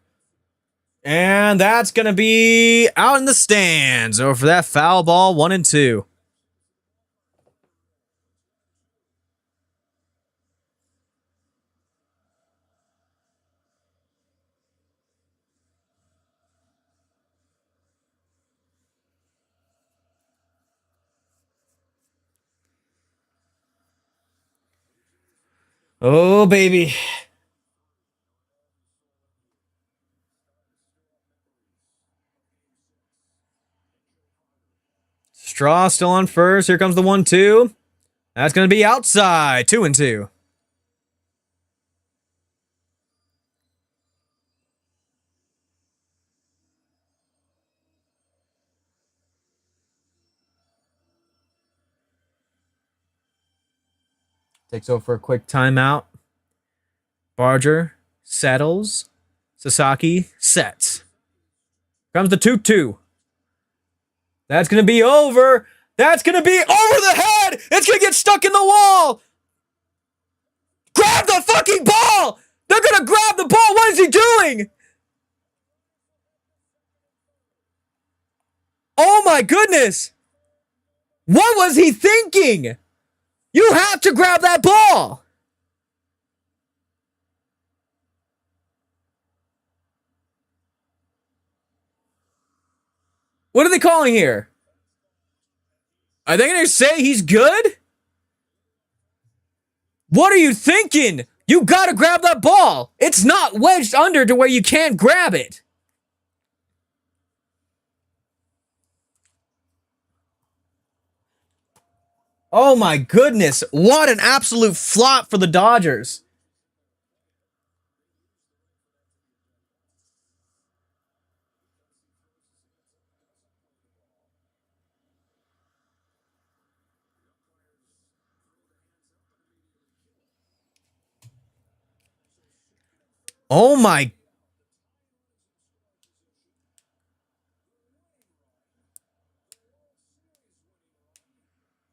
And that's going to be out in the stands. Over for that foul ball, 1-2. Oh, baby. Straw still on first. Here comes the 1-2. That's going to be outside. 2-2. Takes over for a quick timeout. Barger settles. Sasaki sets. Comes the 2-2. That's going to be over. That's going to be over the head. It's going to get stuck in the wall. Grab the fucking ball. They're going to grab the ball. What is he doing? Oh my goodness. What was he thinking? You have to grab that ball. What are they calling here? Are they going to say he's good? What are you thinking? You got to grab that ball. It's not wedged under to where you can't grab it. Oh my goodness. What an absolute flop for the Dodgers. Oh my.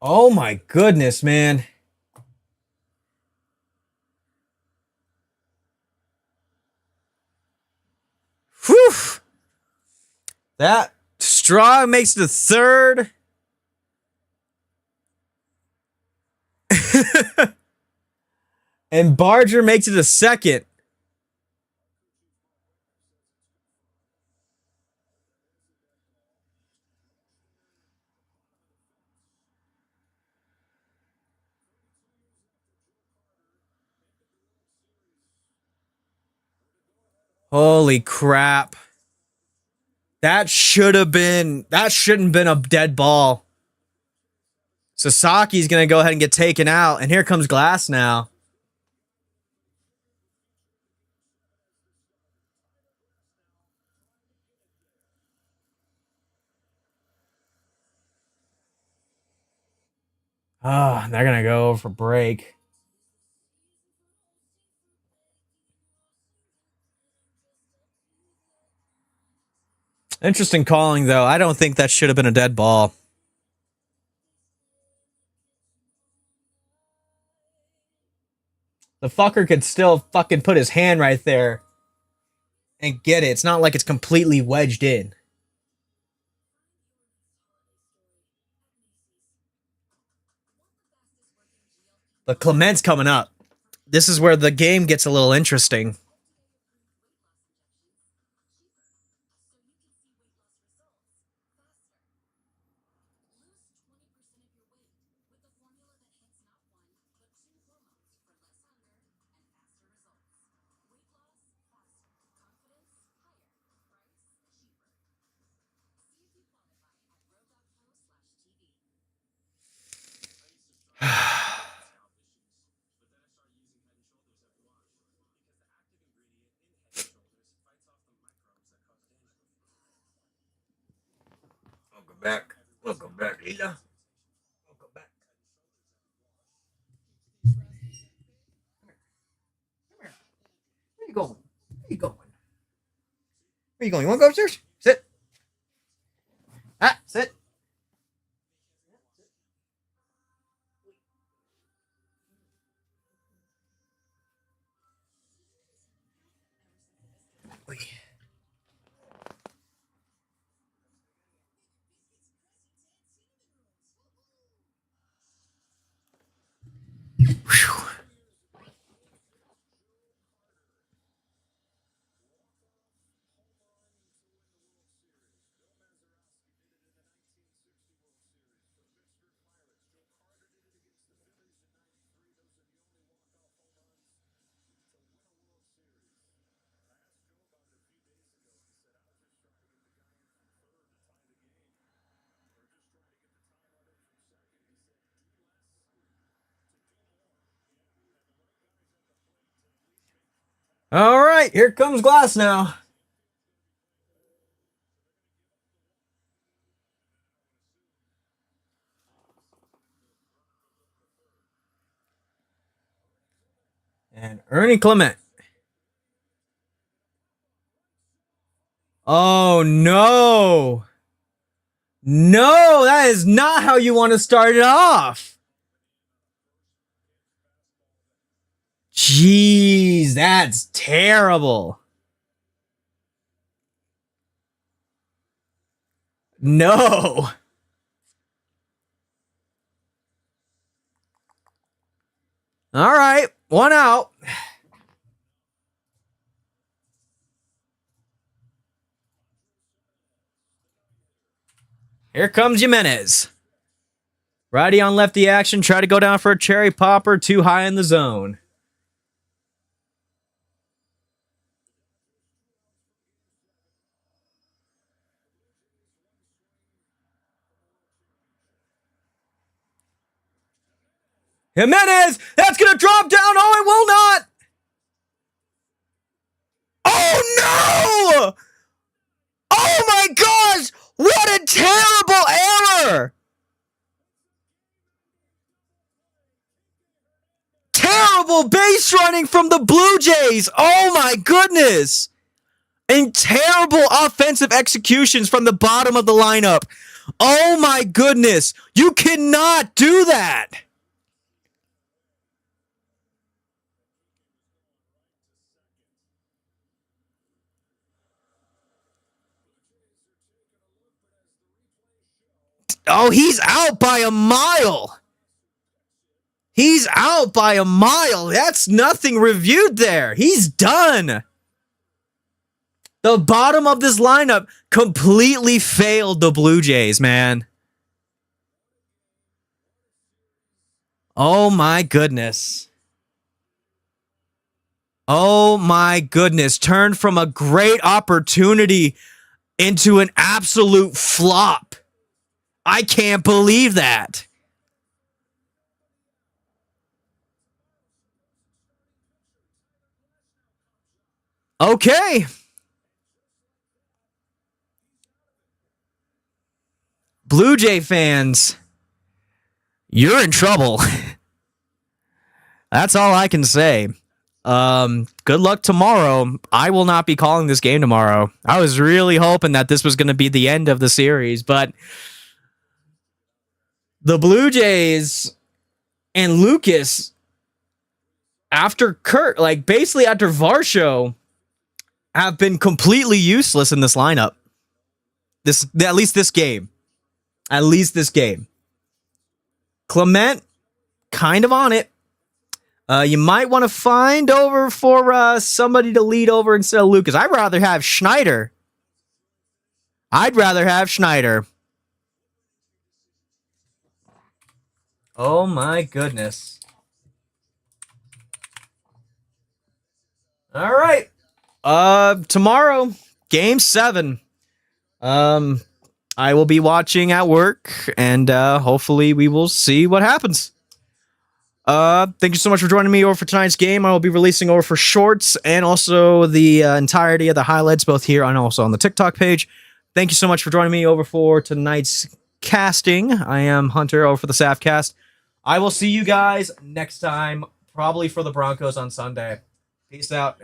Oh my goodness, man. Whew. That Straw makes the third. And Barger makes it a second. Holy crap. That shouldn't been a dead ball. Sasaki's going to go ahead and get taken out. And here comes Glass now. Oh, they're going to go for break. Interesting calling, though. I don't think that should have been a dead ball. The fucker could still fucking put his hand right there and get it. It's not like it's completely wedged in. But Clement's coming up. This is where the game gets a little interesting. Welcome back. Welcome back, Lila. Welcome back. Come here. Where you going? Where you going? Where you going? You want to go upstairs? Sit. Ah, sit. Whew. All right, here comes Glass now. And Ernie Clement. Oh, no. No, that is not how you want to start it off. Jeez, that's terrible. No. All right, one out. Here comes Jimenez. Righty on lefty action. Try to go down for a cherry popper. Too high in the zone. Jimenez! That's going to drop down. Oh, it will not. Oh, no! Oh, my gosh! What a terrible error! Terrible base running from the Blue Jays. Oh, my goodness. And terrible offensive executions from the bottom of the lineup. Oh, my goodness. You cannot do that. Oh, he's out by a mile. He's out by a mile. That's nothing reviewed there. He's done. The bottom of this lineup completely failed the Blue Jays, man. Oh, my goodness. Oh, my goodness. Turned from a great opportunity into an absolute flop. I can't believe that. Okay. Blue Jay fans, you're in trouble. That's all I can say. Good luck tomorrow. I will not be calling this game tomorrow. I was really hoping that this was going to be the end of the series, but the Blue Jays and Lucas after Kurt, like basically after Varsho, have been completely useless in this lineup. At least this game. At least this game. Clement, kind of on it. You might want to find over for somebody to lead over instead of Lucas. I'd rather have Schneider. Oh my goodness. All right. Tomorrow, game 7. I will be watching at work, and hopefully we will see what happens. Thank you so much for joining me over for tonight's game. I will be releasing over for shorts and also the entirety of the highlights, both here and also on the TikTok page. Thank you so much for joining me over for tonight's casting. I am Hunter over for the Safcast. I will see you guys next time, probably for the Broncos on Sunday. Peace out.